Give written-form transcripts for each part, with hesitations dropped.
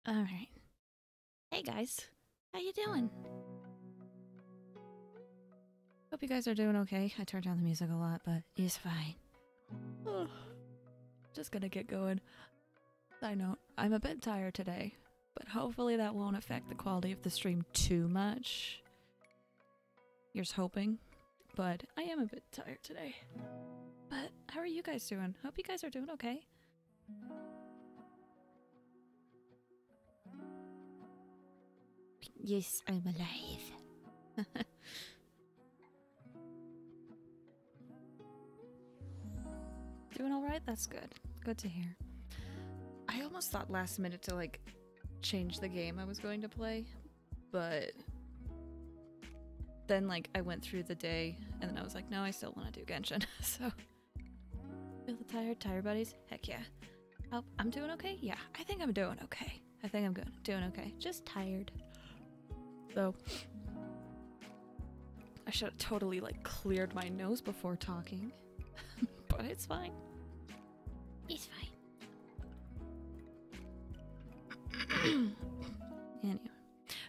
Alright. Hey guys, how you doing? Hope you guys are doing okay. I turned down the music a lot, but it's fine. Just gonna get going. Side note, I'm a bit tired today, but hopefully that won't affect the quality of the stream too much. Here's hoping, but I am a bit tired today. But how are you guys doing? Hope you guys are doing okay. Yes, I'm alive. Doing alright? That's good. Good to hear. I almost thought last minute to like change the game I was going to play, but then like I went through the day and then I was like, no, I still want to do Genshin. So feel the tired buddies? Heck yeah. Oh, I'm doing okay? Yeah, I think I'm doing okay. I think I'm good. Doing okay. Just tired. So I should have totally like cleared my nose before talking. But it's fine. It's fine. Anyway.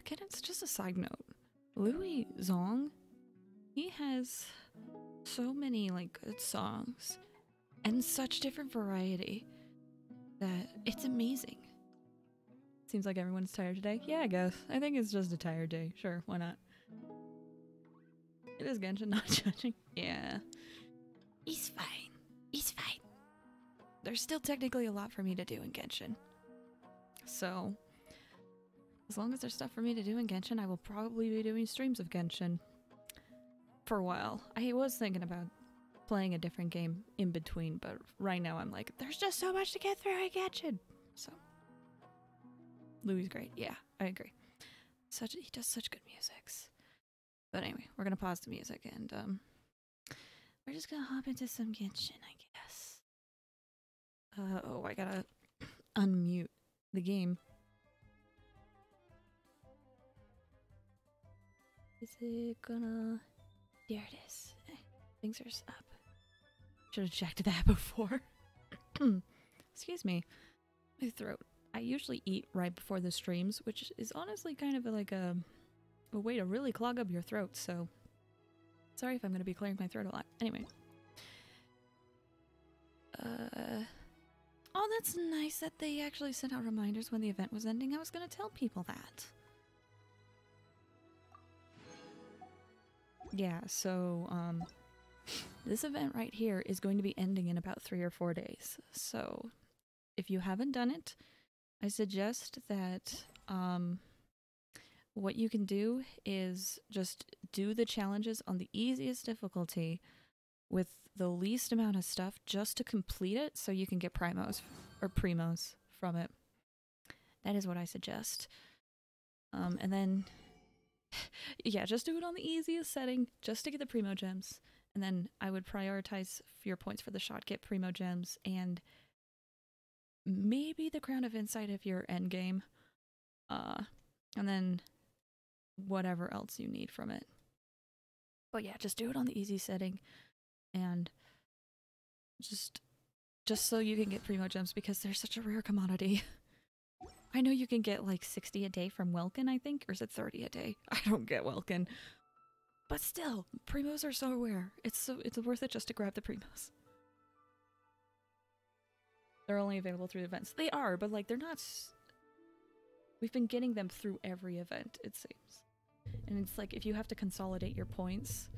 Okay, it's just a side note. Louis Zong, he has so many like good songs and such different variety that it's amazing. Seems like everyone's tired today. Yeah, I guess. I think it's just a tired day. Sure, why not? It is Genshin, not judging. Yeah. He's fine. He's fine. There's still technically a lot for me to do in Genshin. So, as long as there's stuff for me to do in Genshin, I will probably be doing streams of Genshin for a while. I was thinking about playing a different game in between, but right now I'm like, there's just so much to get through in Genshin. So, Louis great. Yeah, I agree. He does such good musics. But anyway, we're gonna pause the music and we're just gonna hop into some Genshin, I guess. Oh, I gotta unmute the game. Is it gonna... There it is. Things are up. Should have checked that before. Excuse me. My throat. I usually eat right before the streams, which is honestly kind of like a way to really clog up your throat, so... Sorry if I'm gonna be clearing my throat a lot. Anyway. Oh, that's nice that they actually sent out reminders when the event was ending. I was gonna tell people that. Yeah, so, this event right here is going to be ending in about 3 or 4 days. So, if you haven't done it, I suggest that, what you can do is just do the challenges on the easiest difficulty with the least amount of stuff just to complete it so you can get primos or primos from it. That is what I suggest. And then, yeah, just do it on the easiest setting just to get the primo gems. And then I would prioritize your points for the shot kit, primo gems, and maybe the Crown of Insight if you're endgame. And then whatever else you need from it. But yeah, just do it on the easy setting and just so you can get primo gems because they're such a rare commodity. I know you can get like 60 a day from Welkin, I think, or is it 30 a day? I don't get Welkin. But still, primos are so rare. It's worth it just to grab the primos. They're only available through events. They are, but like they're not. We've been getting them through every event, it seems. And it's like, if you have to consolidate your points,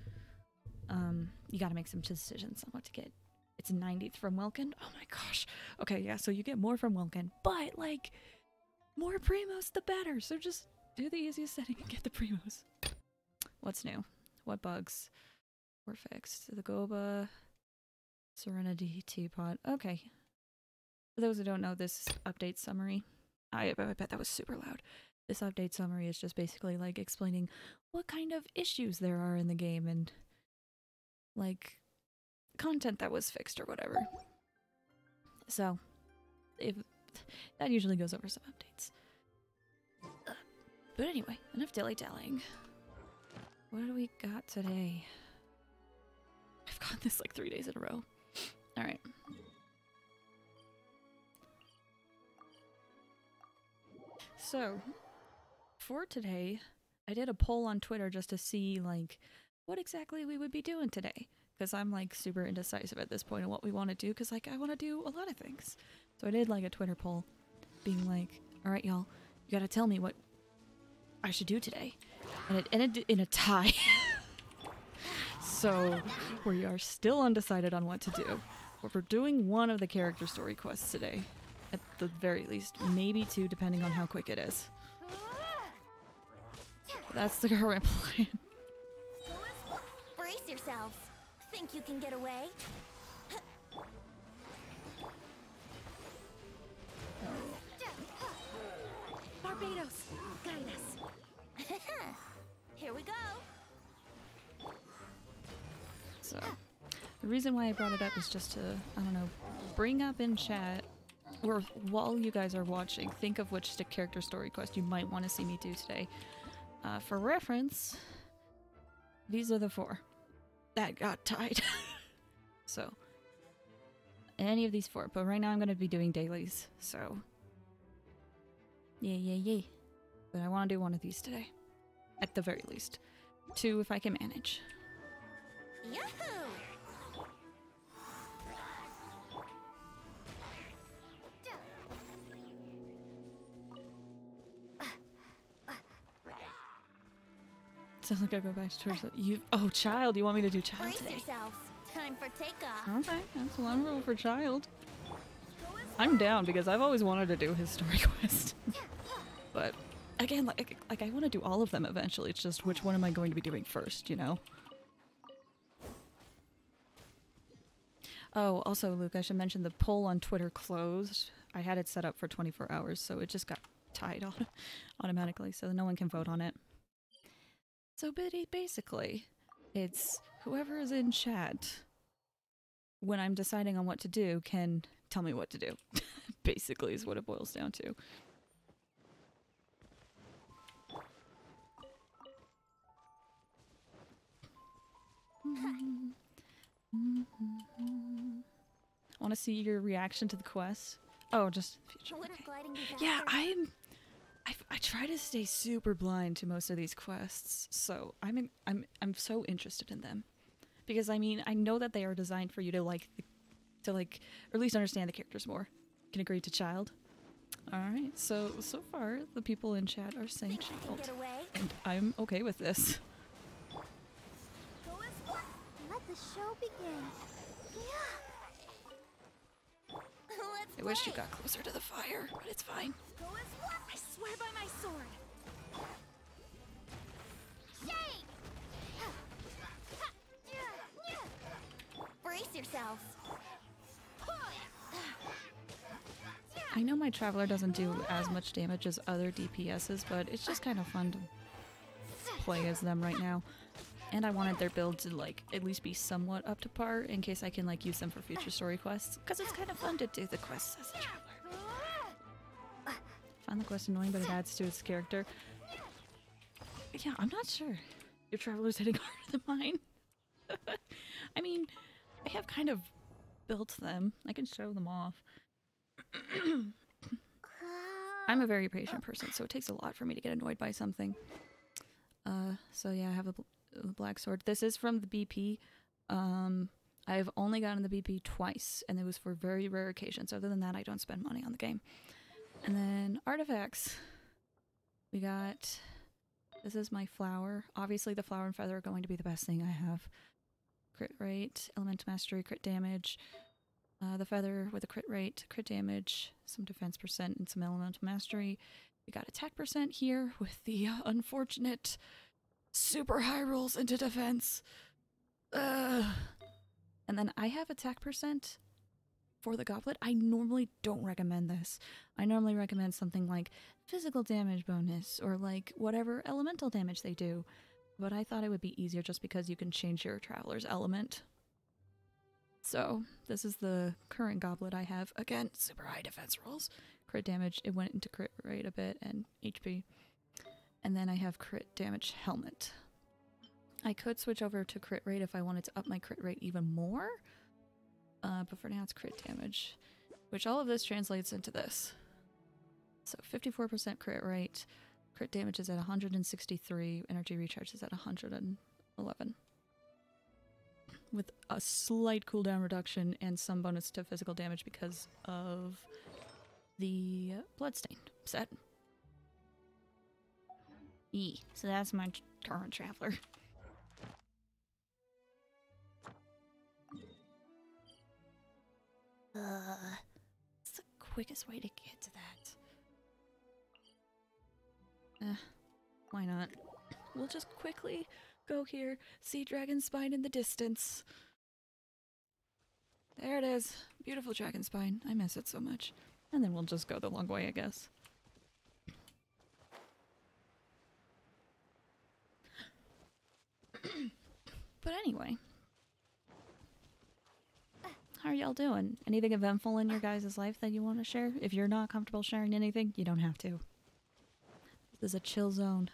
you gotta make some decisions on what to get. It's 90th from Welkin? Oh my gosh. Okay, yeah, so you get more from Welkin, but, like, more primos the better. So just do the easiest setting and get the primos. What's new? What bugs were fixed? The Goba, Serenity, Teapot. Okay. For those who don't know, this update summary, I bet that was super loud. This update summary is just basically like explaining what kind of issues there are in the game and like content that was fixed or whatever. So, if that usually goes over some updates. But anyway, enough dilly-dallying. What do we got today? I've gotten this like 3 days in a row. Alright. So, for today, I did a poll on Twitter just to see, like, what exactly we would be doing today. Because I'm, like, super indecisive at this point on what we want to do, because, like, I want to do a lot of things. So I did, like, a Twitter poll, being like, alright, y'all, you gotta tell me what I should do today. And it ended in a tie. So, we are still undecided on what to do. But we're doing one of the character story quests today. At the very least. Maybe two, depending on how quick it is. That's the current plan. Brace yourselves. Think you can get away? Barbados, guide us. Here we go. So, the reason why I brought it up is just to, I don't know, bring up in chat, or while you guys are watching, think of which character story quest you might want to see me do today. For reference, these are the 4 that got tied. So, any of these 4, but right now I'm going to be doing dailies, so yay. But I want to do one of these today, at the very least. 2 if I can manage. Yahoo! Sounds like I go back to towards you. Oh, child! You want me to do child Brace today? yourselves. Time for takeoff. Okay, that's one rule for child. I'm down because I've always wanted to do his story quest. But again, like I want to do all of them eventually. It's just which one am I going to be doing first, you know? Oh, also, Luke, I should mention the poll on Twitter closed. I had it set up for 24 hours, so it just got tied on automatically, so no one can vote on it. So, basically, it's whoever is in chat, when I'm deciding on what to do, can tell me what to do. Basically is what it boils down to. Want to see your reaction to the quest? Oh, just future. Okay. Yeah, I try to stay super blind to most of these quests, so I'm so interested in them, because I mean I know that they are designed for you to like, or at least understand the characters more. Can agree to child. All right, so far the people in chat are saying child, and I'm okay with this. Let the show begin. I wish you got closer to the fire, but it's fine. I swear by my sword. Brace yourselves. I know my Traveler doesn't do as much damage as other DPSs, but it's just kind of fun to play as them right now. And I wanted their build to like at least be somewhat up to par in case I can like use them for future story quests, because it's kind of fun to do the quests as a Traveler. I find the quest annoying, but it adds to its character. Yeah, I'm not sure. Your Traveler's hitting harder than mine. I mean, I have kind of built them. I can show them off. I'm a very patient person, so it takes a lot for me to get annoyed by something. So yeah, I have a black sword. This is from the BP. I've only gotten the BP twice, and it was for very rare occasions. Other than that, I don't spend money on the game. And then artifacts. We got... This is my flower. Obviously, the flower and feather are going to be the best thing I have. Crit rate, element mastery, crit damage. The feather with a crit rate, crit damage, some defense percent, and some elemental mastery. We got attack percent here with the unfortunate super high rolls into defense. And then I have attack percent for the goblet. I normally don't recommend this. I normally recommend something like physical damage bonus or like whatever elemental damage they do. But I thought it would be easier just because you can change your Traveler's element. So, this is the current goblet I have. Again, super high defense rolls. Crit damage, it went into crit rate a bit, and HP. And then I have crit damage helmet. I could switch over to crit rate if I wanted to up my crit rate even more. But for now it's crit damage. Which all of this translates into this. So 54% crit rate. Crit damage is at 163. Energy recharge is at 111. With a slight cooldown reduction and some bonus to physical damage because of the Bloodstain set. So that's my current Traveler. It's the quickest way to get to that. Why not? We'll just quickly go here, see Dragon Spine in the distance. There it is. Beautiful Dragon Spine. I miss it so much. And then we'll just go the long way, I guess. But anyway. How are y'all doing? Anything eventful in your guys' life that you want to share? If you're not comfortable sharing anything, you don't have to. This is a chill zone.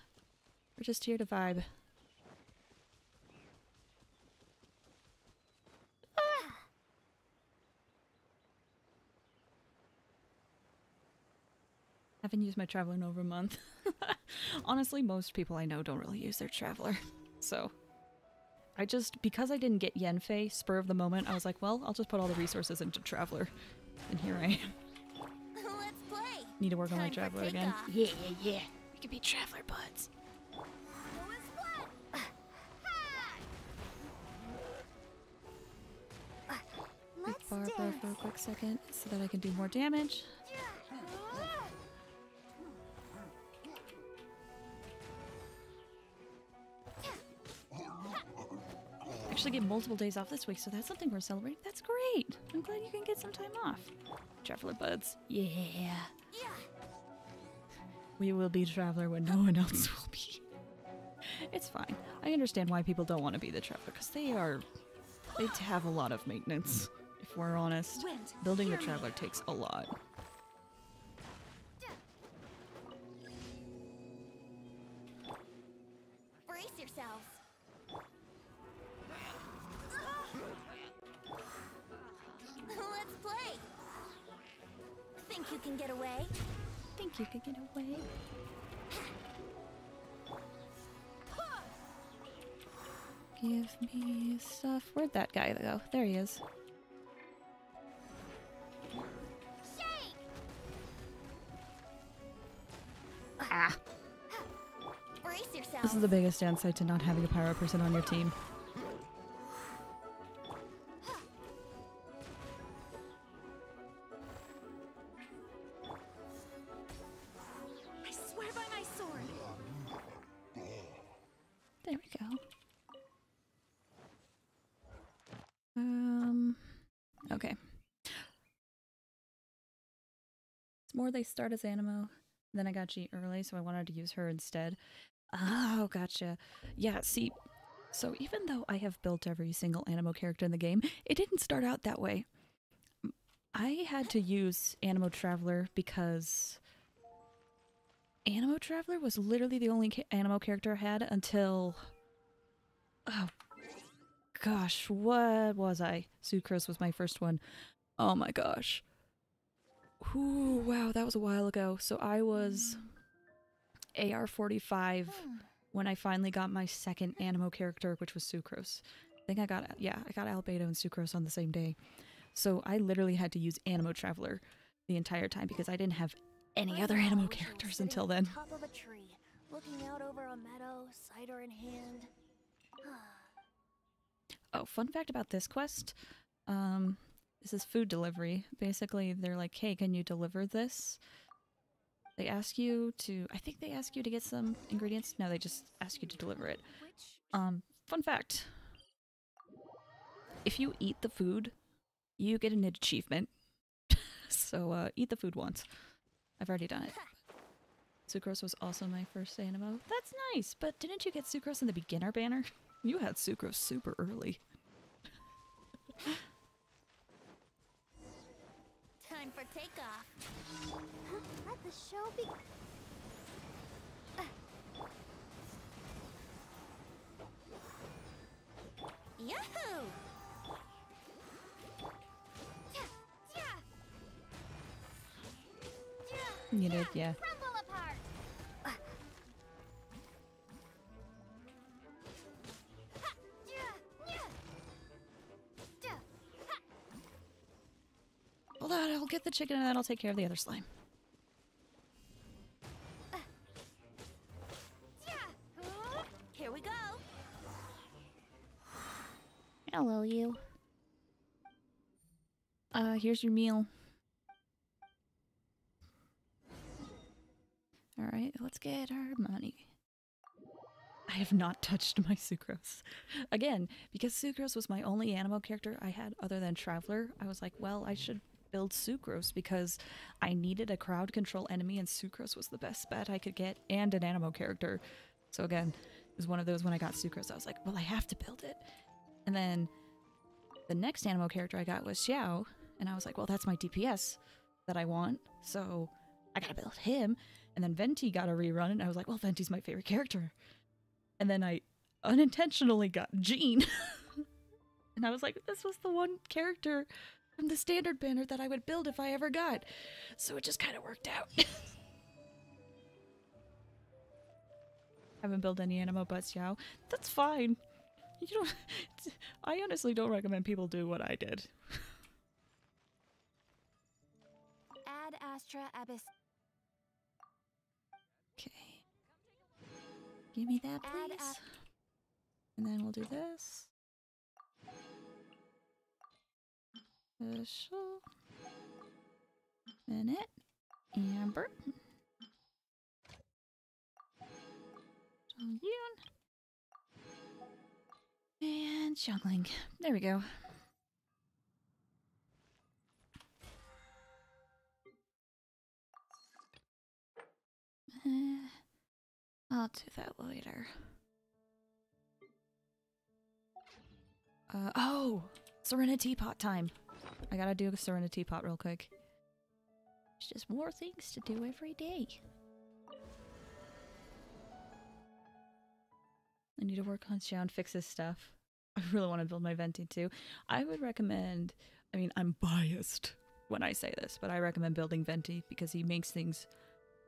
We're just here to vibe. Haven't used my Traveler in over a month. Honestly, most people I know don't really use their Traveler. So, because I didn't get Yenfei, spur of the moment, I was like, well, I'll just put all the resources into Traveler. And here I am. Let's play. Need to work on my Traveler again. Yeah. We can be Traveler buds. Make Barbara for a quick second so that I can do more damage. Actually get multiple days off this week, so that's something we're celebrating. That's great. I'm glad you can get some time off. Traveler buds. Yeah. We will be Traveler when no one else will be. It's fine. I understand why people don't want to be the Traveler, because they have a lot of maintenance, if we're honest. Building the Traveler takes a lot. Brace yourselves. Let's play. Think you can get away? Think you can get away? Give me stuff. Where'd that guy go? There he is. Shake! Ah! Brace yourself. This is the biggest downside to not having a pyro person on your team. I swear by my sword. There we go. Okay. It's more they start as Animo, then I got G early, so I wanted to use her instead. Oh, gotcha. Yeah, see, so even though I have built every single Animo character in the game, it didn't start out that way. I had to use Animo Traveler because Animo Traveler was literally the only Animo character I had until... Oh, gosh, what was I? Sucrose was my first one. Oh my gosh. Ooh, wow, that was a while ago. So I was AR 45 when I finally got my second Animo character, which was Sucrose. I think I got Albedo and Sucrose on the same day. So I literally had to use Animo Traveler the entire time because I didn't have any other Animo characters until then. Top of a tree, looking out over a meadow, cider in hand. Oh, fun fact about this quest. This is food delivery. Basically, they're like, hey, can you deliver this? They ask you to... I think they ask you to get some ingredients. No, they just ask you to deliver it. Fun fact. If you eat the food, you get an achievement. So, eat the food once. I've already done it. Sucrose was also my first Animo. That's nice, but didn't you get Sucrose in the beginner banner? You had Sucrose super early. Time for takeoff. Let the show begin. Yahoo! You did, yeah. Crumble apart. Hold on, I'll get the chicken and then I'll take care of the other slime. Here we go. Hello, you. Here's your meal. Alright, let's get our money. I have not touched my Sucrose. Again, because Sucrose was my only Animo character I had other than Traveler, I was like, well, I should build Sucrose because I needed a crowd control enemy and Sucrose was the best bet I could get and an Animo character. So again, it was one of those when I got Sucrose, I was like, well, I have to build it. And then the next Animo character I got was Xiao, and I was like, well, that's my DPS that I want, so I gotta build him. And then Venti got a rerun, and I was like, well, Venti's my favorite character. And then I unintentionally got Jean. And I was like, this was the one character from the standard banner that I would build if I ever got. So it just kind of worked out. Haven't built any Animo but Xiao. That's fine. You don't. I honestly don't recommend people do what I did. Add Astra Abyss. Okay. Give me that, please. And then we'll do this. Special. Minute. Amber. Yoon. And Xiangling. There we go. I'll do that later. Oh! Serenity Pot time. I gotta do a Serenity Pot real quick. It's just more things to do every day. I need to work on Xiao and fix his stuff. I really want to build my Venti too. I would recommend, I mean, I'm biased when I say this, but I recommend building Venti because he makes things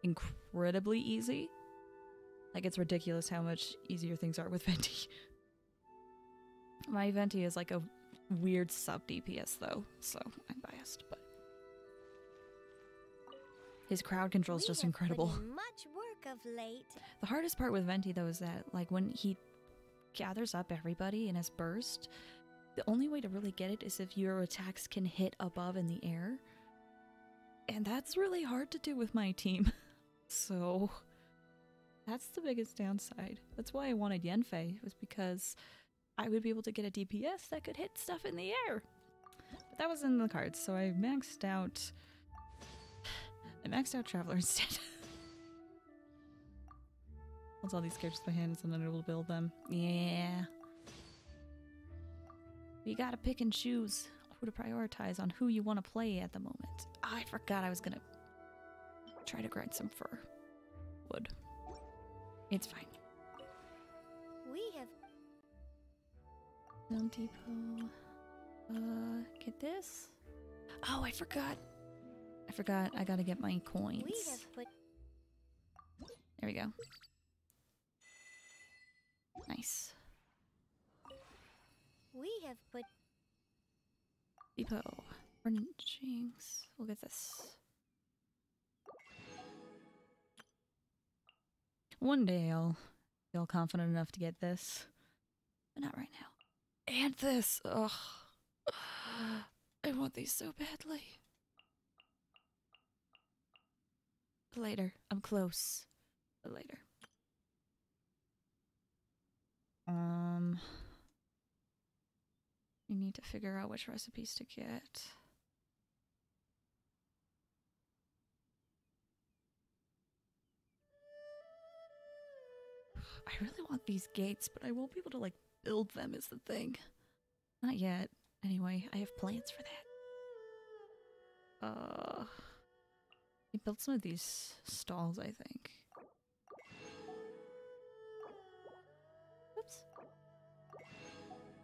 incredibly easy. Like, it's ridiculous how much easier things are with Venti. My Venti is like a weird sub DPS though, so I'm biased, but his crowd control is just incredible. Much work of late. The hardest part with Venti though is that, like, when he gathers up everybody in his burst, the only way to really get it is if your attacks can hit above in the air. And that's really hard to do with my team. So that's the biggest downside. That's why I wanted Yanfei, was because I would be able to get a DPS that could hit stuff in the air. But that was in the cards, so I maxed out Traveler instead. Holds all these characters by hand and I'm unable to build them. Yeah. You gotta pick and choose who to prioritize on who you want to play at the moment. Oh, I forgot I was gonna try to grind some fur wood. It's fine. We have Film Depot. Get this. Oh, I forgot. I gotta get my coins. we have put There we go. Nice. we have put Depot. Furnishings. We'll get this. One day I'll feel confident enough to get this. But not right now. And this! Ugh. I want these so badly. Later. I'm close. But later. I need to figure out which recipes to get. I really want these gates, but I won't be able to, like, build them is the thing. Not yet. Anyway, I have plans for that. I built some of these stalls, I think. Oops.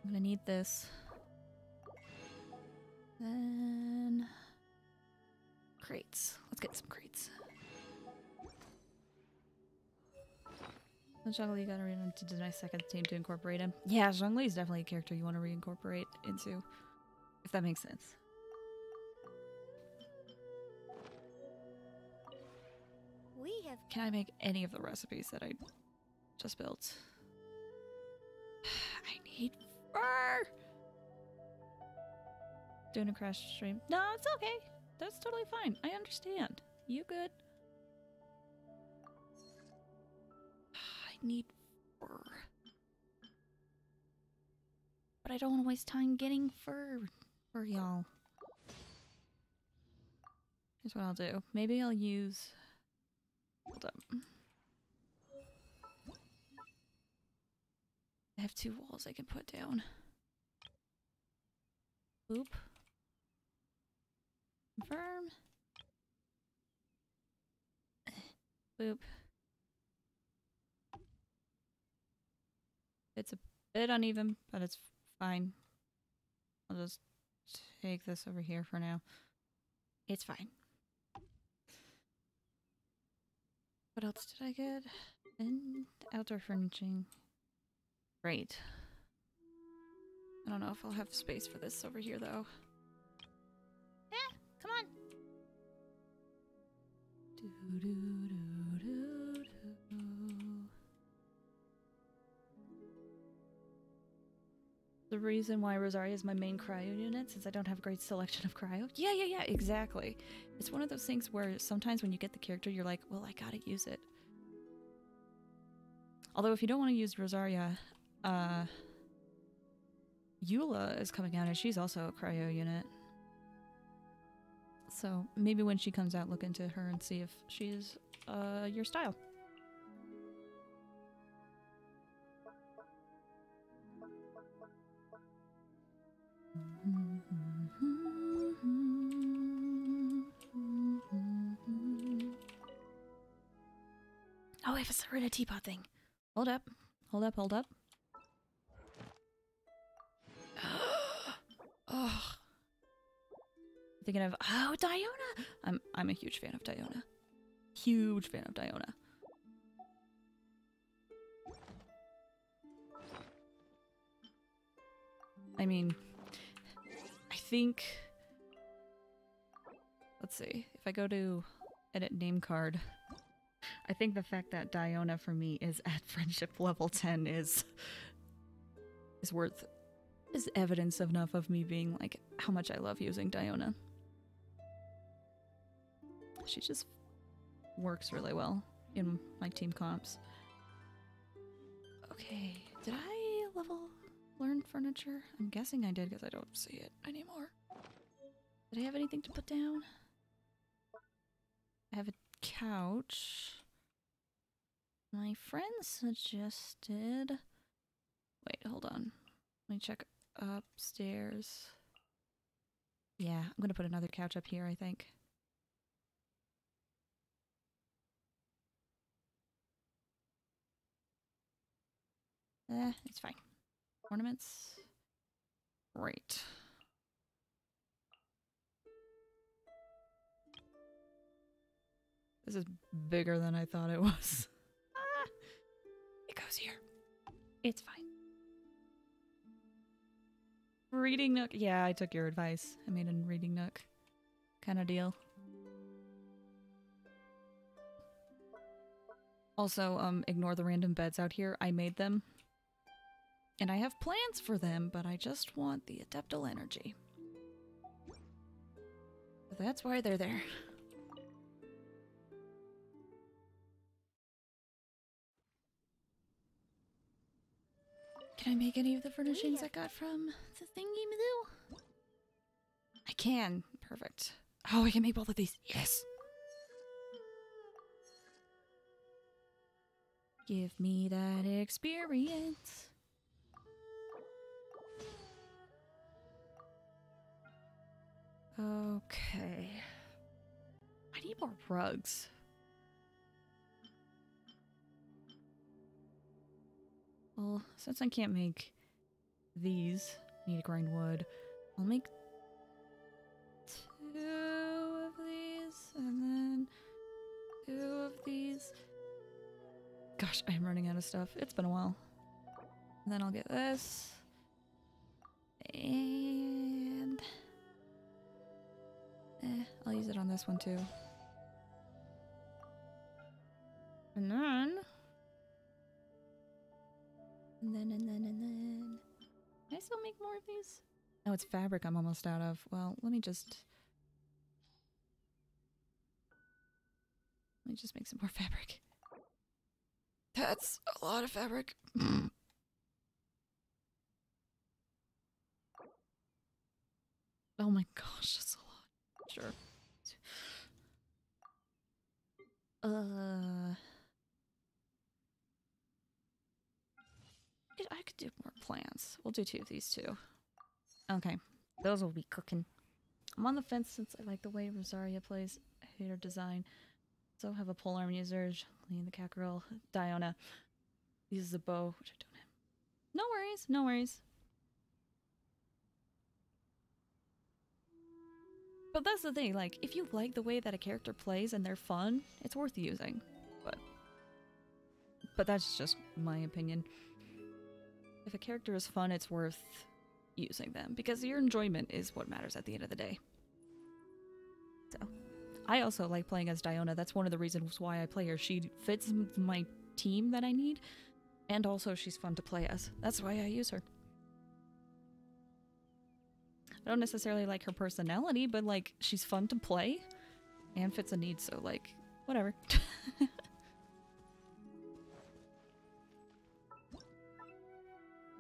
I'm gonna need this. Then crates. Let's get some crates. So Zhongli, you gotta read him to deny second team to incorporate him. Yeah, Zhongli is definitely a character you want to reincorporate into, if that makes sense. We have. Can I make any of the recipes that I just built? I need fur! Doing a crash stream. No, it's okay. That's totally fine. I understand. You good? I need fur. But I don't want to waste time getting fur for y'all. Here's what I'll do. Maybe I'll use... Hold up. I have 2 walls I can put down. Boop. Confirm. Boop. It's a bit uneven, but it's fine. I'll just take this over here for now. It's fine. What else did I get? And outdoor furnishing. Great. I don't know if I'll have space for this over here, though. Eh, come on. The reason why Rosaria is my main cryo unit, since I don't have a great selection of cryo. Yeah, exactly. It's one of those things where sometimes when you get the character, you're like, well, I gotta use it. Although if you don't want to use Rosaria, Eula is coming out and she's also a cryo unit. So maybe when she comes out, look into her and see if she's your style. Oh, I have a Serena teapot thing. Hold up. Hold up, hold up. Oh. Thinking of Diona. I'm a huge fan of Diona. Huge fan of Diona. I mean, I think, let's see, if I go to edit name card, I think the fact that Diona for me is at friendship level 10 is evidence enough of me being like how much I love using Diona. She just works really well in my team comps. Okay, did I learn furniture? I'm guessing I did because I don't see it anymore. Did I have anything to put down? I have a couch. My friend suggested... Wait, hold on. Let me check upstairs. Yeah, I'm gonna put another couch up here, I think. It's fine. Ornaments. Great. This is bigger than I thought it was. It goes here. It's fine. Reading nook. Yeah, I took your advice. I made a reading nook kind of deal. Also, ignore the random beds out here. I made them. And I have plans for them, but I just want the adeptal energy. That's why they're there. Can I make any of the furnishings I got from the thingy-ma-doo? I can. Perfect. Oh, I can make both of these. Yes! Give me that experience. Okay. I need more rugs. Well, since I can't make these, I need to grind wood. I'll make 2 of these, and then 2 of these. God, gosh, I am running out of stuff. It's been a while. And then I'll get this. And... I'll use it on this one too. And then... And then... Can I still make more of these? Oh, it's fabric I'm almost out of. Well, let me just make some more fabric. That's a lot of fabric. Oh my gosh, that's a lot. Sure. I could do more plants. We'll do 2 of these too. Okay, those will be cooking. I'm on the fence since I like the way Rosaria plays. I hate her design. So I have a polearm user, Lean the cat girl, Diona uses a bow, which I don't have. No worries, no worries. But that's the thing, like, if you like the way that a character plays and they're fun, it's worth using. But that's just my opinion. If a character is fun, it's worth using them, because your enjoyment is what matters at the end of the day. So, I also like playing as Diona. That's one of the reasons why I play her. She fits my team that I need, and also she's fun to play as. That's why I use her. I don't necessarily like her personality, but like, she's fun to play and fits a need, so like, whatever.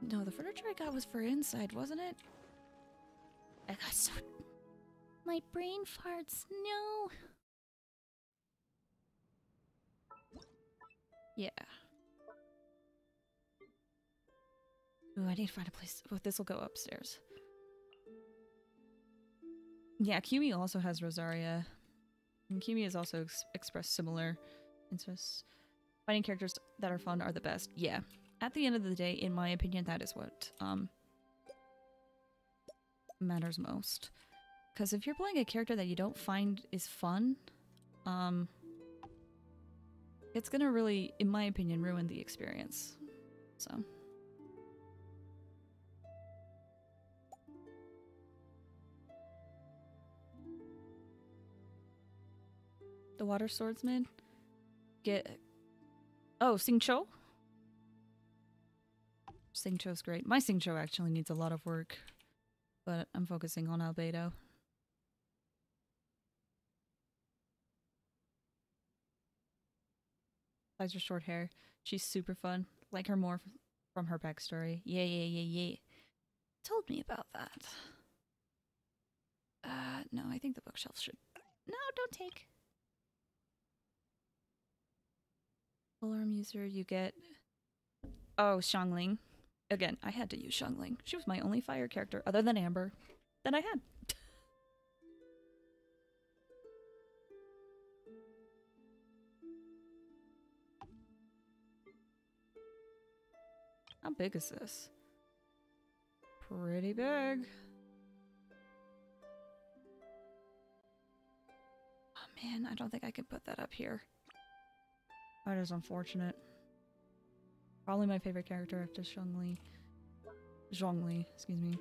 No, the furniture I got was for inside, wasn't it? I got so... My brain farts, no! Yeah. Ooh, I need to find a place... Oh, this will go upstairs. Yeah, Kimi also has Rosaria. And Kimi has also expressed similar interests. Finding characters that are fun are the best. Yeah. At the end of the day, in my opinion, that is what matters most. Because if you're playing a character that you don't find is fun, it's gonna really, in my opinion, ruin the experience. So. The water swordsman? Get... Oh, Xingqiu? Xingqiu's great. My Xingqiu actually needs a lot of work, but I'm focusing on Albedo. Besides her short hair, she's super fun. Like her more from her backstory. Yeah. Told me about that. No, I think the bookshelf should... No, don't take. Polearm user, you get... Oh, Xiangling. Again, I had to use Xiangling. She was my only fire character, other than Amber, that I had. How big is this? Pretty big. Oh man, I don't think I can put that up here. That is unfortunate. Probably my favorite character after Zhongli. Zhongli, excuse me.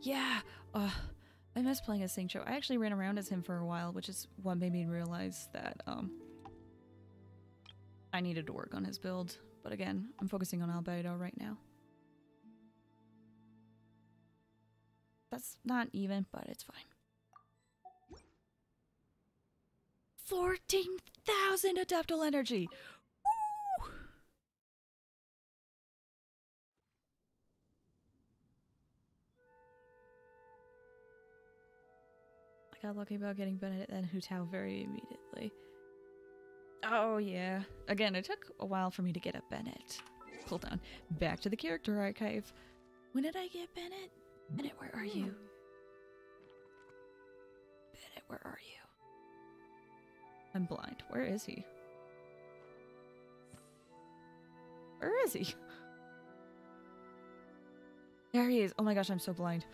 Yeah! I miss playing as Xingqiu. I actually ran around as him for a while, which is what made me realize that, I needed to work on his build. But again, I'm focusing on Albedo right now. That's not even, but it's fine. 14,000 adaptable energy! Woo! I got lucky about getting Bennett and Hu Tao very immediately. Oh yeah. Again, it took a while for me to get a Bennett. Hold on. Back to the character archive. When did I get Bennett? Bennett, where are you? Bennett, where are you? I'm blind. Where is he? Where is he? There he is. Oh my gosh, I'm so blind.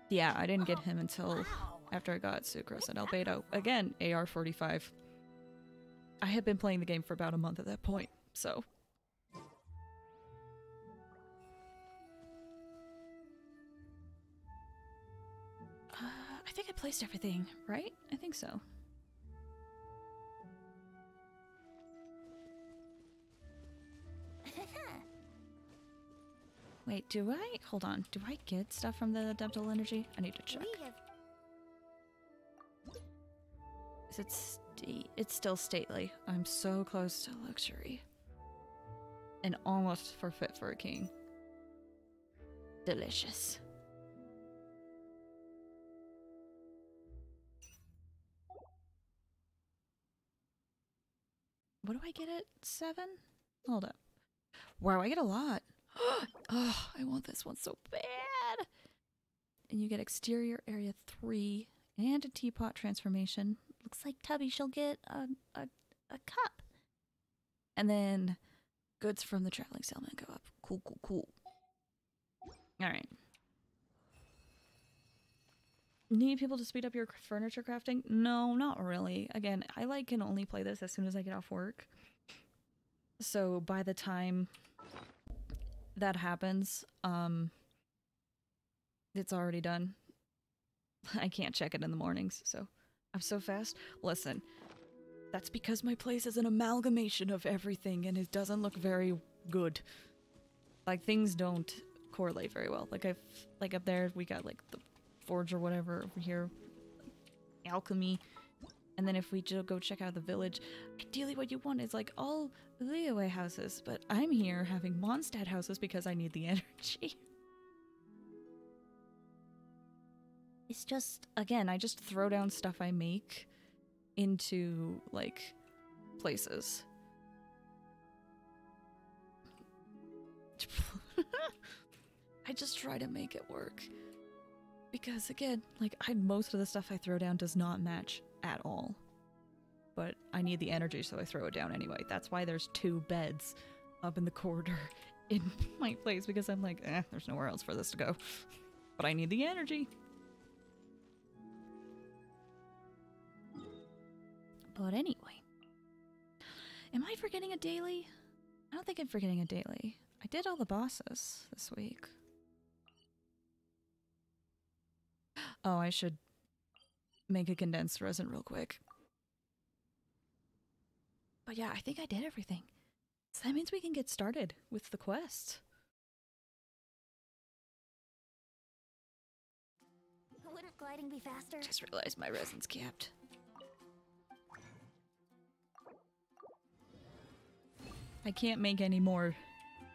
Yeah, I didn't get him until after I got Sucrose and Albedo. Again, AR-45. I had been playing the game for about a month at that point, so. I think I placed everything, right? I think so. Wait, do I? Hold on. Do I get stuff from the adaptable energy? I need to check. Is it it's still stately. I'm so close to luxury. And almost for fit for a king. Delicious. What do I get at 7? Hold up. Wow, I get a lot. Oh, I want this one so bad. And you get exterior area 3 and a teapot transformation. Looks like Tubby she'll get a cup. And then goods from the traveling salesman go up. Cool, cool, cool. Alright. Need people to speed up your furniture crafting? No, not really. Again, I can only play this as soon as I get off work. So by the time that happens, it's already done. I can't check it in the mornings, so I'm so fast. Listen, that's because my place is an amalgamation of everything and it doesn't look very good. Like, things don't correlate very well. Like up there, we got like the forge or whatever. Over here, alchemy. And then if we go check out the village, ideally what you want is like all Leeway houses, but I'm here having Mondstadt houses because I need the energy. It's just, again, I just throw down stuff I make into, like, places. I just try to make it work. Because, again, like, most of the stuff I throw down does not match at all. But I need the energy, so I throw it down anyway. That's why there's 2 beds up in the corridor in my place, because I'm like, there's nowhere else for this to go. But I need the energy. But anyway. Am I forgetting a daily? I don't think I'm forgetting a daily. I did all the bosses this week. Oh, I should make a condensed resin real quick. But yeah, I think I did everything. So that means we can get started with the quest. Wouldn't gliding be faster? Just realized my resin's capped. I can't make any more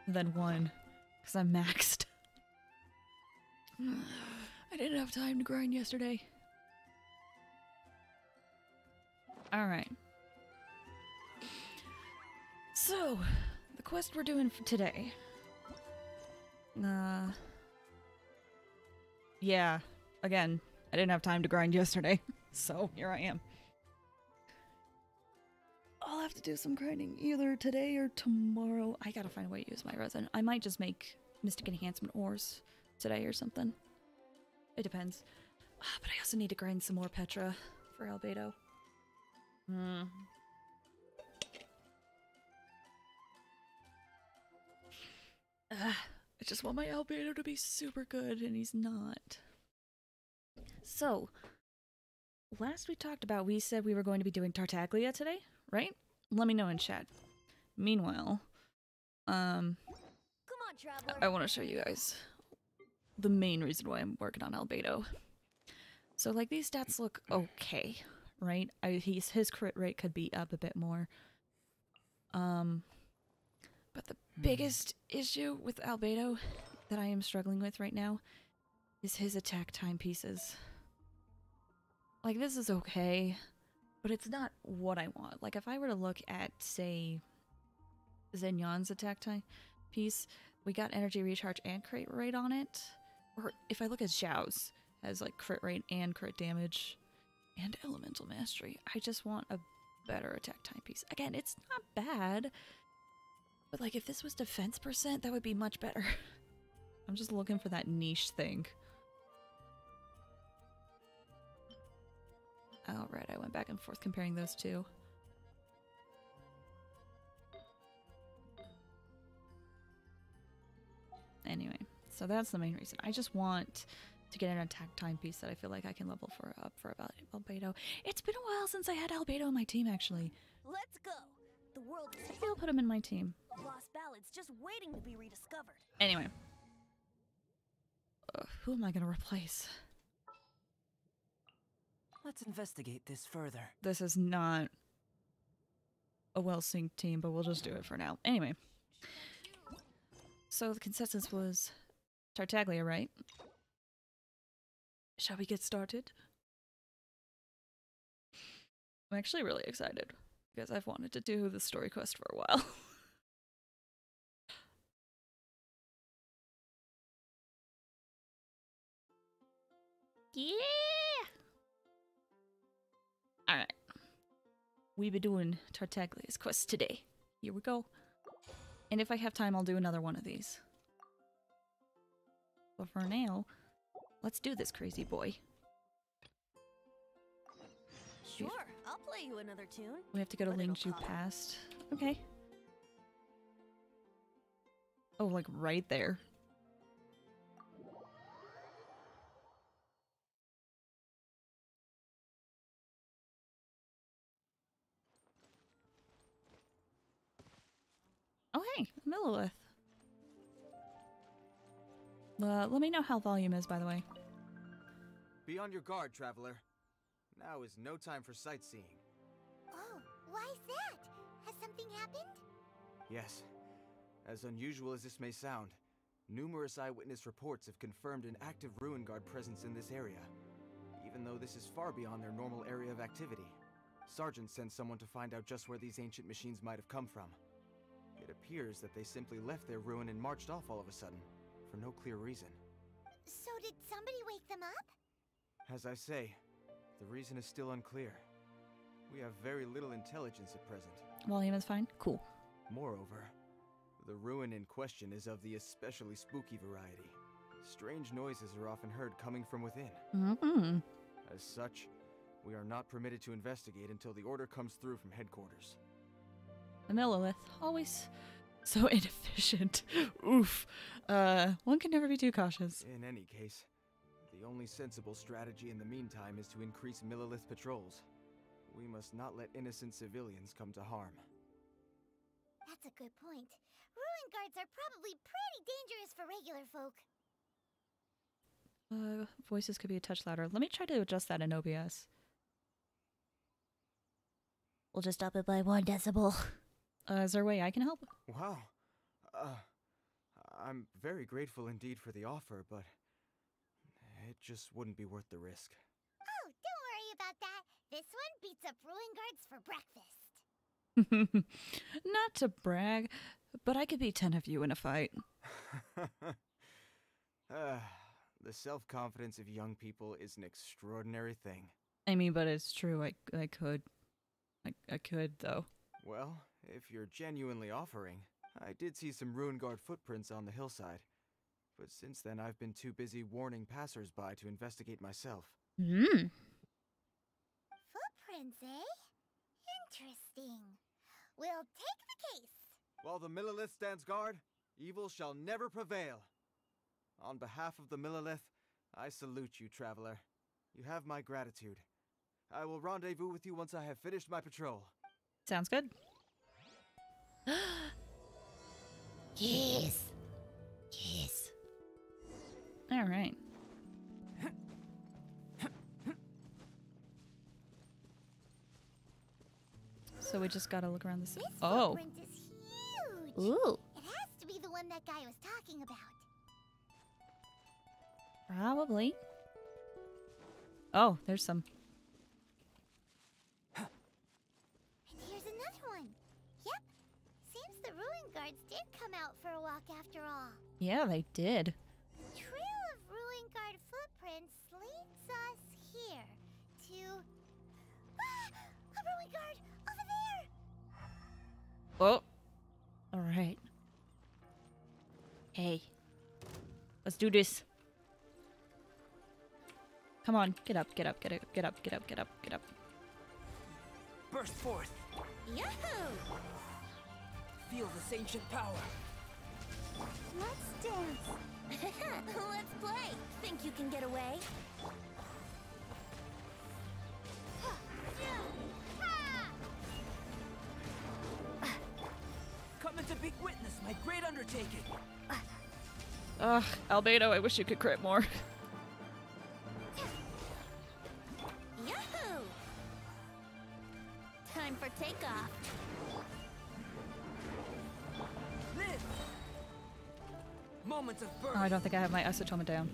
than 1 because I'm maxed. I didn't have time to grind yesterday. Alright. So, the quest we're doing for today. Yeah, again, I didn't have time to grind yesterday, so here I am. I'll have to do some grinding either today or tomorrow. I gotta find a way to use my resin. I might just make Mystic Enhancement ores today or something. It depends. But I also need to grind some more Petra for Albedo. I just want my Albedo to be super good, and he's not. So, last we talked about, we said we were going to be doing Tartaglia today, right? Let me know in chat. Meanwhile, Come on, traveler. I want to show you guys the main reason why I'm working on Albedo. So, like, these stats look okay, right? His crit rate could be up a bit more. But the biggest issue with Albedo that I am struggling with right now is his attack timepieces. Like, this is okay, but it's not what I want. Like, if I were to look at, say, Zenya's attack timepiece, we got energy recharge and crit rate on it. Or if I look at Xiao's, has like crit rate and crit damage and elemental mastery. I just want a better attack timepiece. Again, it's not bad, but like if this was defense %, that would be much better. I'm just looking for that niche thing. Alright, I went back and forth comparing those two. Anyway, so that's the main reason. I just want to get an attack timepiece that I feel like I can level up for about Albedo. It's been a while since I had Albedo on my team, actually. Let's go. The world is Maybe I'll put him in my team. lost ballads just waiting to be rediscovered. Anyway. Who am I going to replace? Let's investigate this further. This is not a well-synced team, but we'll just do it for now. Anyway. So the consensus was Tartaglia, right? Shall we get started? I'm actually really excited because I've wanted to do the story quest for a while. Yeah! Alright. We be doing Tartaglia's quest today. Here we go. And if I have time, I'll do another one of these. But for now, let's do this, crazy boy. Sure, I'll play you another tune. We have to go to But it'll Lingzhu cost. past. Okay. Oh, like right there. Oh, hey, Millilith. Let me know how volume is, by the way. Be on your guard, traveler. Now is no time for sightseeing. Oh, why is that? Has something happened? Yes. As unusual as this may sound, numerous eyewitness reports have confirmed an active Ruin Guard presence in this area. Even though this is far beyond their normal area of activity. Sergeant sent someone to find out just where these ancient machines might have come from. It appears that they simply left their ruin and marched off all of a sudden, for no clear reason. So did somebody wake them up? As I say, the reason is still unclear. We have very little intelligence at present. Volume is fine? Cool. Moreover, the ruin in question is of the especially spooky variety. Strange noises are often heard coming from within. Mm-hmm. As such, we are not permitted to investigate until the order comes through from headquarters. The Millilith, always so inefficient. Oof. One can never be too cautious. In any case, the only sensible strategy in the meantime is to increase Millilith patrols. We must not let innocent civilians come to harm. That's a good point. Ruin guards are probably pretty dangerous for regular folk. Voices could be a touch louder. Let me try to adjust that in OBS. We'll just up it by 1 decibel. Is there a way I can help? Wow. I'm very grateful indeed for the offer, but it just wouldn't be worth the risk. Oh, don't worry about that. This one beats up Ruin guards for breakfast. Not to brag, but I could beat 10 of you in a fight. The self-confidence of young people is an extraordinary thing. I mean, but it's true. I could. I could, though. Well, if you're genuinely offering, I did see some Ruin Guard footprints on the hillside. But since then, I've been too busy warning passers-by to investigate myself. Hmm. Footprints, eh? Interesting. We'll take the case. While the Millilith stands guard, evil shall never prevail. On behalf of the Millilith, I salute you, traveler. You have my gratitude. I will rendezvous with you once I have finished my patrol. Sounds good. Yes. Yes. All right. So we just gotta look around the city. This Oh. footprint is huge. Ooh. It has to be the one that guy was talking about. Probably. Oh, there's some. And here's another one. Yep. Seems the Ruin guards did come out for a walk after all. Yeah, they did. The trail of Ruin guard footprints leads us here to... Ah! A Ruin guard! Over there! Oh. All right. Hey. Let's do this. Come on, get up, get up, get up, get up, get up, get up, get up. Burst forth. Yahoo! Feel this ancient power. Let's dance. Let's play. Think you can get away? Coming to be witness my great undertaking. Ugh, Albedo, I wish you could crit more. Yahoo! Time for takeoff. Live. Moments of birth. Oh, I don't think I have my Asatoma down.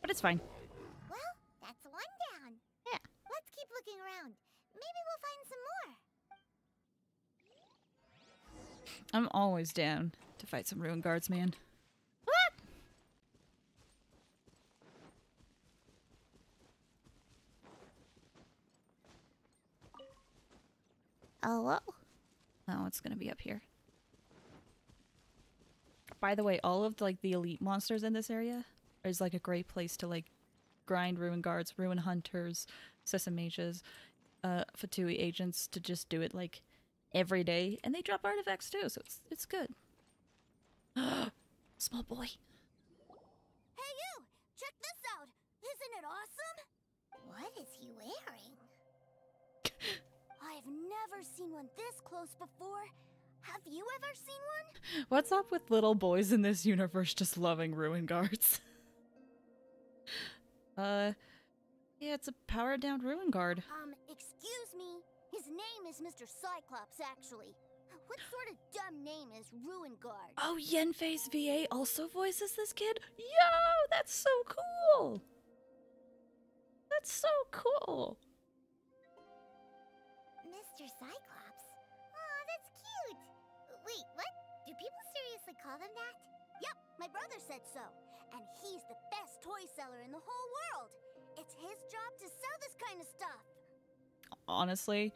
But it's fine. Well, that's one down. Yeah. Let's keep looking around. Maybe we'll find some more. I'm always down to fight some ruin guards, man. What? Hello? Oh, it's gonna be up here. By the way, all of like the elite monsters in this area is like a great place to like grind ruin guards, ruin hunters, Sesame mages, Fatui agents to just do it like every day, and they drop artifacts too, so it's good. Small boy. Hey you! Check this out! Isn't it awesome? What is he wearing? I've never seen one this close before. Have you ever seen one? What's up with little boys in this universe just loving ruin guards? Yeah, it's a powered down ruin guard. Excuse me. His name is Mr. Cyclops, actually. What sort of dumb name is Ruin Guard? Oh, Yenfei's VA also voices this kid? Yo, that's so cool! That's so cool! Mr. Cyclops? Aw, that's cute! Wait, what? Do people seriously call them that? Yep, my brother said so. And he's the best toy seller in the whole world. It's his job to sell this kind of stuff. Honestly,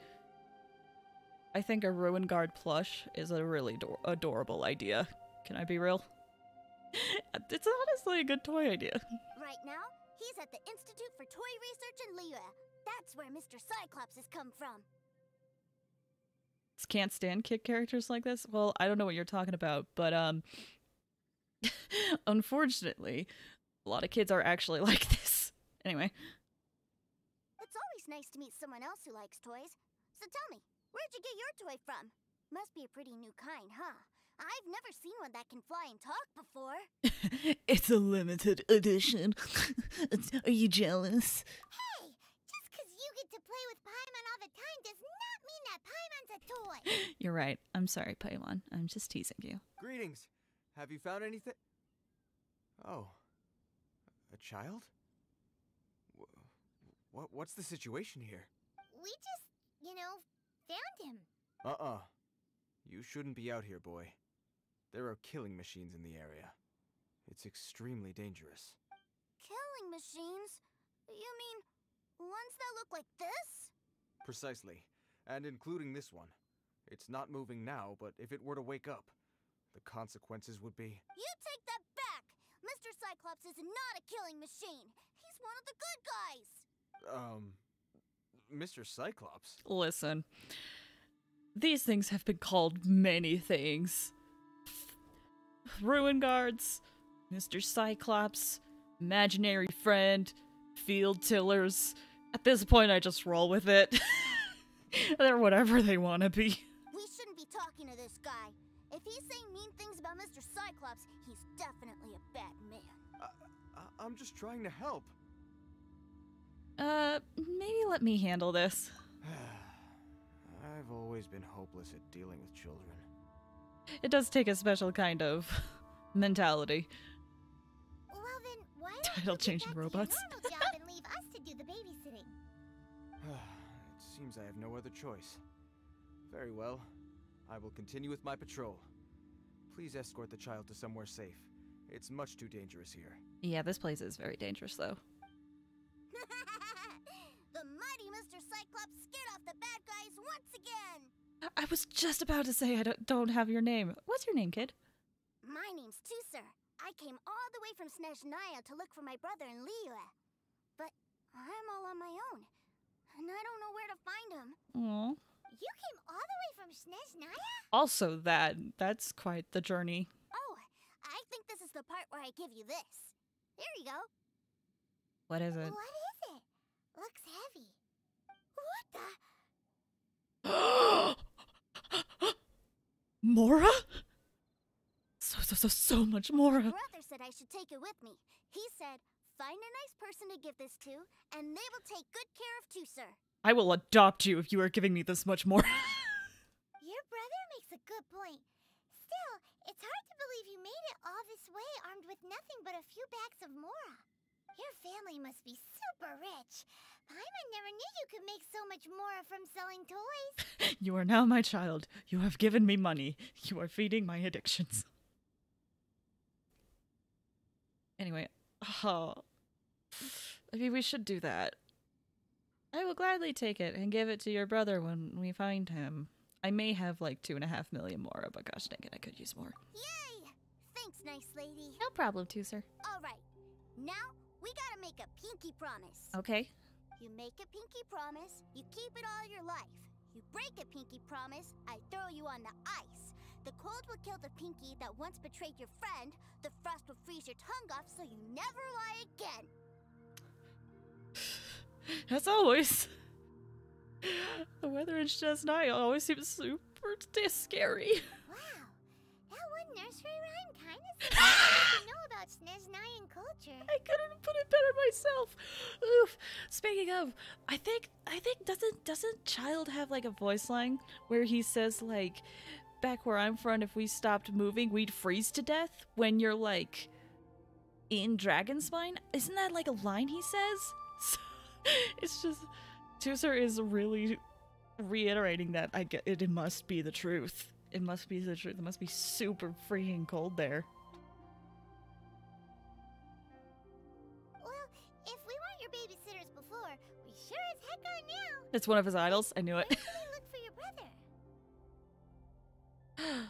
I think a ruin guard plush is a really adorable idea. Can I be real? It's honestly a good toy idea. Right now, he's at the Institute for Toy Research in Liyue. That's where Mr. Cyclops has come from. Can't stand kid characters like this? Well, I don't know what you're talking about, but unfortunately, a lot of kids are actually like this. Anyway. It's always nice to meet someone else who likes toys. So tell me, where'd you get your toy from? Must be a pretty new kind, huh? I've never seen one that can fly and talk before. It's a limited edition. Are you jealous? Hey, just because you get to play with Paimon all the time does not mean that Paimon's a toy. You're right. I'm sorry, Paimon. I'm just teasing you. Greetings. Have you found anything? Oh. A child? What's the situation here? We just, found him. Uh-uh. You shouldn't be out here, boy. There are killing machines in the area. It's extremely dangerous. Killing machines? You mean ones that look like this? Precisely. And including this one. It's not moving now, but if it were to wake up, the consequences would be... You take that back! Mr. Cyclops is not a killing machine. He's one of the good guys. Mr. Cyclops? Listen. These things have been called many things. Ruin guards, Mr. Cyclops, imaginary friend, field tillers. At this point, I just roll with it. They're whatever they want to be. We shouldn't be talking to this guy. If he's saying mean things about Mr. Cyclops, he's definitely a bad man. I'm just trying to help. Maybe let me handle this. I've always been hopeless at dealing with children. It does take a special kind of mentality. Well then, why don't Title you get changing back to robots. your normal job and leave us to do the babysitting? It seems I have no other choice. Very well. I will continue with my patrol. Please escort the child to somewhere safe. It's much too dangerous here. Yeah, this place is very dangerous, though. The mighty Mr. Cyclops scared off the bad guys once again! I was just about to say I don't have your name. What's your name, kid? My name's Tusser. I came all the way from Snezhnaya to look for my brother in Liyue. But I'm all on my own, and I don't know where to find him. Aww. You came all the way from Snezhnaya? Also that's quite the journey. I give you this. There you go. What is it? What is it? Looks heavy. What the? Mora? So much Mora. Brother said I should take it with me. He said, find a nice person to give this to, and they will take good care of Tooser. I will adopt you if you are giving me this much more. Your brother makes a good point. Still, it's hard to believe you made it all this way armed with nothing but a few bags of Mora. Your family must be super rich. Paimon never knew you could make so much Mora from selling toys. You are now my child. You have given me money. You are feeding my addictions. Anyway, maybe we should do that. I will gladly take it and give it to your brother when we find him. I may have like 2.5 million more, but gosh dang it, I could use more. Yay! Thanks, nice lady. No problem, Tooser. All right, now we gotta make a pinky promise. Okay. You make a pinky promise, you keep it all your life. You break a pinky promise, I throw you on the ice. The cold will kill the pinky that once betrayed your friend. The frost will freeze your tongue off so you never lie again. As always, the weather in Snezhnaya always seems super scary. Wow, that one nursery rhyme kind of seems like you know about Snezhnayan culture. I couldn't put it better myself. Oof. Speaking of, I think doesn't Childe have like a voice line where he says like, back where I'm from, if we stopped moving, we'd freeze to death when you're like in Dragon Spine? Isn't that like a line he says? It's just Tooser is really reiterating that it must be the truth. It must be the truth. It must be super freaking cold there. Well, if we weren't your babysitters before, we sure as heck are now. It's one of his idols. I knew it. Where should we look for your brother?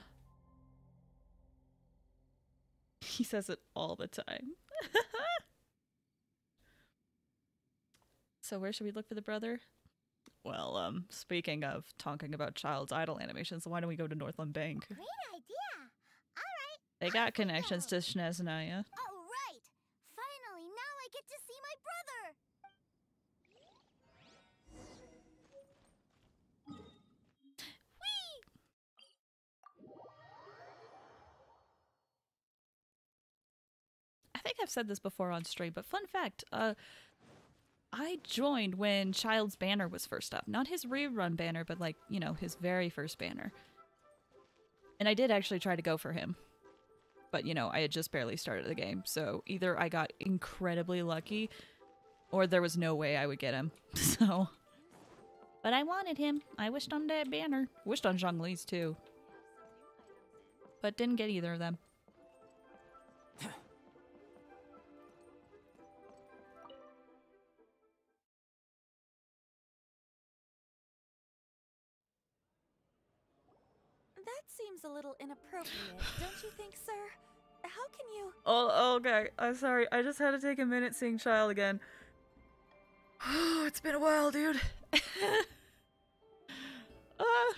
He says it all the time. So where should we look for the brother? Well, speaking of talking about Childe's idol animations, why don't we go to Northland Bank? Great idea. All right. They got connections to Snezhnaya. All right. Finally, now I get to see my brother. I think I've said this before on stream, but fun fact, I joined when Childe's banner was first up. Not his rerun banner, but like, you know, his very first banner. And I did actually try to go for him. But, you know, I had just barely started the game. So either I got incredibly lucky, or there was no way I would get him. So, but I wanted him. I wished on that banner. Wished on Zhongli's too. But didn't get either of them. That seems a little inappropriate, don't you think, sir? How can you— Oh, okay. I'm sorry. I just had to take a minute seeing Childe again. It's been a while, dude.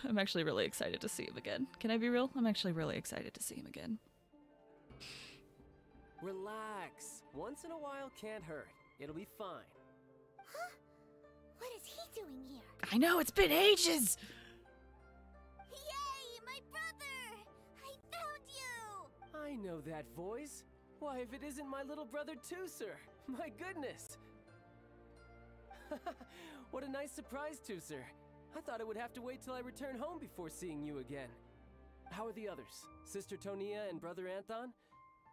I'm actually really excited to see him again. Can I be real? I'm actually really excited to see him again. Relax. Once in a while can't hurt. It'll be fine. Huh? What is he doing here? I know, it's been ages! Yay, my brother! I found you! I know that voice. Why, if it isn't my little brother Tooser. My goodness. What a nice surprise, Tooser. I thought I would have to wait till I return home before seeing you again. How are the others? Sister Tonia and Brother Anthon?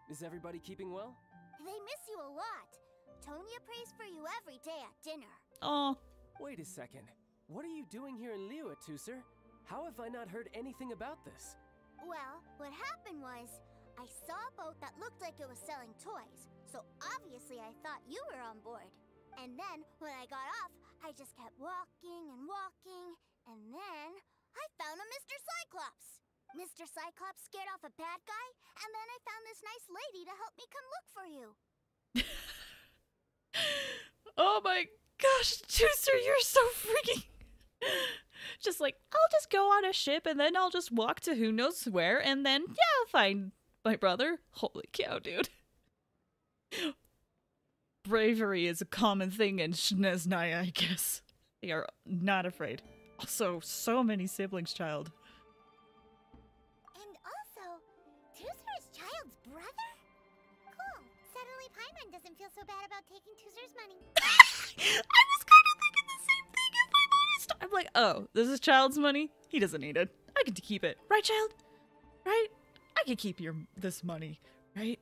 Is everybody keeping well? They miss you a lot. Tonia prays for you every day at dinner. Oh, Wait a second. What are you doing here in Liyue, Tooser? How have I not heard anything about this? Well, what happened was, I saw a boat that looked like it was selling toys, so obviously I thought you were on board. And then, when I got off, I just kept walking and walking, and then I found a Mr. Cyclops. Mr. Cyclops scared off a bad guy, and then I found this nice lady to help me come look for you. oh my gosh, Tooser, you're so freaking... Just like, I'll just go on a ship and then I'll just walk to who knows where and then, yeah, I'll find my brother. Holy cow, dude. Bravery is a common thing in Snezhnaya, I guess. They are not afraid. Also, so many siblings, child. And also, Tooser's Child's brother? Cool. Suddenly Paimon doesn't feel so bad about taking Tooser's money. I was kind of thinking the same thing, if I'm honest. I'm like, oh, this is Child's money? He doesn't need it. I get to keep it. Right, Child? Right? I can keep this money, right?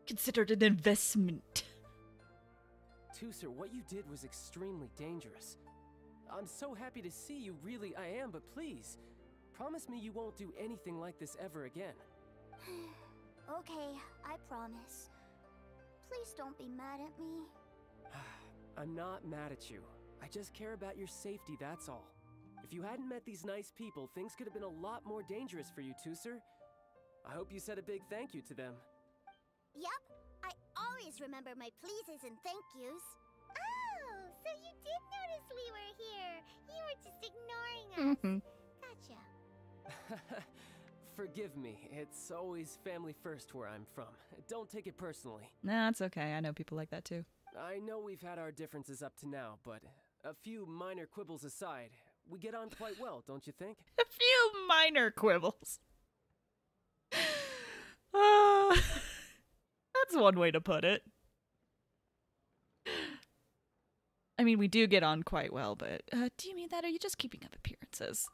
Consider it an investment. Tooser, what you did was extremely dangerous. I'm so happy to see you, really I am, but please, promise me you won't do anything like this ever again. Okay, I promise. Please don't be mad at me. I'm not mad at you. I just care about your safety, that's all. If you hadn't met these nice people, things could have been a lot more dangerous for you, Tooser. I hope you said a big thank you to them. Yup, I always remember my pleases and thank yous. Oh, so you did notice we were here. You were just ignoring us. Gotcha. Forgive me, it's always family first where I'm from. Don't take it personally. Nah, it's okay. I know people like that too. I know we've had our differences up to now, but a few minor quibbles aside, we get on quite well, don't you think? A few minor quibbles. That's one way to put it. I mean, we do get on quite well, but do you mean that, or are you just keeping up appearances?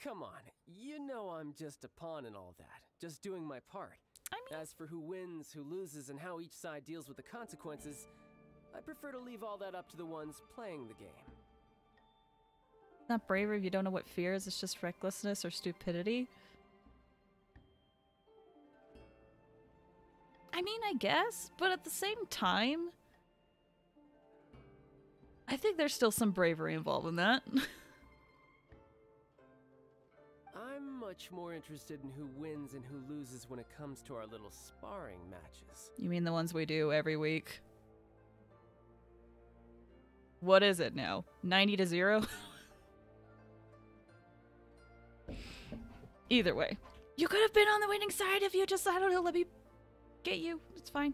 Come on, you know I'm just a pawn in all that, just doing my part. I mean, As for who wins, who loses, and how each side deals with the consequences, I prefer to leave all that up to the ones playing the game. not bravery if you don't know what fear is, it's just recklessness or stupidity. I mean, I guess, but at the same time, I think there's still some bravery involved in that. I'm much more interested in who wins and who loses when it comes to our little sparring matches. You mean the ones we do every week? What is it now? 90-0? Either way. You could have been on the winning side if you just, I don't know, let me get you. It's fine.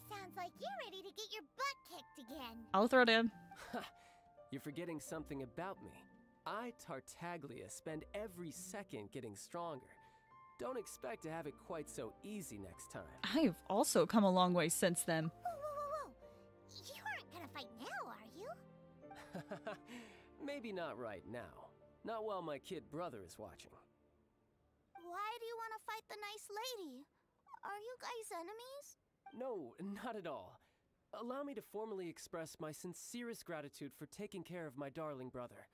Sounds like you're ready to get your butt kicked again. I'll throw it in. You're forgetting something about me. I, Tartaglia, spend every second getting stronger. Don't expect to have it quite so easy next time. I've also come a long way since then. Whoa, whoa, whoa, whoa. You aren't gonna fight now, are you? Maybe not right now. Not while my kid brother is watching. Why do you want to fight the nice lady? Are you guys enemies? No, not at all. Allow me to formally express my sincerest gratitude for taking care of my darling brother.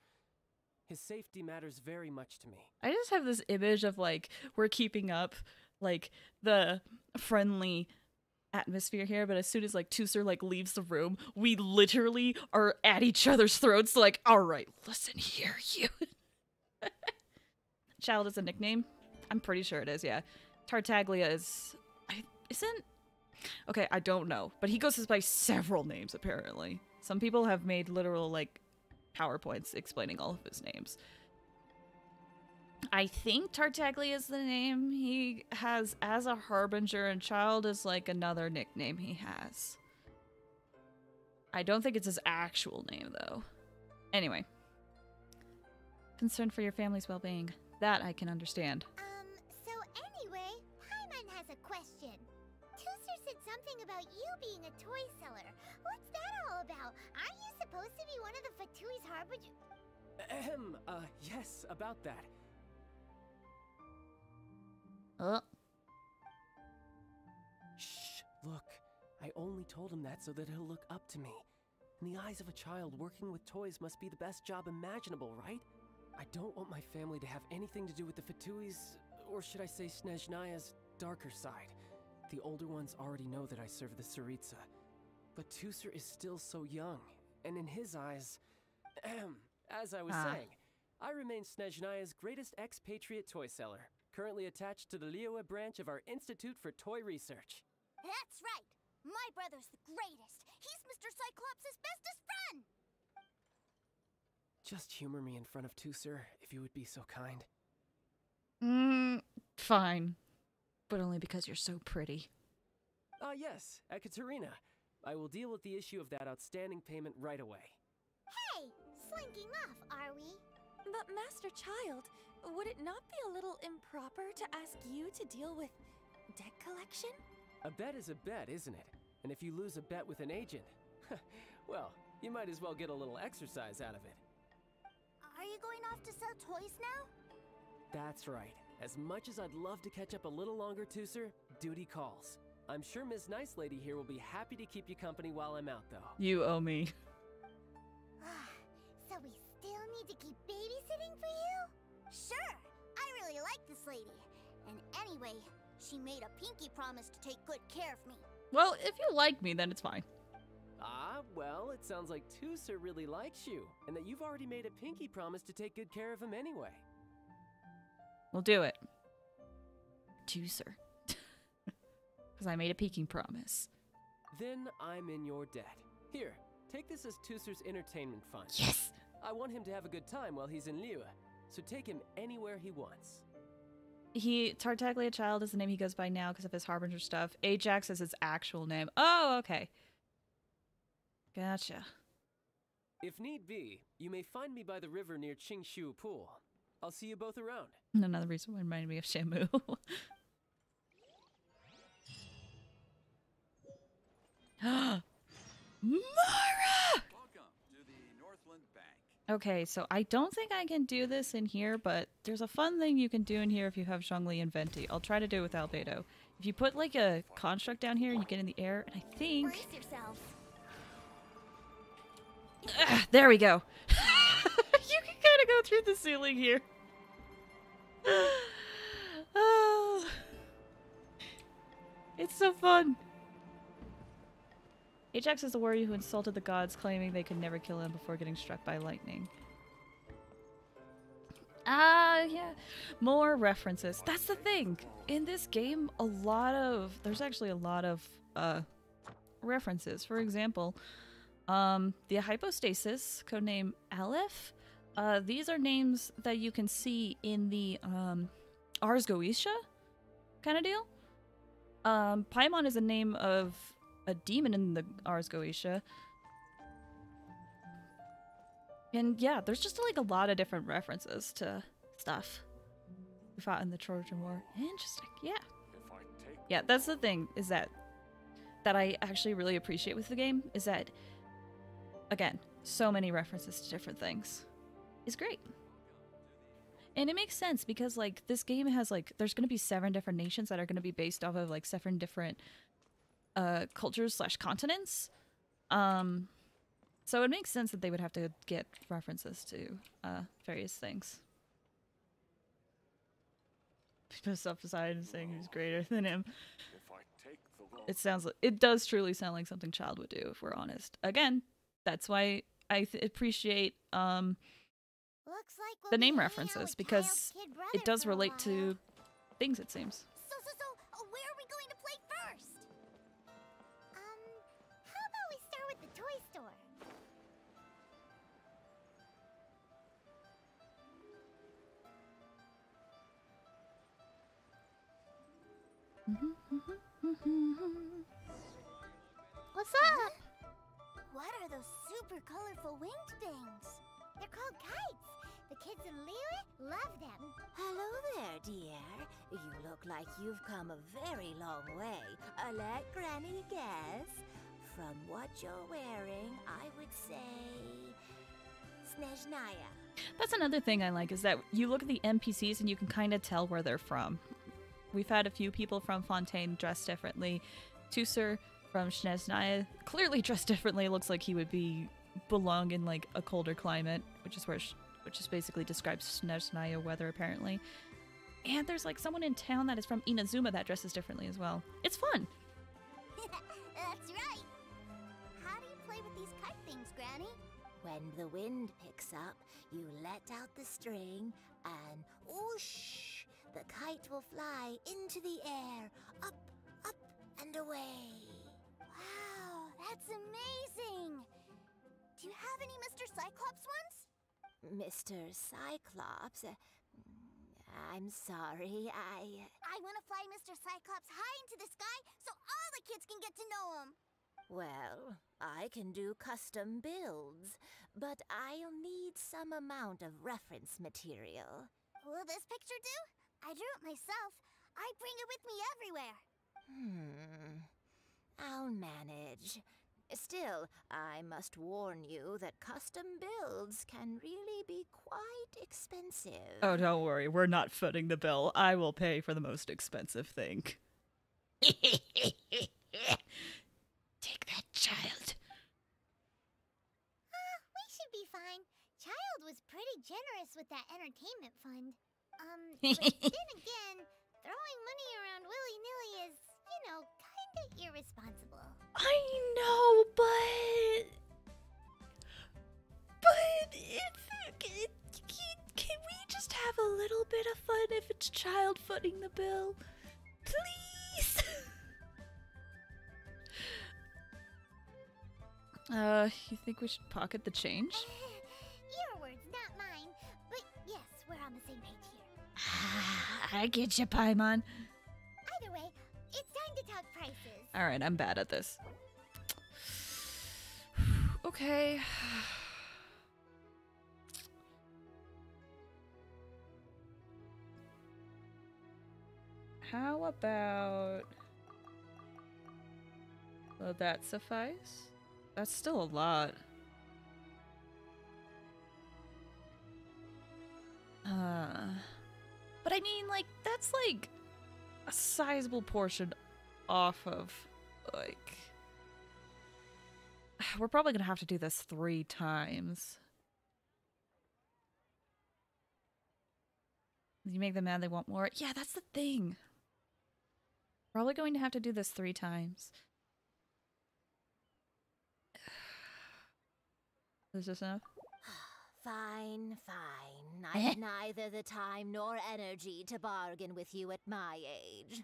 His safety matters very much to me. I just have this image of, like, we're keeping up, like, the friendly atmosphere here, but as soon as, like, Tooser, like, leaves the room, we literally are at each other's throats, like, alright, listen here, you. Childe is a nickname? I'm pretty sure it is, yeah. Tartaglia is... isn't... Okay, I don't know, but he goes by several names, apparently. Some people have made literal, like, PowerPoints explaining all of his names. I think Tartaglia is the name he has as a harbinger, and Childe is like another nickname he has. I don't think it's his actual name, though. Anyway. Concern for your family's well-being. That I can understand. So anyway, Paimon has a question. Tooser said something about you being a toy seller. What's that all about? Aren't you supposed to be one of the Fatui's harbinger? Yes, about that. Shh, look. I only told him that so that he'll look up to me. In the eyes of a child, working with toys must be the best job imaginable, right? I don't want my family to have anything to do with the Fatui's, or should I say Snezhnaya's, darker side. The older ones already know that I serve the Tsaritsa. But Tooser is still so young, and in his eyes... as I was saying, I remain Snezhnaya's greatest expatriate toy seller, currently attached to the Liyue branch of our Institute for Toy Research. That's right. My brother's the greatest. He's Mr. Cyclops' bestest friend. Just humor me in front of Tooser, if you would be so kind. Fine. But only because you're so pretty. Yes, Ekaterina. I will deal with the issue of that outstanding payment right away. Hey, slinking off, are we? But Master Child, would it not be a little improper to ask you to deal with debt collection? A bet is a bet, isn't it? And if you lose a bet with an agent, well, you might as well get a little exercise out of it. Are you going off to sell toys now? That's right. As much as I'd love to catch up a little longer, Tooser, duty calls. I'm sure Miss Nice Lady here will be happy to keep you company while I'm out, though. You owe me. So we still need to keep babysitting for you? Sure! I really like this lady. And anyway, she made a pinky promise to take good care of me. Well, if you like me, then it's fine. Ah, well, it sounds like Tooser really likes you, and that you've already made a pinky promise to take good care of him anyway. We'll do it. Juicer. Because I made a peeking promise. Then I'm in your debt. Here, take this as Tooser's entertainment fund. Yes! I want him to have a good time while he's in Liyue, so take him anywhere he wants. Tartaglia Child is the name he goes by now because of his Harbinger stuff. Ajax is his actual name. Oh, okay. Gotcha. If need be, you may find me by the river near Qingshu Pool. I'll see you both around. Another reason why it reminded me of Shamu. Mara! Welcome to the Northland Bank. Okay, so I don't think I can do this in here, but there's a fun thing you can do in here if you have Zhongli and Venti. I'll try to do it with Albedo. If you put like a construct down here, you get in the air, and I think... Brace yourselves. There we go. You can kind of go through the ceiling here. Oh, it's so fun. Ajax is the warrior who insulted the gods, claiming they could never kill him before getting struck by lightning. Yeah. More references. That's the thing. In this game, there's actually a lot of references. For example, the hypostasis, codename Aleph. These are names that you can see in the Ars Goetia kind of deal. Paimon is a name of a demon in the Ars Goetia. And yeah, there's just like a lot of different references to stuff we fought in the Trojan War. Interesting, yeah. Yeah, that's the thing, is that I actually really appreciate with the game, is that, again, so many references to different things. Is great. And it makes sense because like this game has like there's going to be 7 different nations that are going to be based off of like 7 different cultures / continents. So it makes sense that they would have to get references to various things. Pissed off aside and saying who's greater than him. It does truly sound like something Child would do if we're honest. Again, that's why I appreciate Looks like we'll the be name hanging out references with because Child's kid brother it does for a relate while. to things, it seems. So, where are we going to play first? How about we start with the toy store? What's up? What are those super colorful winged things? They're called kites. The kids in Liyue love them. Hello there, dear. You look like you've come a very long way. Let Granny guess. From what you're wearing, I would say... Snezhnaya. That's another thing I like, is that you look at the NPCs and you can kind of tell where they're from. We've had a few people from Fontaine dressed differently. Tooser from Snezhnaya clearly dressed differently. It looks like he would belong in like a colder climate, which is basically describes Snezhnaya weather apparently. And there's like someone in town that is from Inazuma that dresses differently as well. It's fun. That's right. How do you play with these kite things, Granny? When the wind picks up, you let out the string and whoosh! The kite will fly into the air, up, up, and away. Wow, that's amazing. Do you have any Mr. Cyclops ones? Mr. Cyclops? I'm sorry, I want to fly Mr. Cyclops high into the sky so all the kids can get to know him. Well, I can do custom builds, but I'll need some amount of reference material. Will this picture do? I drew it myself. I bring it with me everywhere. I'll manage. Still, I must warn you that custom builds can really be quite expensive. Oh, don't worry. We're not footing the bill. I will pay for the most expensive thing. Take that, child. We should be fine. Child was pretty generous with that entertainment fund. But then again, throwing money around willy-nilly is, kinda irresponsible. I know, but can we just have a little bit of fun if it's child footing the bill? Please? You think we should pocket the change? Your words, not mine. But yes, we're on the same page here. I get you, Paimon. Either way, it's time to talk prices. Alright, I'm bad at this. Okay. How about... Will that suffice? That's still a lot. But I mean, like, that's like a sizable portion off of, like... We're probably gonna have to do this 3 times. You make them mad, they want more. Yeah, that's the thing. Probably going to have to do this 3 times. Is this enough? Fine. I've neither the time nor energy to bargain with you at my age.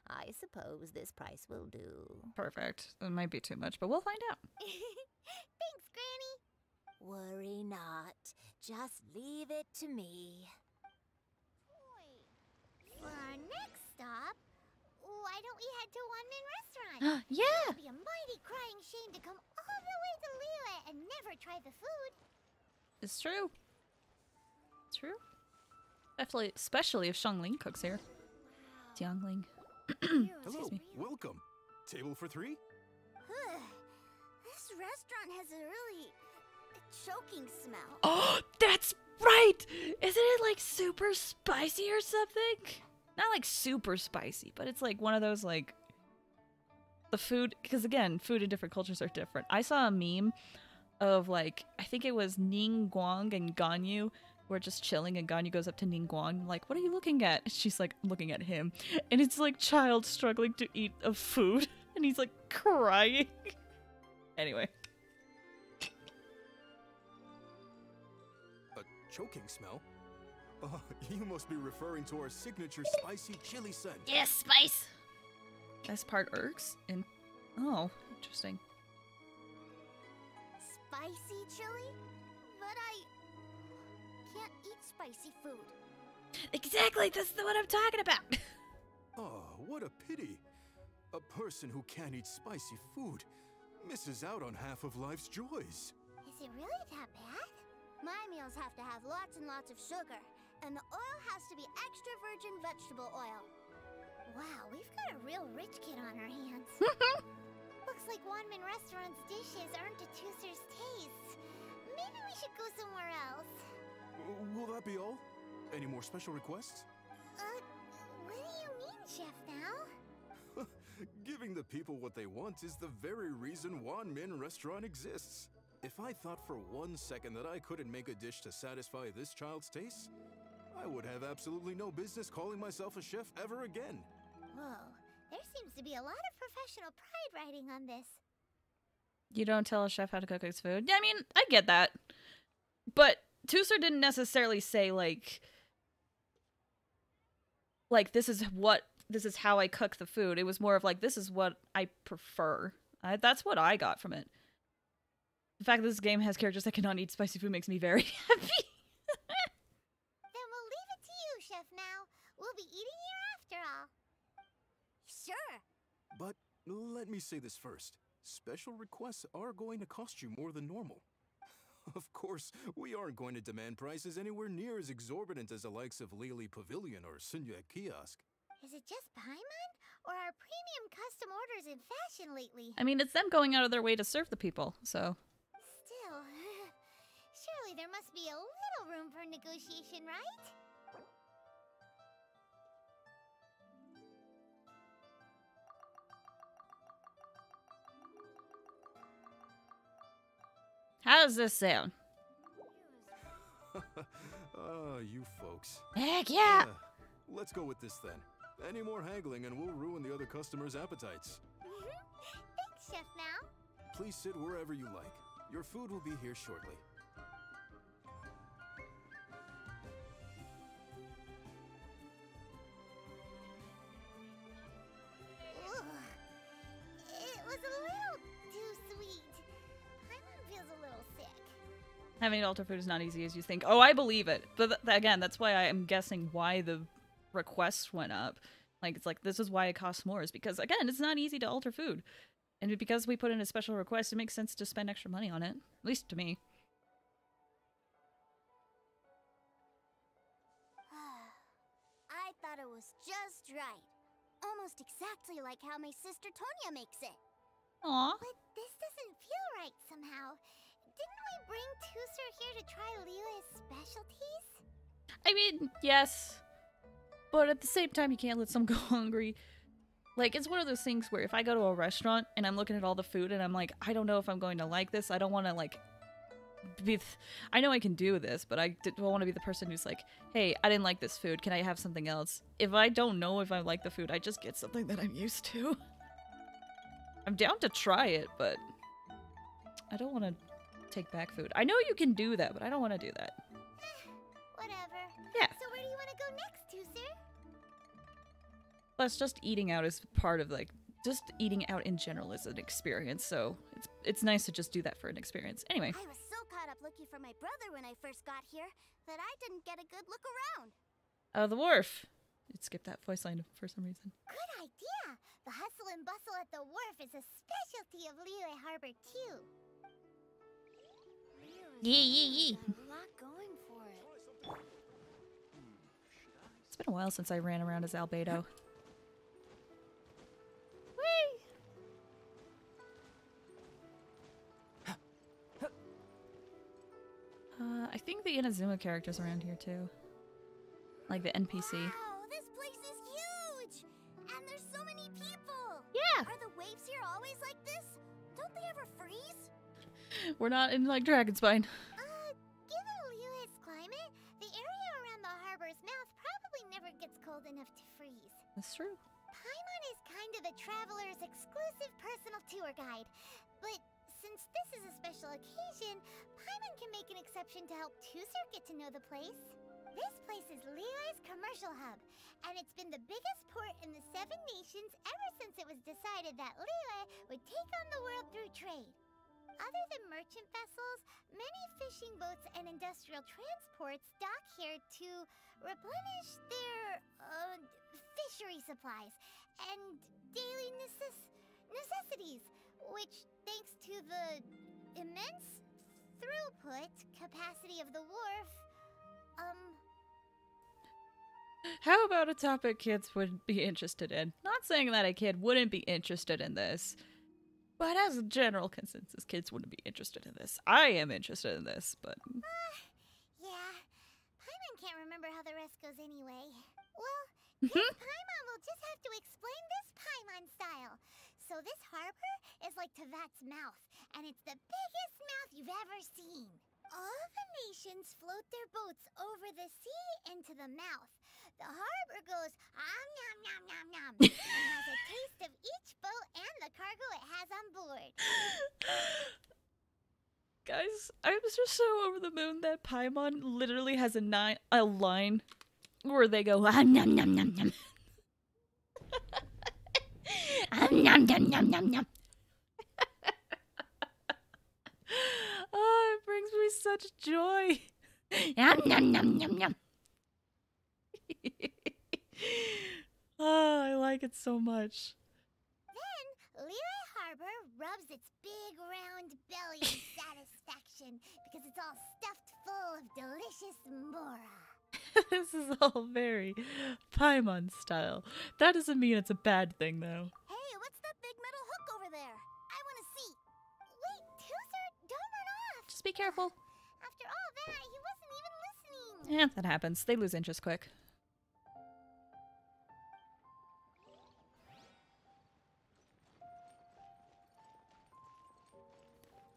I suppose this price will do. Perfect. It might be too much, but we'll find out. Thanks, Granny. Worry not. Just leave it to me. For our next stop, why don't we head to One Man Restaurant? Yeah! It'd be a mighty crying shame to come all the way to Liyue and never try the food. It's true. It's true. Especially if Xiangling cooks here. Jiangling. Hello, welcome. Table for 3? This restaurant has a really choking smell. Oh, that's right! Isn't it like super spicy or something? Not like super spicy, but it's like one of those like... The food, because again, food in different cultures are different. I saw a meme of like, I think it was Ning Guang and Ganyu. We're just chilling and Ganyu goes up to Ningguang, like, what are you looking at? And she's like, looking at him. And it's like child struggling to eat a food. And he's like crying. Anyway. A choking smell? You must be referring to our signature spicy chili scent. Yes, spice! Best part irks? And oh, interesting. Spicy chili? But I can't eat spicy food. Exactly, that's what I'm talking about. Oh, what a pity. A person who can't eat spicy food misses out on half of life's joys. Is it really that bad? My meals have to have lots and lots of sugar, and the oil has to be extra virgin vegetable oil. Wow, we've got a real rich kid on our hands. Looks like Wanman Restaurant's dishes aren't to Tooser's taste. Maybe we should go somewhere else. Will that be all? Any more special requests? What do you mean, Chef Now? Giving the people what they want is the very reason Wan Min Restaurant exists. If I thought for 1 second that I couldn't make a dish to satisfy this child's taste, I would have absolutely no business calling myself a chef ever again. Whoa, there seems to be a lot of professional pride riding on this. You don't tell a chef how to cook his food? Yeah, I mean, I get that. But Tooser didn't necessarily say, like, this is how I cook the food. It was more of like, this is what I prefer. That's what I got from it. The fact that this game has characters that cannot eat spicy food makes me very happy. Then we'll leave it to you let me say this first. Special requests are going to cost you more than normal. Of course, we aren't going to demand prices anywhere near as exorbitant as the likes of Lily Pavilion or Sunya Kiosk. Is it just Paimon? Or are premium custom orders in fashion lately? I mean, it's them going out of their way to serve the people, so. Still, surely there must be a little room for negotiation, right? How does this sound? You folks. Heck yeah! Let's go with this then. Any more haggling and we'll ruin the other customers' appetites. Thanks, Chef Mao. Please sit wherever you like. Your food will be here shortly. Ugh. It was a little too sweet. Paimon feels a little sick. Having altar food is not easy as you think. Oh, I believe it. But again, that's why I am guessing why the requests went up. Like, it's like, this is why it costs more. Is because, again, it's not easy to alter food. And because we put in a special request, it makes sense to spend extra money on it. At least to me. I thought it was just right. Almost exactly like how my sister Tonya makes it. Aw. But this doesn't feel right somehow. Didn't we bring Tusser here to try Liyue's specialties? I mean, yes. But at the same time, you can't let some go hungry. Like, it's one of those things where if I go to a restaurant and I'm looking at all the food and I'm like, I don't know if I'm going to like this. I don't want to, like, I know I can do this, but I don't want to be the person who's like, hey, I didn't like this food. Can I have something else? If I don't know if I like the food, I just get something that I'm used to. I'm down to try it, but I don't want to take back food. I know you can do that, but I don't want to do that. Whatever. Yeah. So where do you want to go next, Tusser? Plus, just eating out is part of, like, just eating out in general is an experience, so it's nice to just do that for an experience. Anyway. I was so caught up looking for my brother when I first got here that I didn't get a good look around. The wharf. It skipped that voice line for some reason. Good idea. The hustle and bustle at the wharf is a specialty of Liyue Harbor, too. Yee. A lot going for it. It's been a while since I ran around as Albedo. I think the Inazuma character's around here too. Like the NPC. Wow, this place is huge! And there's so many people! Yeah! Are the waves here always like this? Don't they ever freeze? We're not in, like, Dragonspine. Given Liyue's climate, the area around the harbor's mouth probably never gets cold enough to freeze. That's true. Paimon is kind of the traveler's exclusive personal tour guide. But since this is a special occasion, Paimon can make an exception to help Tusser get to know the place. This place is Liyue's commercial hub, and it's been the biggest port in the 7 nations ever since it was decided that Liyue would take on the world through trade. Other than merchant vessels, many fishing boats and industrial transports dock here to replenish their, fishery supplies and daily necessities, which, thanks to the immense throughput capacity of the wharf, How about a topic kids would be interested in? Not saying that a kid wouldn't be interested in this, but as a general consensus, kids wouldn't be interested in this. I am interested in this, but... yeah. Paimon can't remember how the rest goes anyway. Well, guess Paimon will just have to explain this Paimon style. So this harbor is like Tevat's mouth, and it's the biggest mouth you've ever seen. All the nations float their boats over the sea into the mouth. The harbor goes nom nom nom nom and has a taste of each boat and the cargo it has on board. Guys, I'm just so over the moon that Paimon literally has a line where they go nom nom nom nom. Nom nom nom nom nom. Oh, it brings me such joy. Nom nom nom nom nom. Oh, I like it so much. Then Lehigh Harbor rubs its big round belly in satisfaction because it's all stuffed full of delicious mora. This is all very Paimon style. That doesn't mean it's a bad thing, though. Hey, what's that big metal hook over there? I want to see. Wait, Tooser, don't run off. Just be careful. After all that, he wasn't even listening. Yeah, that happens. They lose interest quick.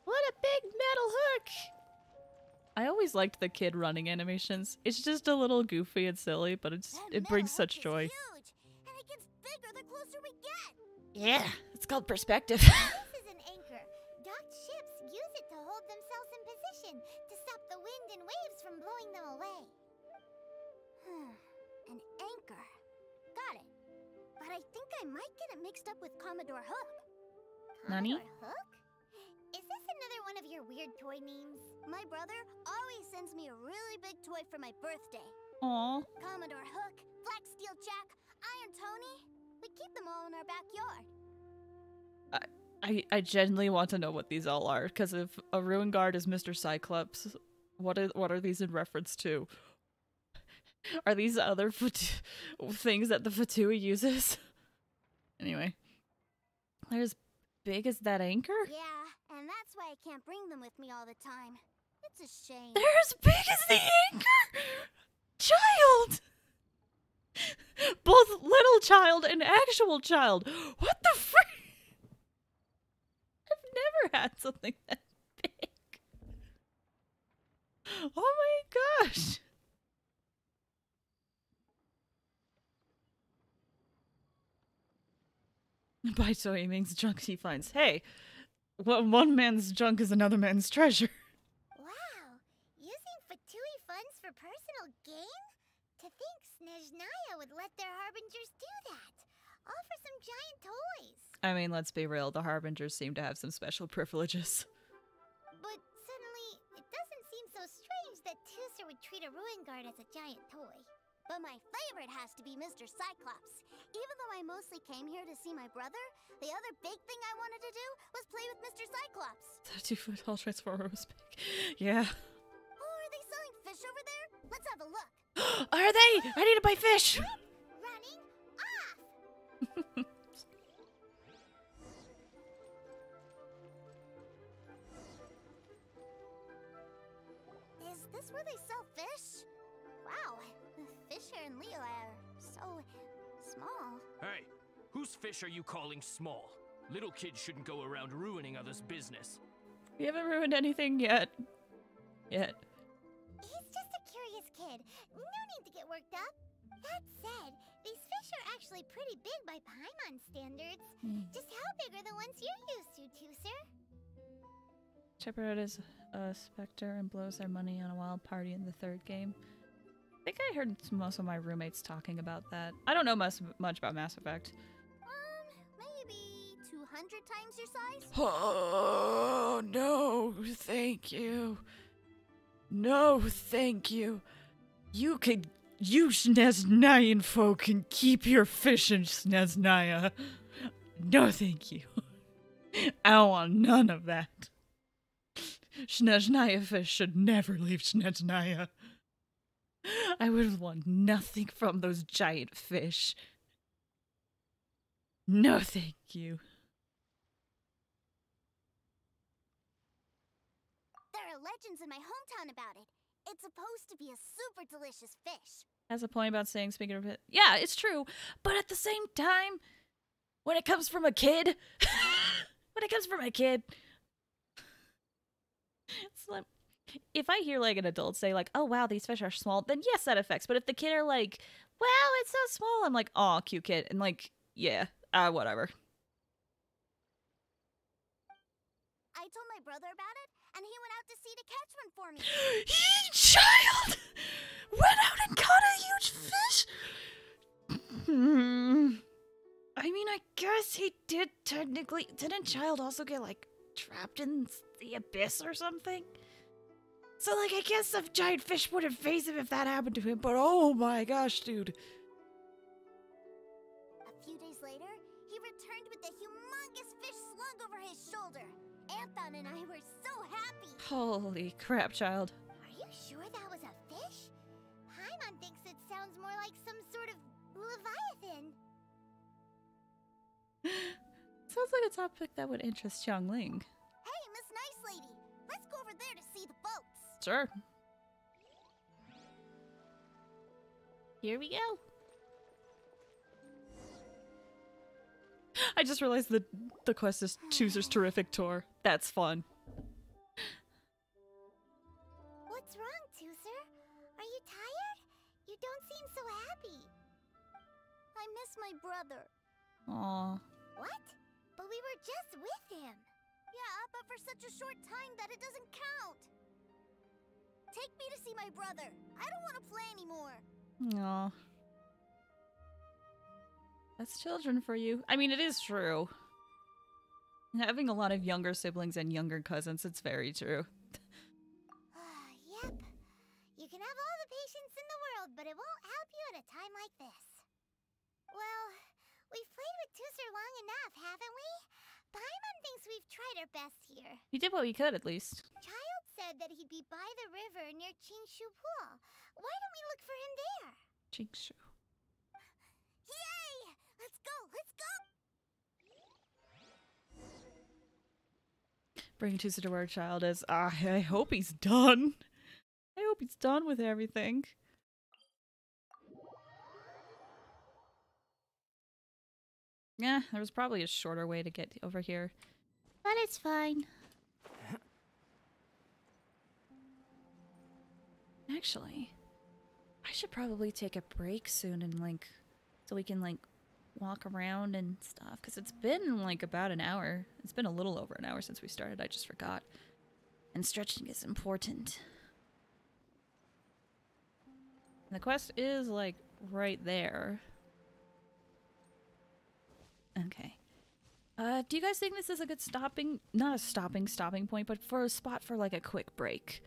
What a big metal hook! I always liked the kid running animations. It's just a little goofy and silly, but it brings such joy. Huge, and it gets bigger the closer we get. Yeah, it's called perspective. This is an anchor. Docked ships use it to hold themselves in position to stop the wind and waves from blowing them away. An anchor. Got it. But I think I might get it mixed up with Commodore Hook. Nani? Commodore Hook? Is this another one of your weird toy names? My brother always sends me a really big toy for my birthday. Aw. Commodore Hook, Black Steel Jack, Iron Tony. We keep them all in our backyard. I genuinely want to know what these all are, because if a Ruin Guard is Mr. Cyclops, what are these in reference to? Are these other things that the Fatui uses? Anyway. They're as big as that anchor? Yeah, and that's why I can't bring them with me all the time. It's a shame. They're as big as the anchor! Child! Both little child and actual child. What the frick? I've never had something that big. Oh my gosh. By so he means junk he finds. Hey, one man's junk is another man's treasure. Wow, using Fatui funds for personal gain? To think Snezhnaya would let their harbingers do that. All for some giant toys. I mean, let's be real, the Harbingers seem to have some special privileges. But suddenly, it doesn't seem so strange that Tooser would treat a Ruin Guard as a giant toy. But my favorite has to be Mr. Cyclops. Even though I mostly came here to see my brother, the other big thing I wanted to do was play with Mr. Cyclops. The 2-foot tall Transformer was big. Yeah. Oh, are they selling fish over there? Let's have a look. Are they? I need to buy fish! Running off! Is this where they sell fish? Wow, the fish here in Leo are so small. Hey, whose fish are you calling small? Little kids shouldn't go around ruining others' business. We haven't ruined anything yet. He's just a curious kid. No need to get worked up. That said, these fish are actually pretty big by Paimon standards. Just how big are the ones you're used to, Tooser? Shepherd is a specter and blows their money on a wild party in the third game. I think I heard most of my roommates talking about that. I don't know much about Mass Effect. Maybe 200 times your size? Oh, no, thank you. No, thank you. You Snezhnayan folk can keep your fish in Snezhnaya. No, thank you. I don't want none of that. Snezhnaya fish should never leave Snezhnaya. I would want nothing from those giant fish. No, thank you. There are legends in my hometown about it. It's supposed to be a super delicious fish. Has a point about saying, speaking of it. Yeah, it's true. But at the same time, when it comes from a kid, it's like, if I hear like an adult say like, oh wow, these fish are small, then yes, that affects. But if the kid are like, wow, it's so small, I'm like, aw, cute kid. And like, yeah, whatever. I told my brother about it, and he went out to sea to catch one for me. Child went out and caught a huge fish? I mean, I guess he did technically. Didn't Child also get like trapped in the abyss or something? So like, I guess a giant fish wouldn't phase him if that happened to him, but oh my gosh, dude. A few days later, he returned with a humongous biggest fish slung over his shoulder. Anton and I were so happy. Holy crap, child. Are you sure that was a fish? Paimon thinks it sounds more like some sort of leviathan. Sounds like a topic that would interest Xiangling. Hey, Miss Nice Lady, let's go over there to see the boats. Sure. Here we go. I just realized that the quest is Chooser's Terrific Tour. That's fun. What's wrong, Chooser? Are you tired? You don't seem so happy. I miss my brother. Aw. What? But we were just with him. Yeah, but for such a short time that it doesn't count. Take me to see my brother. I don't want to play anymore. Aw. That's children for you. I mean, it is true. Having a lot of younger siblings and younger cousins, it's very true. Yep. You can have all the patience in the world, but it won't help you at a time like this. Well, we've played with Chooser long enough, haven't we? Paimon thinks we've tried our best here. We did what we could, at least. Childe said that he'd be by the river near Qingshu Pool. Why don't we look for him there? Qingshu. Yay! Let's go! Let's go! Bringing Chooser to where child is. I hope he's done. I hope he's done with everything. Yeah, there was probably a shorter way to get over here. But it's fine. Actually, I should probably take a break soon and like, so we can like walk around and stuff. Because it's been like about an hour. It's been a little over an hour since we started. I just forgot. And stretching is important. And the quest is like right there. Okay. Do you guys think this is a good stopping, not a stopping point, but for a spot for like a quick break?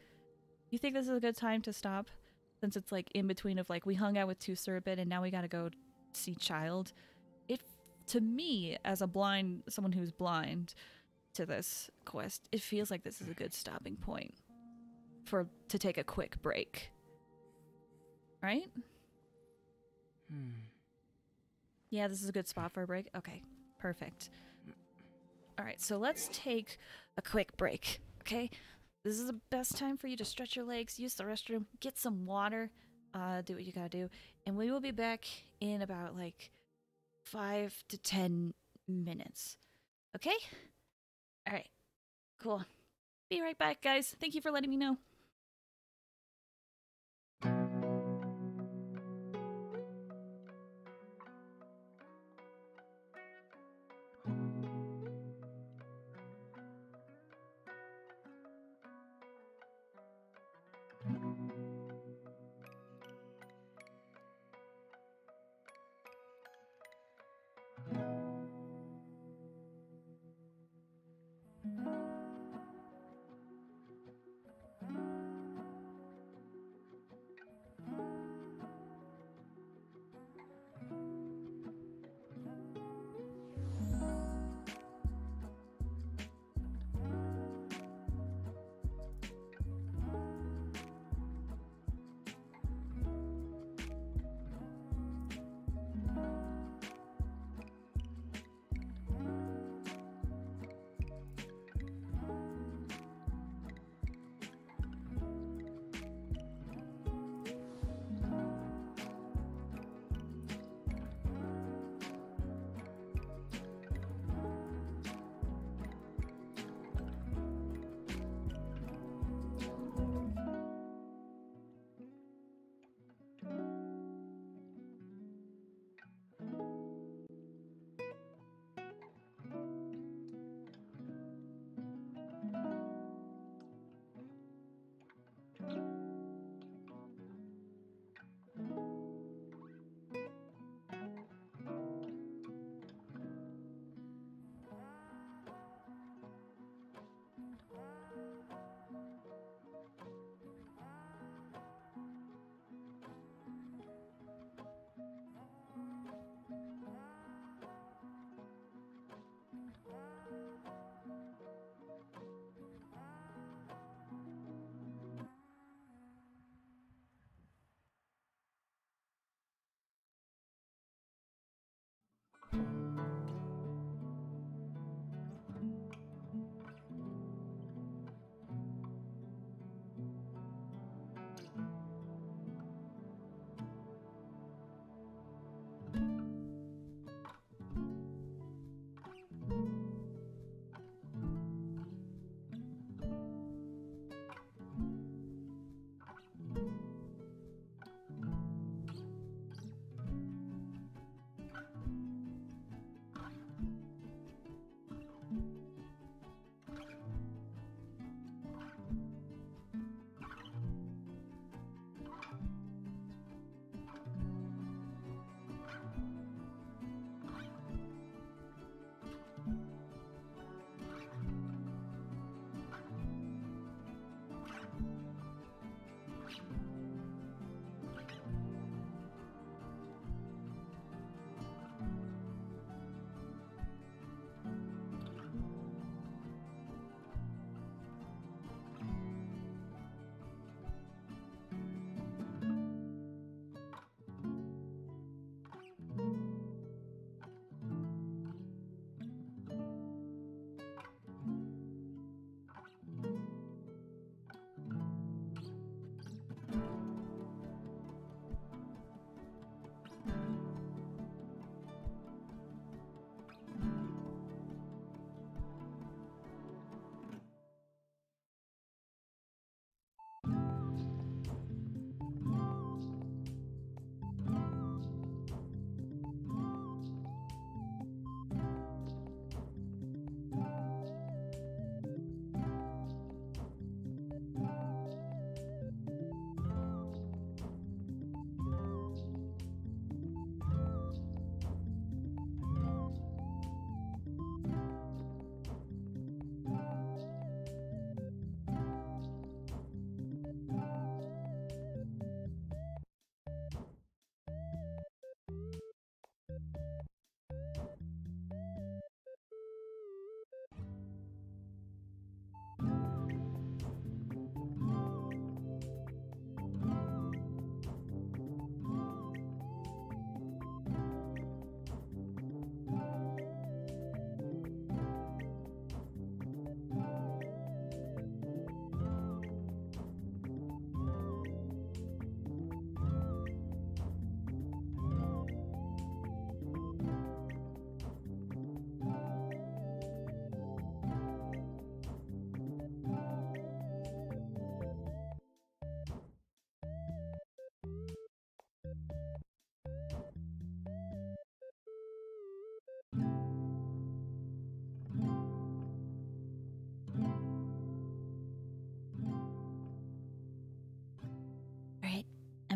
You think this is a good time to stop? Since it's like in between of like we hung out with Chooser a bit and now we gotta go see Childe. It, to me, as a blind, someone who's blind to this quest, it feels like this is a good stopping point to take a quick break. Right? Yeah, this is a good spot for a break. Okay, perfect. Alright, so let's take a quick break, okay? This is the best time for you to stretch your legs, use the restroom, get some water, do what you gotta do, and we will be back in about like 5 to 10 minutes. Okay? Alright, cool. Be right back, guys. Thank you for letting me know.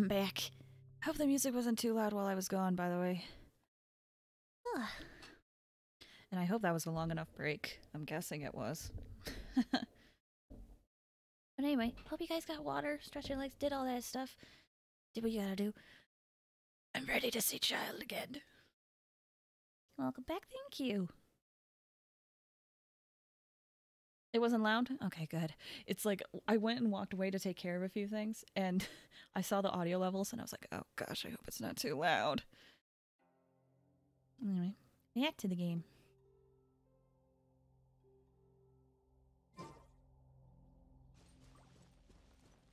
back. Hope the music wasn't too loud while I was gone, by the way. And I hope that was a long enough break. I'm guessing it was. But anyway, hope you guys got water, stretched your legs, did all that stuff. Did what you gotta do. I'm ready to see Childe again. Welcome back, thank you. It wasn't loud? Okay, good. It's like, I went and walked away to take care of a few things, and I saw the audio levels, and I was like, oh gosh, I hope it's not too loud. Anyway, back to the game.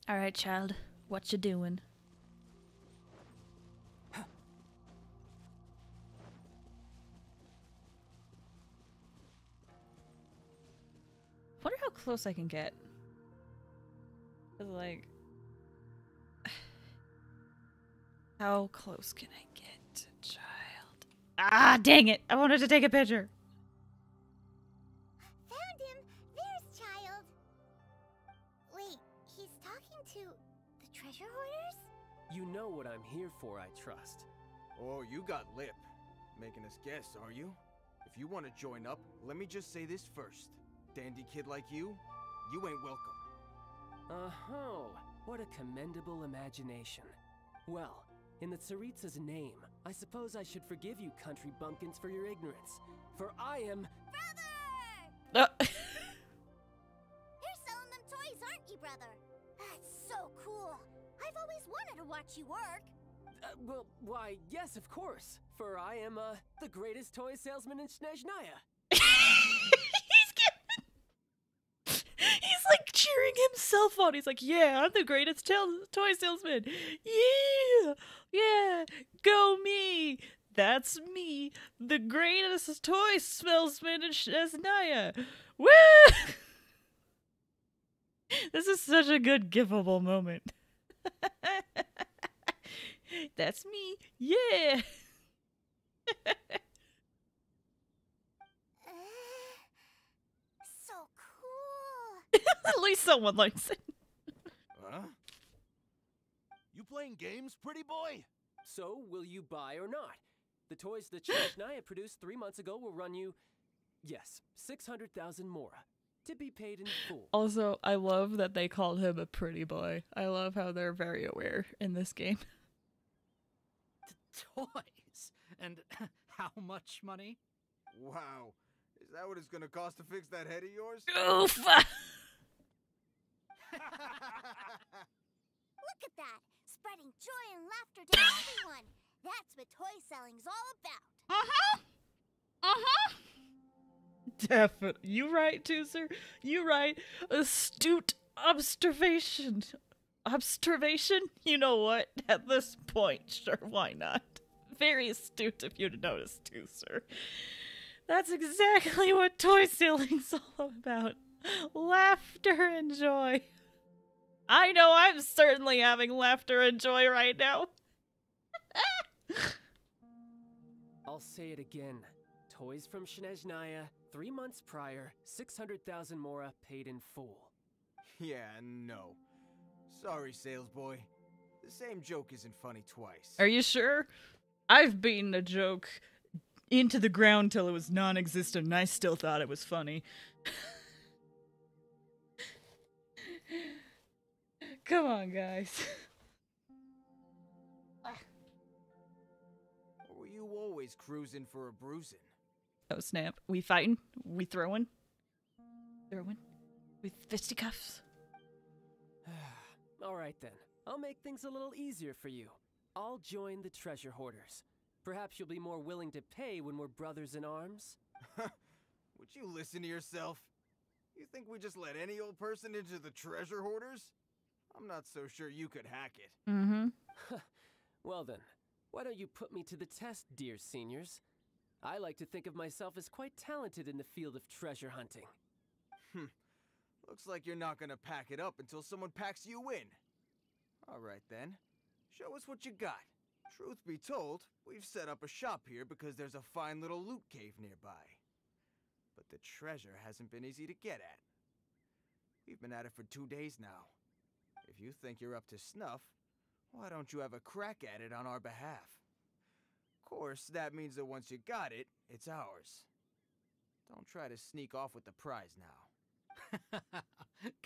Alright, Childe, what you doing? Wonder how close I can get. 'Cause, like, how close can I get to Childe? Ah, dang it! I wanted to take a picture. Found him! There's Childe! Wait, he's talking to the treasure hoarders? You know what I'm here for, I trust. Oh, you got lip. Making us guess, are you? If you want to join up, let me just say this first. Dandy kid like you ain't welcome. Oh, what a commendable imagination. Well, in the Tsaritsa's name, I suppose I should forgive you country bumpkins for your ignorance. For I am... Brother! You're selling them toys, aren't you, brother? That's so cool. I've always wanted to watch you work. Well, why, yes, of course. For I am, the greatest toy salesman in Snezhnaya. He's like cheering himself on. He's like, yeah, I'm the greatest toy salesman. Yeah, yeah, go me. That's me, the greatest toy salesman in Snezhnaya. Woo! This is such a good gifable moment. That's me. Yeah. So cool. At least someone likes it. Huh? You playing games, pretty boy? So, will you buy or not? The toys that Snezhnaya produced 3 months ago will run you, yes, 600,000 mora, to be paid in full. Also, I love that they called him a pretty boy. I love how they're very aware in this game. Toys? And how much money? Wow. Is that what it's gonna cost to fix that head of yours? Oof! Look at that! Spreading joy and laughter to everyone! That's what toy selling's all about! Definitely. You right, Tooser. You right. Astute observation. Observation? You know what? At this point, sure, why not? Very astute of you to notice, Tooser. That's exactly what toy selling's all about. Laughter and joy. I know I'm certainly having laughter and joy right now. I'll say it again. Toys from Snezhnaya, 3 months prior, 600,000 mora paid in full. Yeah, no. Sorry, sales boy. The same joke isn't funny twice. Are you sure? I've beaten a joke into the ground till it was non-existent, and I still thought it was funny. Come on, guys. Or were you always cruising for a bruising? Oh snap. We fighting? We throwing? Throwing? With fisticuffs? Alright then, I'll make things a little easier for you. I'll join the treasure hoarders. Perhaps you'll be more willing to pay when we're brothers in arms? Would you listen to yourself? You think we just let any old person into the treasure hoarders? I'm not so sure you could hack it. Mm-hmm. Well then, why don't you put me to the test, dear seniors? I like to think of myself as quite talented in the field of treasure hunting. Looks like you're not gonna pack it up until someone packs you in. Alright then, show us what you got. Truth be told, we've set up a shop here because there's a fine little loot cave nearby. But the treasure hasn't been easy to get at. We've been at it for 2 days now. If you think you're up to snuff, why don't you have a crack at it on our behalf? Of course, that means that once you got it, it's ours. Don't try to sneak off with the prize now.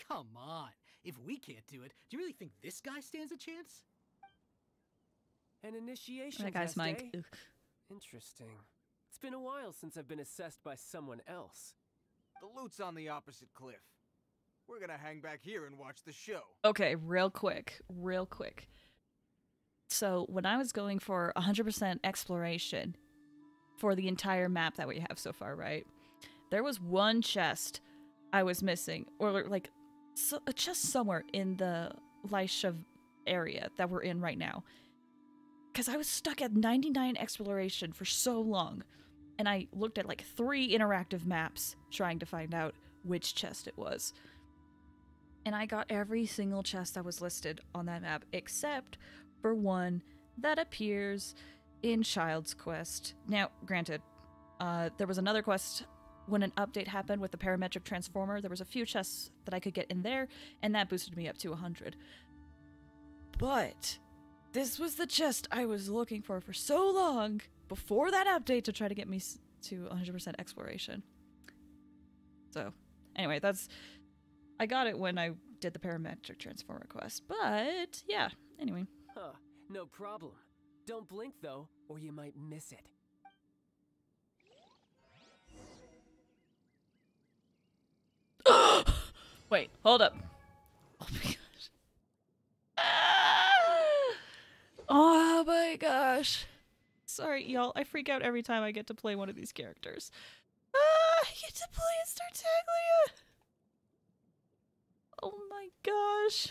Come on. If we can't do it, do you really think this guy stands a chance? An initiation That guy's test, Mike. eh? Ugh. Interesting. It's been a while since I've been assessed by someone else. The loot's on the opposite cliff. We're gonna hang back here and watch the show. Okay, real quick. So when I was going for 100% exploration for the entire map that we have so far, right? There was one chest I was missing, or like a chest somewhere in the Leisha area that we're in right now. Because I was stuck at 99 exploration for so long, and I looked at like 3 interactive maps trying to find out which chest it was. And I got every single chest that was listed on that map, except for one that appears in Childe's quest. Now, granted, there was another quest when an update happened with the parametric transformer. There was a few chests that I could get in there, and that boosted me up to 100. But this was the chest I was looking for so long before that update to try to get me to 100% exploration. So, anyway, I got it when I did the parametric transformer quest. But, yeah, anyway. Huh, no problem. Don't blink, though, or you might miss it. Wait, hold up. Oh my gosh. Oh my gosh. Sorry, y'all. I freak out every time I get to play one of these characters. I get to play as Tartaglia. Oh my gosh.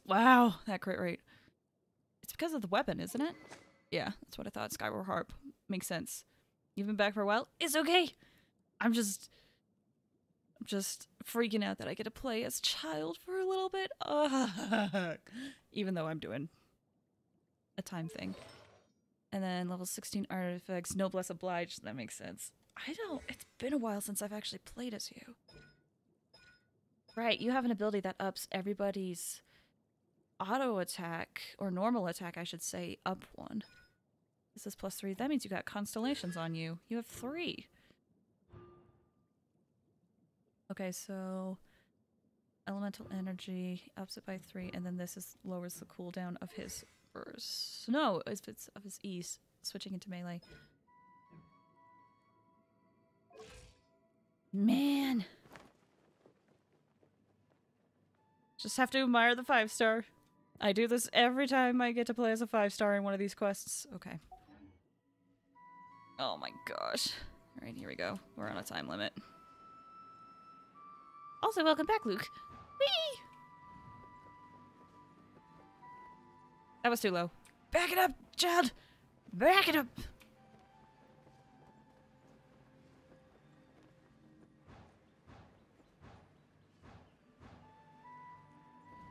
Wow, that crit rate. It's because of the weapon, isn't it? Yeah, that's what I thought. Skyward Harp. Makes sense. You've been back for a while? It's okay. I'm just freaking out that I get to play as Childe for a little bit. Even though I'm doing a time thing. And then level 16 artifacts, noblesse obliged. That makes sense. It's been a while since I've actually played as you. Right, you have an ability that ups everybody's auto attack, or normal attack, I should say, up 1. This is +3. That means you got constellations on you. You have 3. Okay, so elemental energy ups it by 3, and then this lowers the cooldown of his burst. No, if it's of his E, switching into melee. Man. Just have to admire the 5-star. I do this every time I get to play as a 5-star in one of these quests. Okay. Oh my gosh. Alright, here we go. We're on a time limit. Also, welcome back, Luke. Whee! That was too low. Back it up, Childe! Back it up!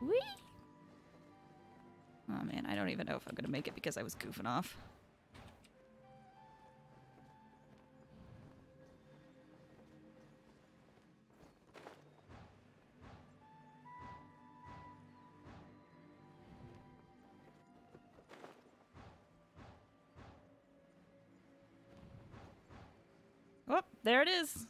Whee! Oh man, I don't even know if I'm gonna make it because I was goofing off. Oh, there it is.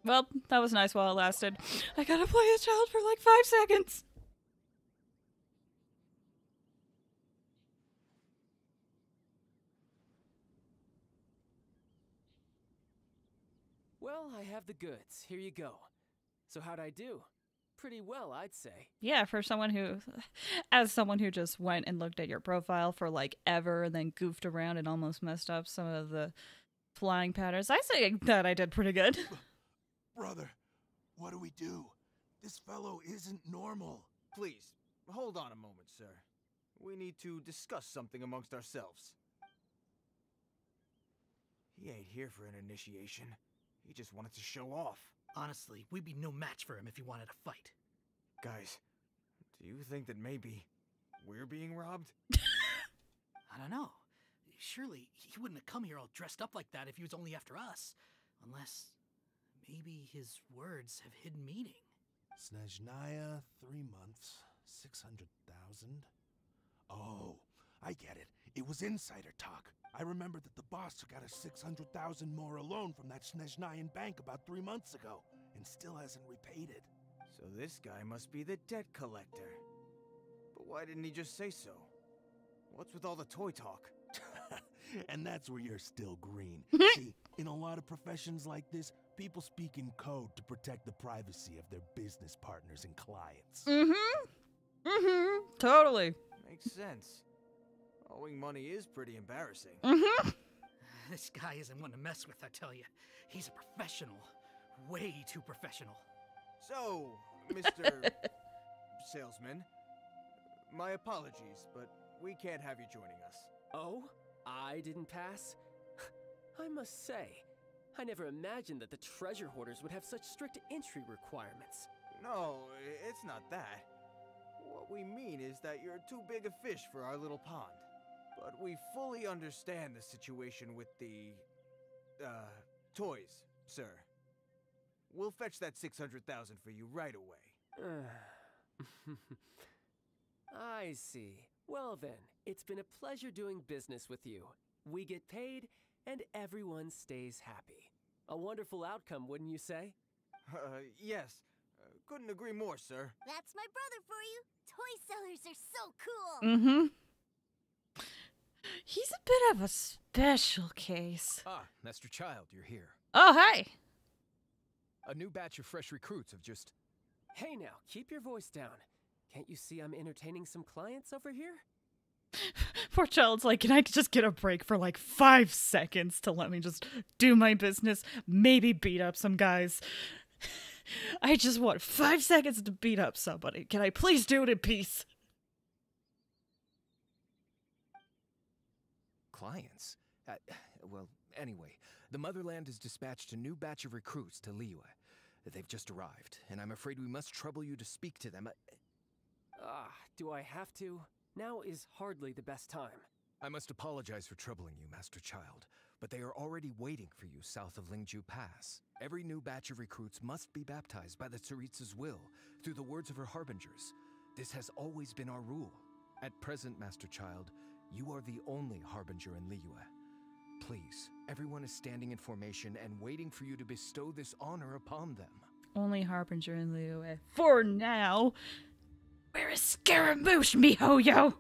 Well, that was nice while it lasted. I gotta play as Childe for like 5 seconds. Well, I have the goods. Here you go. So how'd I do? Pretty well, I'd say. Yeah, for someone who, as someone who just went and looked at your profile for like ever and then goofed around and almost messed up some of the flying patterns, I say that I did pretty good. Brother, what do we do? This fellow isn't normal. Please, hold on a moment, sir. We need to discuss something amongst ourselves. He ain't here for an initiation. He just wanted to show off. Honestly, we'd be no match for him if he wanted to fight. Guys, do you think that maybe we're being robbed? I don't know. Surely he wouldn't have come here all dressed up like that if he was only after us. Unless Maybe his words have hidden meaning. Snezhnaya, 3 months, 600,000. Oh, I get it. It was insider talk. I remember that the boss took out a 600,000 more loan from that Snezhnayan bank about 3 months ago, and still hasn't repaid it. So this guy must be the debt collector. But why didn't he just say so? What's with all the toy talk? And that's where you're still green. See, in a lot of professions like this, people speak in code to protect the privacy of their business partners and clients. Totally. Makes sense. Owing money is pretty embarrassing. This guy isn't one to mess with, I tell you. He's a professional. Way too professional. So, Mr. Salesman, my apologies, but we can't have you joining us. Oh? I didn't pass? I must say, I never imagined that the treasure hoarders would have such strict entry requirements. No, it's not that. What we mean is that you're too big a fish for our little pond. But we fully understand the situation with the, toys, sir. We'll fetch that 600,000 for you right away. I see. Well then, it's been a pleasure doing business with you. We get paid, and everyone stays happy. A wonderful outcome, wouldn't you say? Yes. Couldn't agree more, sir. That's my brother for you. Toy sellers are so cool. He's a bit of a special case. Ah, Master Childe, you're here. Oh, hi. A new batch of fresh recruits have just... Hey now, keep your voice down. Can't you see I'm entertaining some clients over here? Poor Child's like, can I just get a break for like 5 seconds to let me just do my business? Maybe beat up some guys. I just want 5 seconds to beat up somebody. Can I please do it in peace? Clients? Well, anyway, the Motherland has dispatched a new batch of recruits to Liyue. They've just arrived, and I'm afraid we must trouble you to speak to them. Do I have to? Now is hardly the best time. I must apologize for troubling you, Master Childe, but they are already waiting for you south of Lingju Pass. Every new batch of recruits must be baptized by the Tsaritsa's will, through the words of her harbingers. This has always been our rule. At present, Master Childe, you are the only harbinger in Liyue. Please, everyone is standing in formation and waiting for you to bestow this honor upon them. Only harbinger in Liyue. For now. Where is Scaramouche, miHoYo?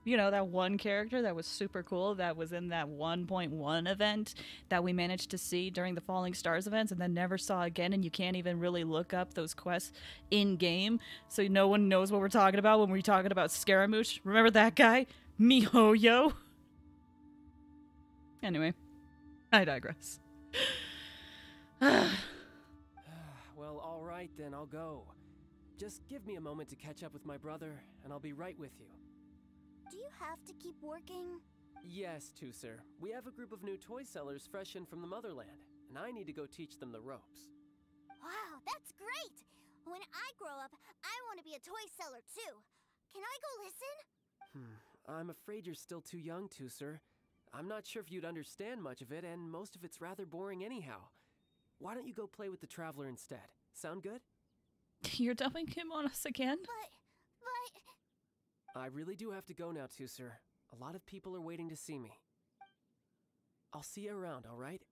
You know, that one character that was super cool that was in that 1.1 event that we managed to see during the Falling Stars events and then never saw again, and you can't even really look up those quests in-game, so no one knows what we're talking about when we're talking about Scaramouche. Remember that guy? miHoYo? Anyway, I digress. Well, alright then, I'll go. Just give me a moment to catch up with my brother, and I'll be right with you. Do you have to keep working? Yes, Tusser. We have a group of new toy sellers fresh in from the Motherland, and I need to go teach them the ropes. Wow, that's great! When I grow up, I want to be a toy seller too. Can I go listen? I'm afraid you're still too young, Tusser. I'm not sure if you'd understand much of it, and most of it's rather boring anyhow. Why don't you go play with the Traveler instead? Sound good? You're dumping him on us again? But... I really do have to go now, Tusser. A lot of people are waiting to see me. I'll see you around, alright?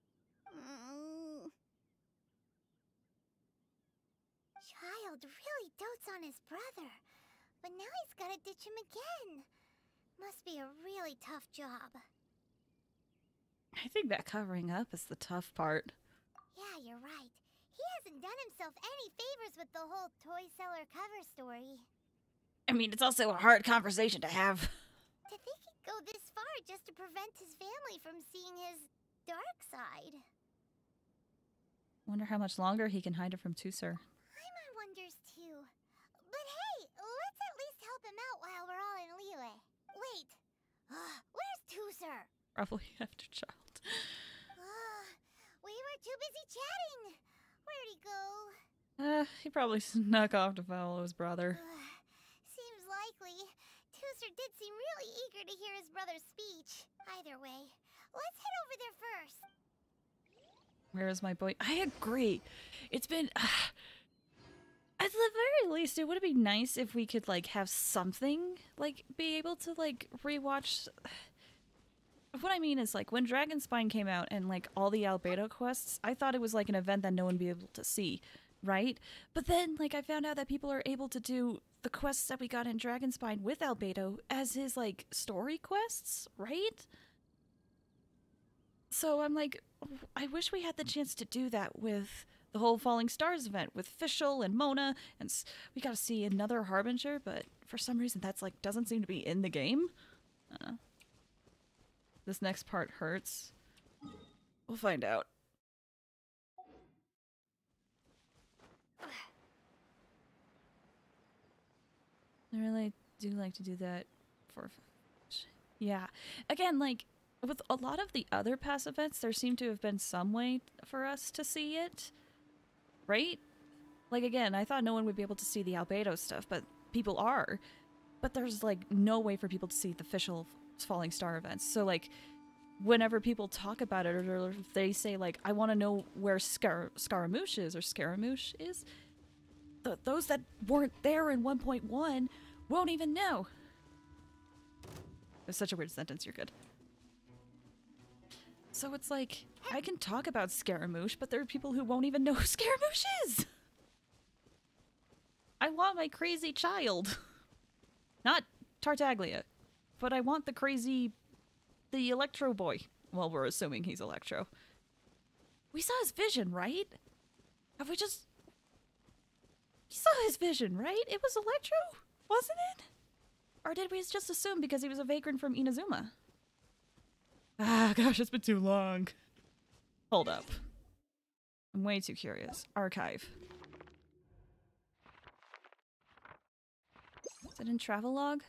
Childe really dotes on his brother, but now he's gotta ditch him again. Must be a really tough job. I think that covering up is the tough part. Yeah, you're right. He hasn't done himself any favors with the whole toy seller cover story. I mean, it's also a hard conversation to have. To think he'd go this far just to prevent his family from seeing his dark side. Wonder how much longer he can hide it from Tusser. Paimon wonders too. But hey, let's at least help him out while we're all in Liyue. Wait, where's Tusser? Probably after Childe. We were too busy chatting. Where'd he go? He probably snuck off to follow his brother. Seems likely. Tusser did seem really eager to hear his brother's speech. Either way, let's head over there first. Where is my boy? I agree. It's been... at the very least, it would be nice if we could, like, have something, like, be able to, like, rewatch... What I mean is, like, when Dragonspine came out and, like, all the Albedo quests, I thought it was, like, an event that no one would be able to see, right? But then, like, I found out that people are able to do the quests that we got in Dragonspine with Albedo as his, like, story quests, right? So I'm like, I wish we had the chance to do that with the whole Falling Stars event with Fischl and Mona, and we got to see another Harbinger, but for some reason that's like doesn't seem to be in the game. This next part hurts. We'll find out. I really do like to do that for... Yeah. Again, like, with a lot of the other past events, there seemed to have been some way for us to see it. Right? Like, again, I thought no one would be able to see the Albedo stuff, but people are. But there's, like, no way for people to see the official Falling Star events. So, like, whenever people talk about it, or if they say, like, I want to know where Scaramouche is, or Scaramouche is, those that weren't there in 1.1 won't even know. It's such a weird sentence, you're good. So it's like, I can talk about Scaramouche, but there are people who won't even know who Scaramouche is! I want my crazy child. Not Tartaglia. But I want the Electro boy. Well, we're assuming he's Electro. We saw his vision, right? Have we just... We saw his vision, right? It was Electro, wasn't it? Or did we just assume because he was a vagrant from Inazuma? Ah, gosh, it's been too long. Hold up. I'm way too curious. Archive. Is it in Travelogue?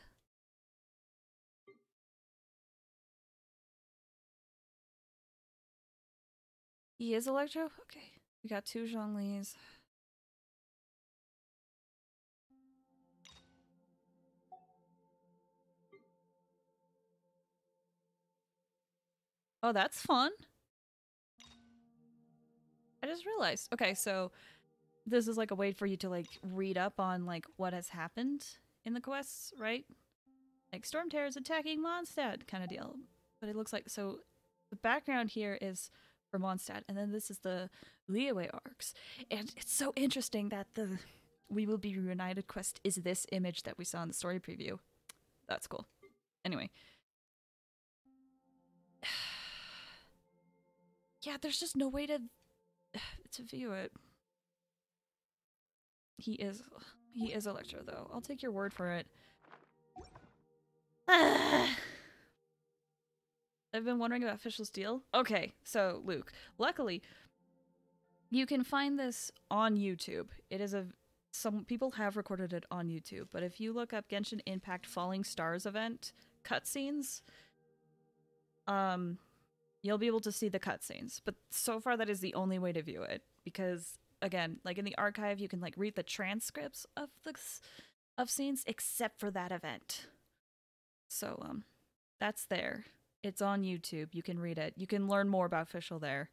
He is Electro? Okay. We got 2 Zhonglis. Oh, that's fun. I just realized. Okay, so this is like a way for you to like read up on like what has happened in the quests, right? Like Storm Terror's attacking Mondstadt kind of deal. But it looks like, so the background here is for Mondstadt, and then this is the Liyue arcs. And it's so interesting that the We Will Be Reunited quest is this image that we saw in the story preview. That's cool. Anyway. Yeah, there's just no way to view it. He is Electro though. I'll take your word for it. I've been wondering about Fischl's deal. Okay, so Luke, luckily you can find this on YouTube. It is some people have recorded it on YouTube, but if you look up Genshin Impact Falling Stars event cutscenes, you'll be able to see the cutscenes, but so far that is the only way to view it, because again, like in the archive, you can like read the transcripts of scenes except for that event. So that's there. It's on YouTube. You can read it. You can learn more about Fischl there.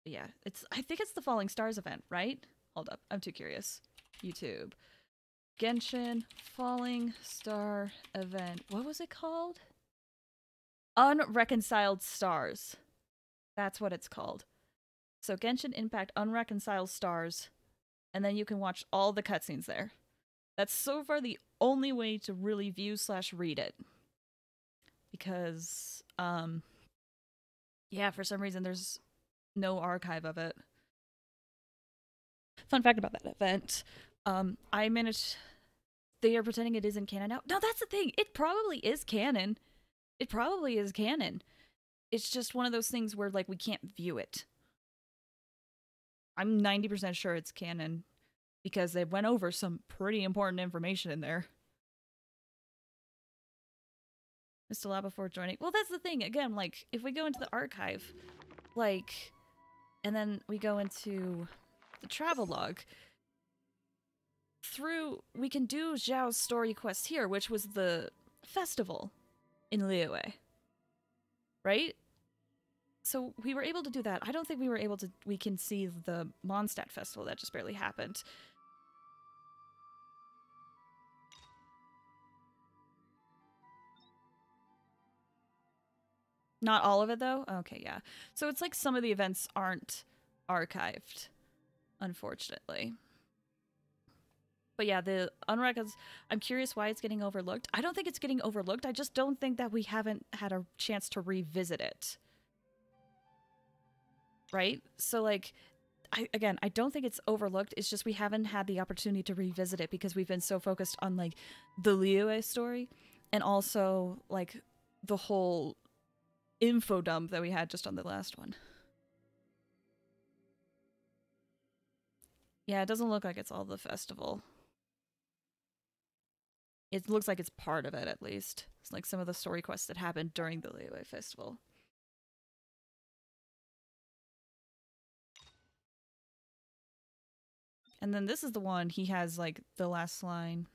Yeah, I think it's the Falling Stars event, right? Hold up, I'm too curious. YouTube. Genshin Falling Star event. What was it called? Unreconciled Stars. That's what it's called. So Genshin Impact Unreconciled Stars, and then you can watch all the cutscenes there. That's so far the only way to really view / read it. Because, yeah, for some reason there's no archive of it. Fun fact about that event. I managed... They are pretending it isn't canon now. No, that's the thing. It probably is canon. It probably is canon. It's just one of those things where, like, we can't view it. I'm 90% sure it's canon because they went over some pretty important information in there. Missed a lot before joining. Well, that's the thing. Again, like, if we go into the archive, like, and then we go into the travelogue, we can do Zhao's story quest here, which was the festival in Liyue. right? So we were able to do that. I don't think we were able to... We can see the Mondstadt Festival that just barely happened. Not all of it, though? Okay, yeah. So it's like some of the events aren't archived, unfortunately. But yeah, the unrecognized... I'm curious why it's getting overlooked. I don't think it's getting overlooked. I just don't think that we haven't had a chance to revisit it. Right? So, like, I don't think it's overlooked. It's just we haven't had the opportunity to revisit it because we've been so focused on, like, the Liyue story and also, like, the whole info dump that we had just on the last one. Yeah, it doesn't look like it's all the festival. It looks like it's part of it, at least. It's like some of the story quests that happened during the Liyue festival. And then this is the one, he has, like, the last line.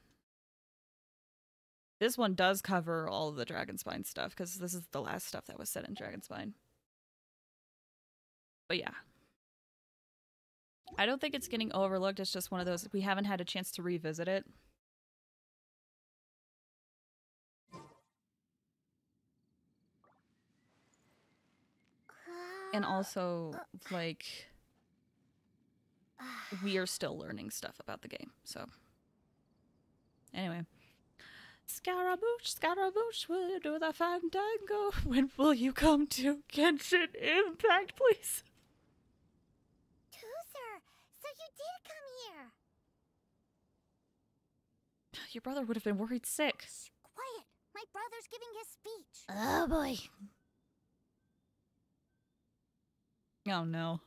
This one does cover all of the Dragonspine stuff, because this is the last stuff that was said in Dragonspine. But yeah. I don't think it's getting overlooked, it's just one of those, we haven't had a chance to revisit it. And also, like, we are still learning stuff about the game, so. Anyway. Scaramouche, Scaramouche, we'll do the fandango. When will you come to Genshin Impact, please? Toozer, so you did come here. Your brother would have been worried sick. Shh, quiet. My brother's giving his speech. Oh boy. Oh no.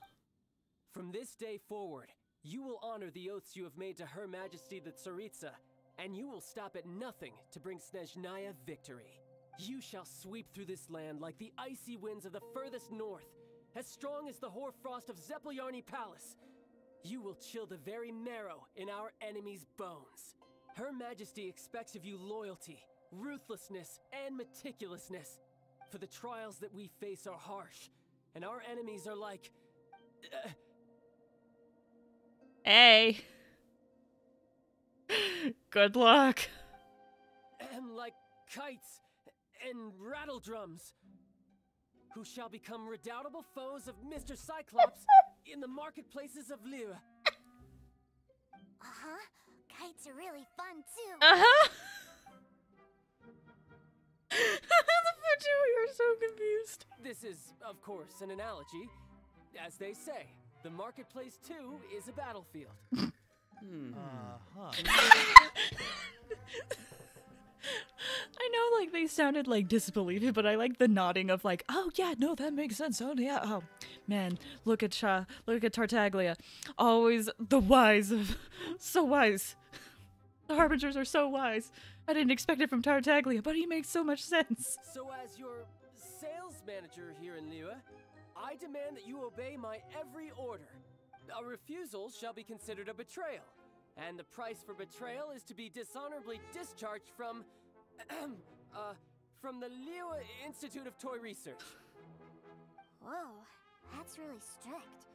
From this day forward, you will honor the oaths you have made to Her Majesty the Tsaritsa, and you will stop at nothing to bring Snezhnaya victory. You shall sweep through this land like the icy winds of the furthest north, as strong as the hoarfrost of Zeppeljärni Palace. You will chill the very marrow in our enemies' bones. Her Majesty expects of you loyalty, ruthlessness, and meticulousness. For the trials that we face are harsh, and our enemies are like... Hey. Good luck. Like kites and rattle drums, who shall become redoubtable foes of Mr. Cyclops in the marketplaces of Liyue. Uh-huh. Kites are really fun, too. Uh-huh. We are so confused. This is, of course, an analogy. As they say, the marketplace, too, is a battlefield. I know, like, they sounded, like, disbelieving, but I like the nodding of, like, oh, yeah, no, that makes sense. Oh, yeah. Oh, man, look at Tartaglia. Always the wise of... So wise. The Harbingers are so wise. I didn't expect it from Tartaglia, but he makes so much sense. So as your sales manager here in Liyue, I demand that you obey my every order. A refusal shall be considered a betrayal, and the price for betrayal is to be dishonorably discharged from the Liyue Institute of Toy Research. Whoa, that's really strict.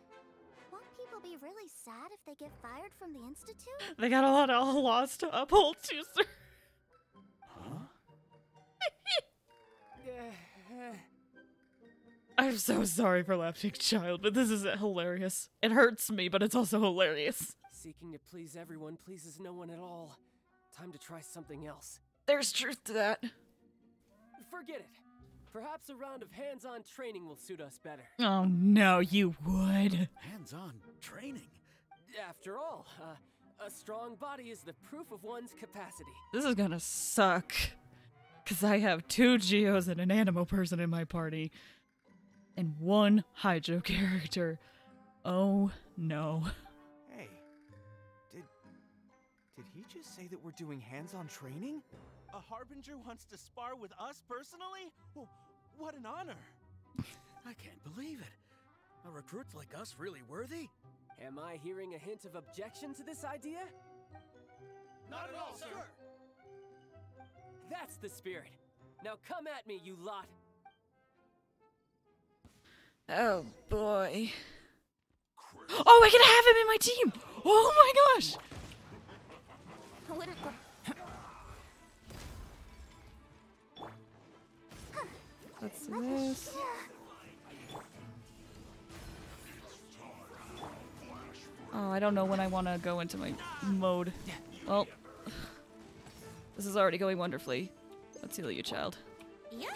Won't people be really sad if they get fired from the Institute? They got a lot of laws to uphold, too, sir. I'm so sorry for laughing, child, but this is hilarious. It hurts me, but it's also hilarious. Seeking to please everyone pleases no one at all. Time to try something else. There's truth to that. Forget it. Perhaps a round of hands-on training will suit us better. Oh no, you would. Hands-on training? After all, a strong body is the proof of one's capacity. This is gonna suck. Because I have 2 Geos and an Animo person in my party. And 1 Hydro character. Oh no. Hey, did he just say that we're doing hands-on training? A Harbinger wants to spar with us personally? Well, what an honor. I can't believe it. Are recruits like us really worthy? Am I hearing a hint of objection to this idea? Not at all, sir. That's the spirit. Now come at me, you lot. Oh boy. Oh, I can have him in my team! Oh my gosh! What's this? Oh, I don't know when I want to go into my mode. Well, this is already going wonderfully. Let's heal you, child. Yahoo!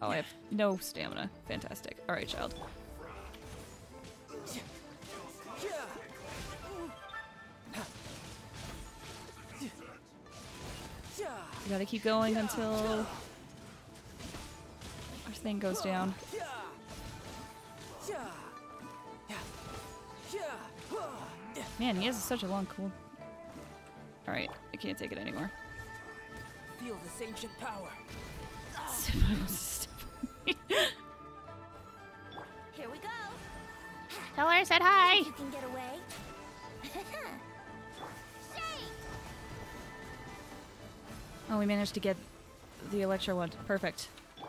Oh, I have no stamina. Fantastic. Alright, child. You gotta keep going until our thing goes down. Man, he has such a long cool. Alright, I can't take it anymore. Feel this ancient power. Here we go. Tell her I said hi. You can get away. Oh, we managed to get the Electro one. Perfect.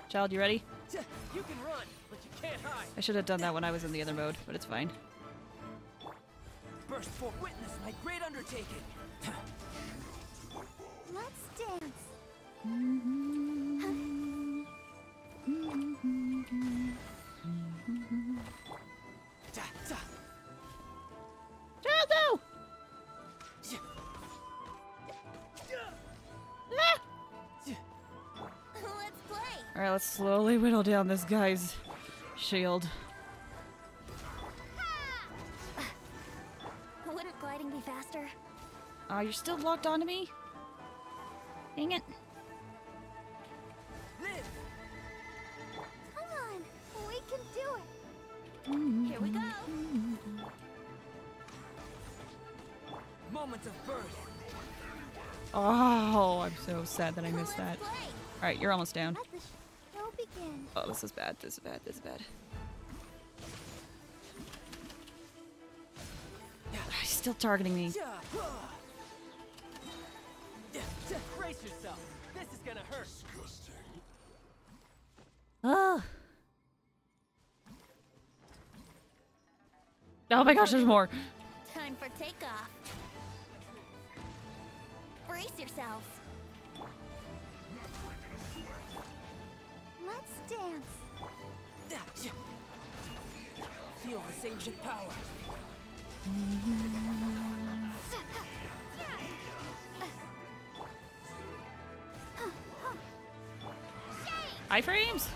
Child, you ready? You can run, but you can't hide. I should have done that when I was in the other mode, but it's fine. Burst forth, witness my great undertaking. Let's dance. Child, go! Let's play. Alright, let's slowly whittle down this guy's shield. Wouldn't gliding be faster? Oh, you're still locked onto me? Dang it. Live. Come on, we can do it. Here we go. Moment of birth. Oh, I'm so sad that I missed that. Alright, you're almost down. Let the show begin. Oh, this is bad. This is bad. This is bad. He's still targeting me. Brace yourself. This is gonna hurt. Oh. Oh my gosh, there's more. Time for takeoff. Brace yourselves. Let's dance. Feel this ancient power. Iframes?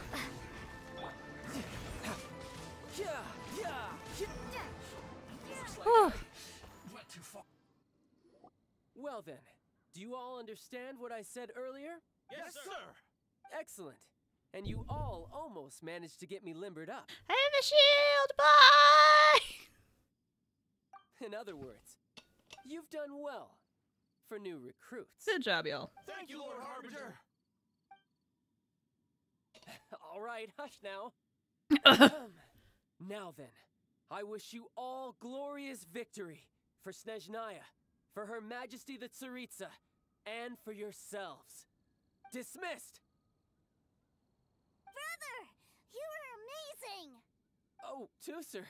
Well then, do you all understand what I said earlier? Yes, sir! Excellent. And you all almost managed to get me limbered up. I have a shield! Bye! In other words, you've done well for new recruits. Good job, y'all. Thank you, Lord Harbinger! All right, hush now. Now then, I wish you all glorious victory for Snezhnaya, for Her Majesty the Tsaritsa, and for yourselves. Dismissed! Brother, you were amazing. Oh, Tusser,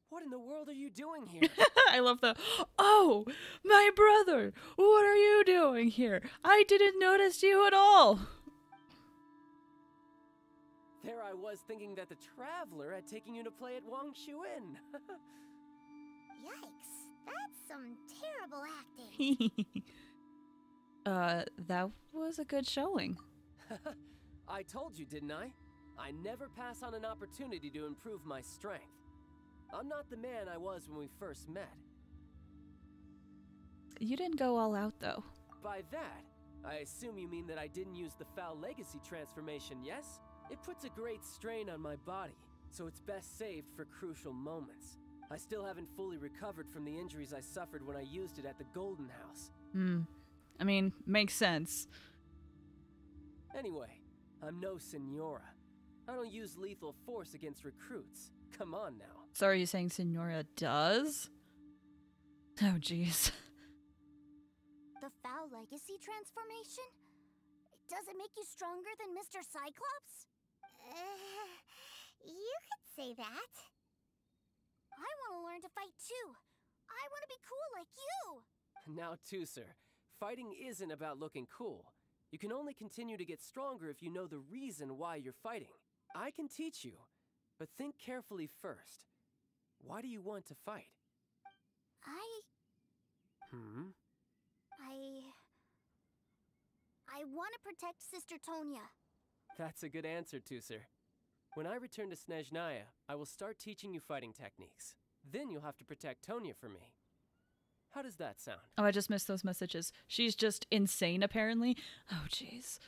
what in the world are you doing here? I love the, oh, my brother, what are you doing here? I didn't notice you at all. There I was thinking that the Traveler had taken you to play at Wangshuin. Yikes, that's some terrible acting. That was a good showing. I told you, didn't I? I never pass on an opportunity to improve my strength. I'm not the man I was when we first met. You didn't go all out, though. By that, I assume you mean that I didn't use the Foul Legacy transformation, yes? It puts a great strain on my body, so it's best saved for crucial moments. I still haven't fully recovered from the injuries I suffered when I used it at the Golden House. I mean, makes sense. Anyway, I'm no Senora. I don't use lethal force against recruits. Come on now. So are you saying Senora does? Oh, jeez. The Foul Legacy transformation? Does it make you stronger than Mr. Cyclops? You could say that. I want to learn to fight too. I want to be cool like you. Now, Tooser, fighting isn't about looking cool. You can only continue to get stronger if you know the reason why you're fighting. I can teach you, but think carefully first. Why do you want to fight? I want to protect Sister Tonya. That's a good answer, Tooser. When I return to Snezhnaya, I will start teaching you fighting techniques. Then you'll have to protect Tonya for me. How does that sound? Oh, I just missed those messages. She's just insane, apparently. Oh, jeez.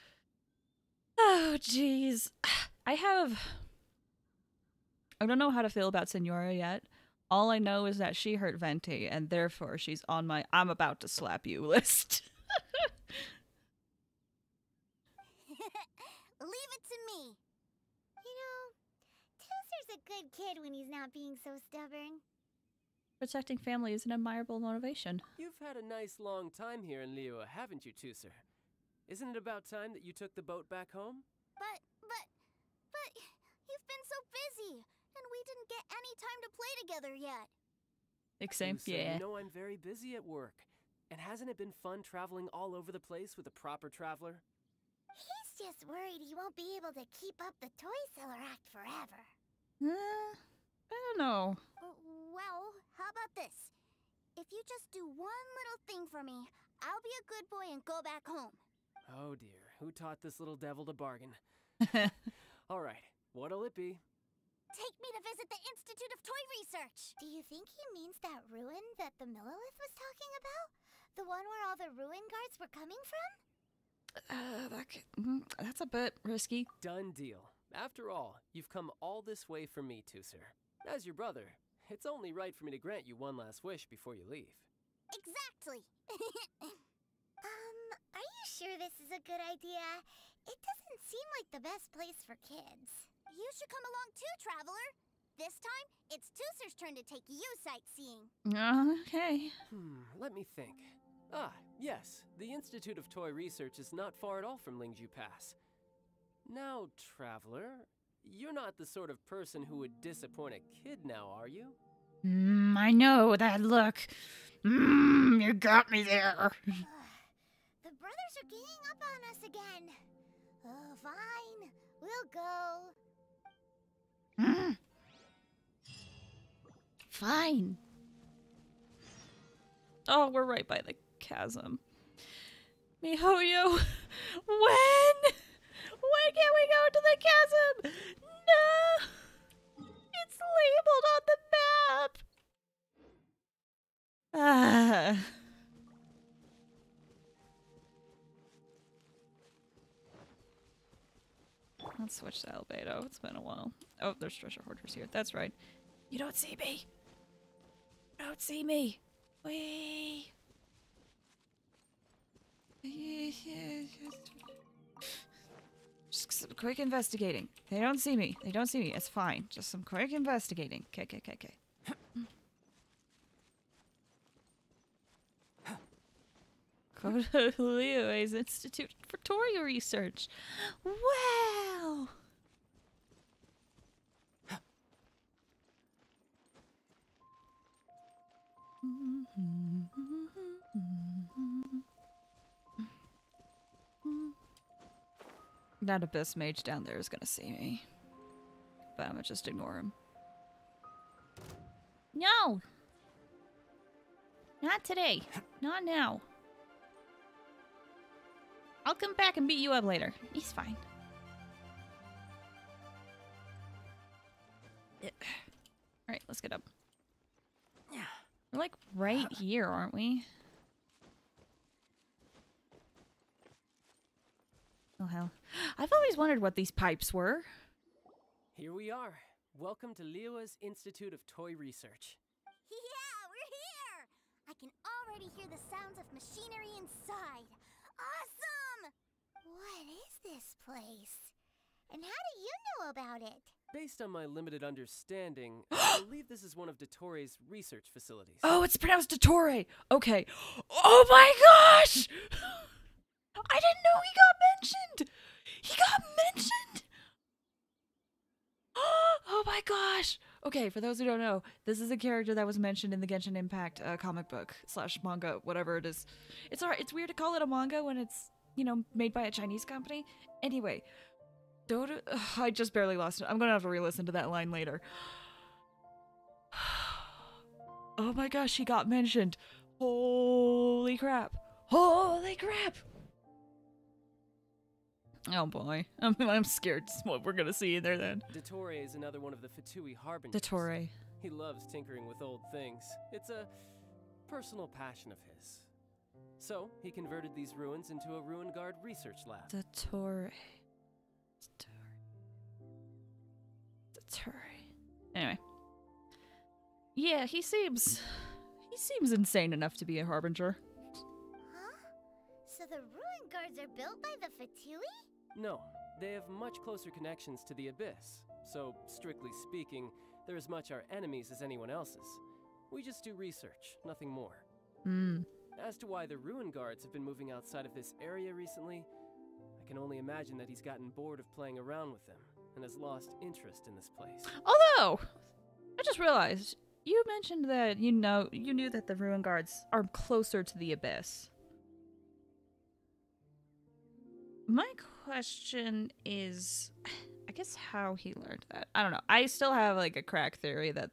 Oh, jeez. I don't know how to feel about Senora yet. All I know is that she hurt Venti, and therefore she's on my I'm about to slap you list. Leave it to me. You know, Tooser's a good kid when he's not being so stubborn. Protecting family is an admirable motivation. You've had a nice long time here in Liyue, haven't you, Tooser? Isn't it about time that you took the boat back home? But, you've been so busy, and we didn't get any time to play together yet. Same, Tooser, yeah. You know I'm very busy at work. And hasn't it been fun traveling all over the place with a proper traveler? He's just worried he won't be able to keep up the toy seller act forever. I don't know. Well, how about this? If you just do one little thing for me, I'll be a good boy and go back home. Oh dear, who taught this little devil to bargain? All right, what'll it be? Take me to visit the Institute of Toy Research! Do you think he means that ruin that the Millilith was talking about? The one where all the ruin guards were coming from? That's a bit risky. Done deal. After all, you've come all this way for me, Tooser. As your brother, it's only right for me to grant you one last wish before you leave. Exactly! Are you sure this is a good idea? It doesn't seem like the best place for kids. You should come along too, Traveler! This time, it's Tooser's turn to take you sightseeing. Okay. Let me think. Ah, yes, the Institute of Toy Research is not far at all from Lingju Pass. Now, Traveler, you're not the sort of person who would disappoint a kid now, are you? I know that look. You got me there. The brothers are ganging up on us again. Oh, fine. We'll go. Fine. Oh, we're right by the chasm. MiHoYo, when can we go to the chasm? No! It's labeled on the map! Let's switch to Albedo. It's been a while. Oh, there's treasure hoarders here. That's right. You don't see me! You don't see me! Wee! Just some quick investigating. They don't see me. They don't see me. It's fine. Just some quick investigating. Okay. Go to Liyue's Institute for Toy Research. Wow! That abyss mage down there is gonna see me. But I'm gonna just ignore him. No! Not today. Not now. I'll come back and beat you up later. He's fine. Alright, let's get up. We're like right here, aren't we? Oh hell. I've always wondered what these pipes were. Here we are. Welcome to Liyue's Institute of Toy Research. Yeah, we're here! I can already hear the sounds of machinery inside. Awesome! What is this place? And how do you know about it? Based on my limited understanding, I believe this is one of Dottoro's research facilities. Oh, it's pronounced Dottore! Okay. Oh my gosh! I didn't know he got mentioned! He got mentioned! gosh! Okay, for those who don't know, this is a character that was mentioned in the Genshin Impact comic book / manga, whatever it is. It's alright. It's weird to call it a manga when it's, you know, made by a Chinese company. Anyway, I just barely lost it. I'm gonna have to re-listen to that line later. Oh my gosh, he got mentioned. Holy crap. Holy crap! Oh boy. I'm scared what we're gonna see in there then. Dottore is another one of the Fatui harbingers. Dottore. He loves tinkering with old things. It's a personal passion of his. So, he converted these ruins into a ruin guard research lab. Dottore. Anyway. Yeah, he seems insane enough to be a harbinger. Huh? So the ruin guards are built by the Fatui? No, they have much closer connections to the Abyss. So, strictly speaking, they're as much our enemies as anyone else's. We just do research, nothing more. As to why the ruin guards have been moving outside of this area recently, I can only imagine that he's gotten bored of playing around with them and has lost interest in this place. Although, I just realized, you mentioned that you knew that the ruin guards are closer to the Abyss. My question is, I guess how he learned that. I don't know. I still have like a crack theory that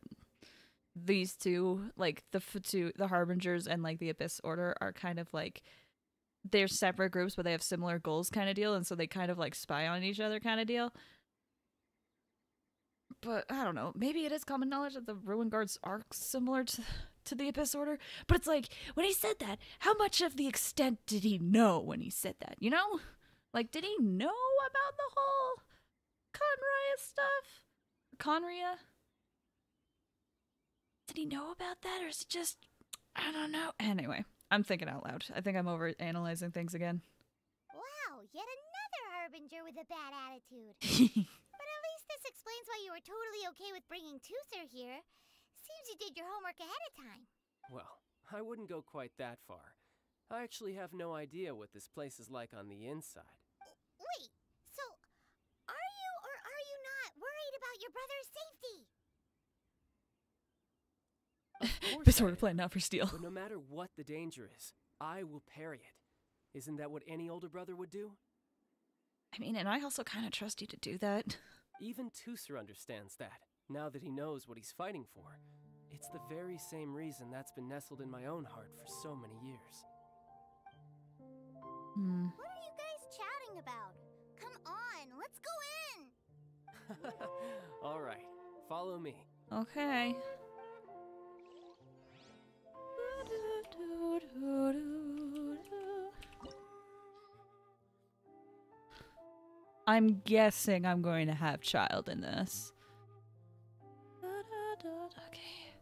these two, like the Harbingers and like the Abyss Order, are kind of like, they're separate groups but they have similar goals kind of deal, and so they kind of like spy on each other kind of deal. But I don't know, maybe it is common knowledge that the ruin guards are similar to the Abyss Order, but it's like, when he said that, how much of the extent did he know when he said that, you know? Like, did he know about the whole Conria stuff? Conria? Did he know about that, or is it just, I don't know. Anyway, I'm thinking out loud. I think I'm over analyzing things again. Wow, yet another harbinger with a bad attitude. But at least this explains why you were totally okay with bringing Tooser here. Seems you did your homework ahead of time. Well, I wouldn't go quite that far. I actually have no idea what this place is like on the inside. Wait, so are you or are you not worried about your brother's safety? This sort of plan not for steel. But no matter what the danger is, I will parry it. Isn't that what any older brother would do? I mean, and I also kind of trust you to do that. Even Tooser understands that, now that he knows what he's fighting for. It's the very same reason that's been nestled in my own heart for so many years. What are you guys chatting about? Come on, let's go in! All right, follow me. Okay. I'm guessing I'm going to have Childe in this. Okay.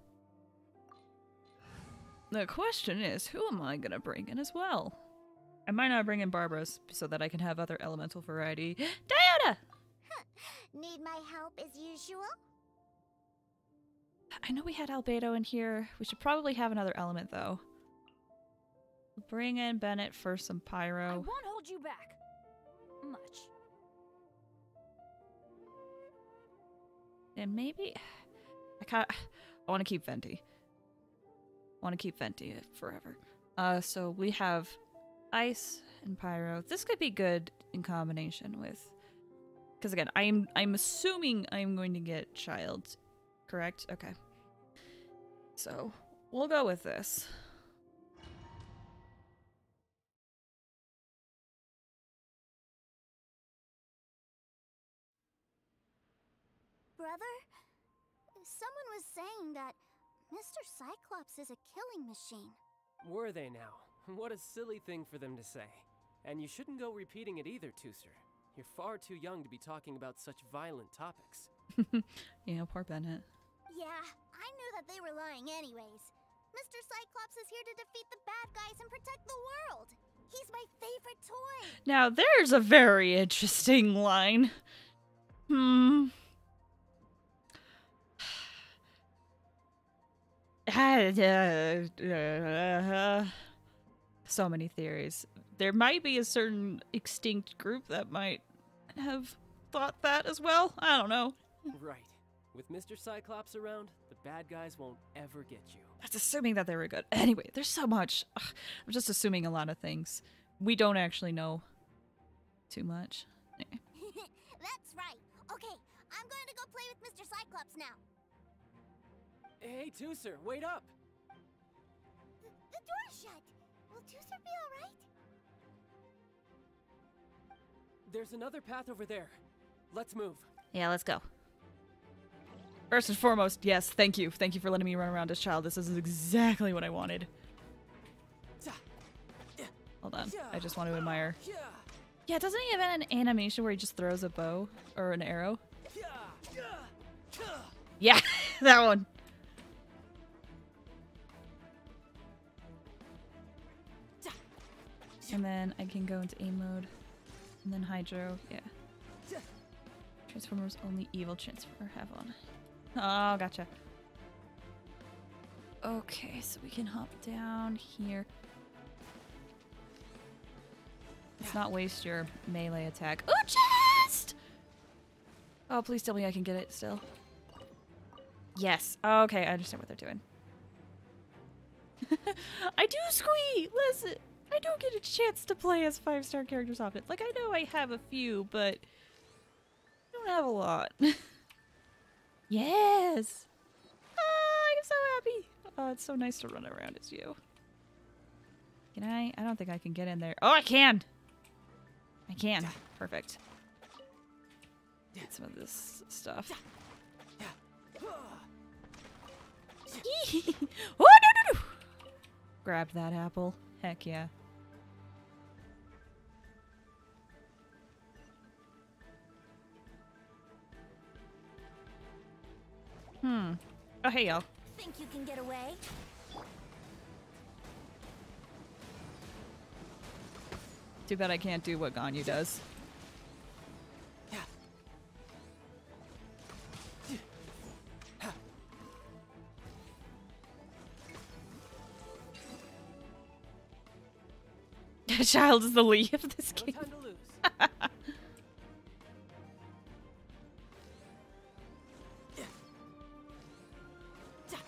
The question is, who am I going to bring in as well? I might not bring in Barbara's so that I can have other elemental variety. Diana! Need my help as usual? I know we had Albedo in here. We should probably have another element, though. Bring in Bennett for some pyro. I won't hold you back. Much. And maybe... I want to keep Venti. I want to keep Venti forever. So we have ice and pyro. This could be good in combination with... Because again, I'm assuming I'm going to get Childe. Correct? Okay. So, we'll go with this. Brother, someone was saying that Mr. Cyclops is a killing machine. Were they now? What a silly thing for them to say. And you shouldn't go repeating it either, Tooser. You're far too young to be talking about such violent topics. Yeah, poor Bennett. Yeah, I knew that they were lying anyways. Mr. Cyclops is here to defeat the bad guys and protect the world. He's my favorite toy. Now, there's a very interesting line. So many theories. There might be a certain extinct group that might have thought that as well. I don't know. Right. With Mr. Cyclops around, the bad guys won't ever get you. That's assuming that they were good. Anyway, there's so much. Ugh, I'm just assuming a lot of things. We don't actually know too much. That's right. Okay, I'm going to go play with Mr. Cyclops now. Hey, Tooser, wait up! The door's shut. Will Tooser be alright? There's another path over there. Let's move. Yeah, let's go. First and foremost, yes, thank you. Thank you for letting me run around as Child. This is exactly what I wanted. Hold on. I just want to admire. Yeah, doesn't he have an animation where he just throws a bow or an arrow? Yeah, that one. And then I can go into aim mode. And then Hydro, yeah. Transformers only evil transfer have on. Oh, gotcha. Okay, so we can hop down here. Let's not waste your melee attack. Oh, chest! Oh, please tell me I can get it still. Yes. Okay, I understand what they're doing. I do squee! Listen, I don't get a chance to play as 5-star characters often. Like, I know I have a few, but I don't have a lot. Yes! Oh, I'm so happy! Oh, it's so nice to run around as you. Can I? I don't think I can get in there. Oh, I can! I can. Perfect. Get some of this stuff. Oh, no! Grabbed that apple. Heck yeah. Oh, hey, y'all. Think you can get away? Too bad I can't do what Ganyu does. Child is the lead of this game. No time to lose.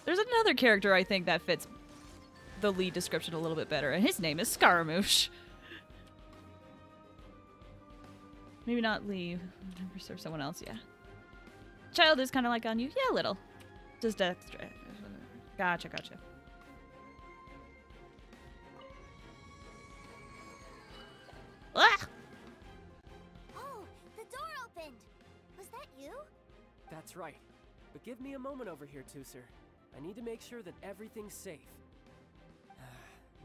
There's another character I think that fits the lead description a little bit better, and his name is Scaramouche. Maybe not Lee. Or someone else, yeah. Child is kind of like on you. Yeah, a little. Just extra. Gotcha, gotcha. Ah! Oh, the door opened. Was that you? That's right. But give me a moment over here, Tooser. I need to make sure that everything's safe.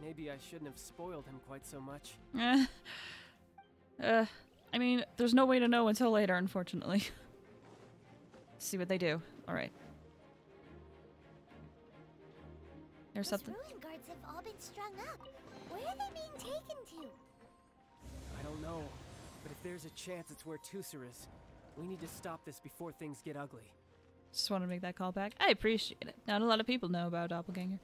Maybe I shouldn't have spoiled him quite so much. I mean, there's no way to know until later, unfortunately. See what they do. Alright. There's something. Ruin guards have all been strung up. Where are they being taken to? I don't know. But if there's a chance it's where Tooser is, we need to stop this before things get ugly. Just want to make that call back. I appreciate it. Not a lot of people know about Doppelganger.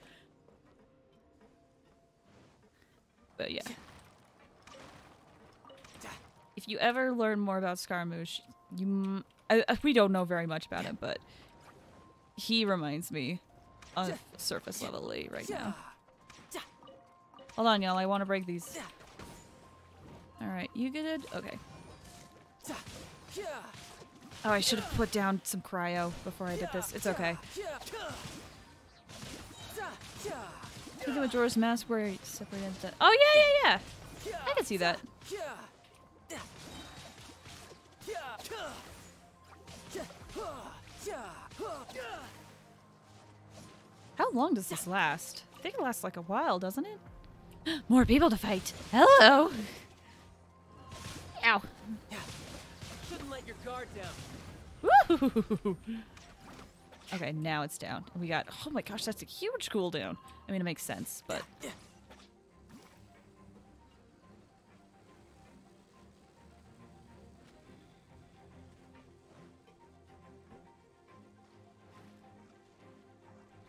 But yeah. If you ever learn more about Scaramouche, we don't know very much about him, but he reminds me of surface level Lee right now. Hold on, y'all. I want to break these. Alright, you good? Okay. Oh, I should have put down some cryo before I did this. It's okay. Think of Majora's Mask where he separated the— oh, yeah! I can see that. How long does this last? I think it lasts like a while, doesn't it? More people to fight. Hello! Ow. Shouldn't let your guard down. Woo! Okay, now it's down. We got— oh my gosh, that's a huge cooldown. I mean, it makes sense, but—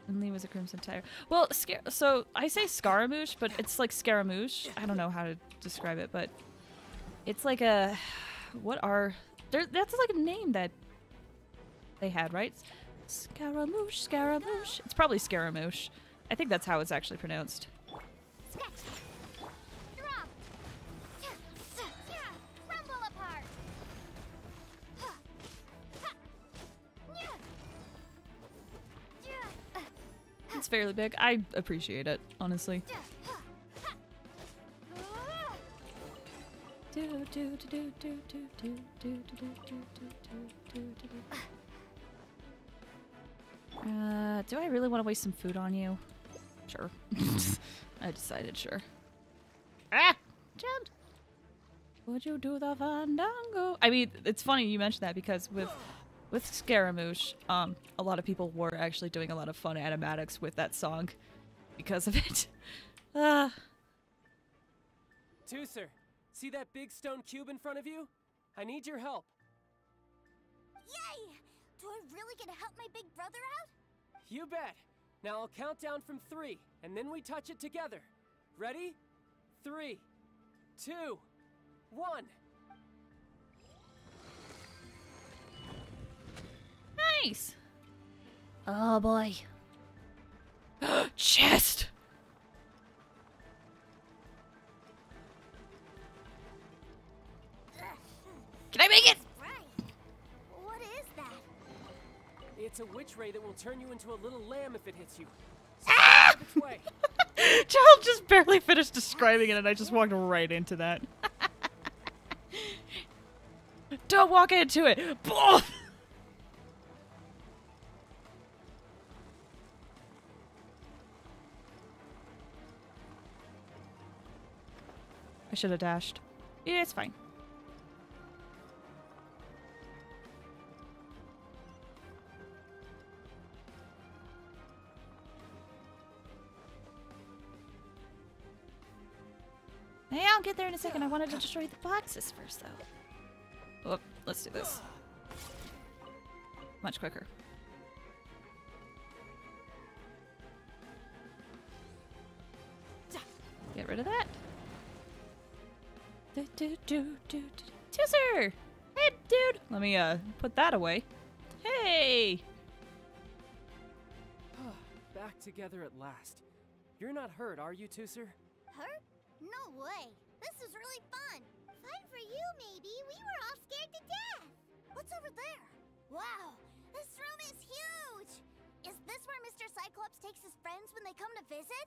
and Lee was a Crimson Tire. Well, so I say Scaramouche, but it's like Scaramouche. I don't know how to describe it, but it's like a— what are— that's like a name that they had, right? Scaramouche, Scaramouche. It's probably Scaramouche. I think that's how it's actually pronounced. Drop. Rumble apart. It's fairly big. I appreciate it, honestly. Do I really want to waste some food on you? Sure. I decided sure. Ah! Childe! Would you do the fandango? I mean, it's funny you mentioned that because with Scaramouche, a lot of people were actually doing a lot of fun animatics with that song because of it. Tooser, see that big stone cube in front of you? I need your help. Yay! Do I really get to help my big brother out? You bet. Now I'll count down from 3, and then we touch it together. Ready? 3, 2, 1. Nice! Oh boy. Chest! Can I make it? Right. What is that? It's a witch ray that will turn you into a little lamb if it hits you. So Ah! out of its way. Childe just barely finished describing it and I just walked right into that. Don't walk into it! I should have dashed. Yeah, it's fine. Hey, I'll get there in a second. I wanted to destroy the boxes first, though. Oh, let's do this. Much quicker. Get rid of that. Tooser! Hey, dude! Let me, put that away. Hey! Back together at last. You're not hurt, are you, Tooser? Hurt? No way. This is really fun. Fun for you, maybe. We were all scared to death. What's over there? Wow, this room is huge. Is this where Mr. Cyclops takes his friends when they come to visit?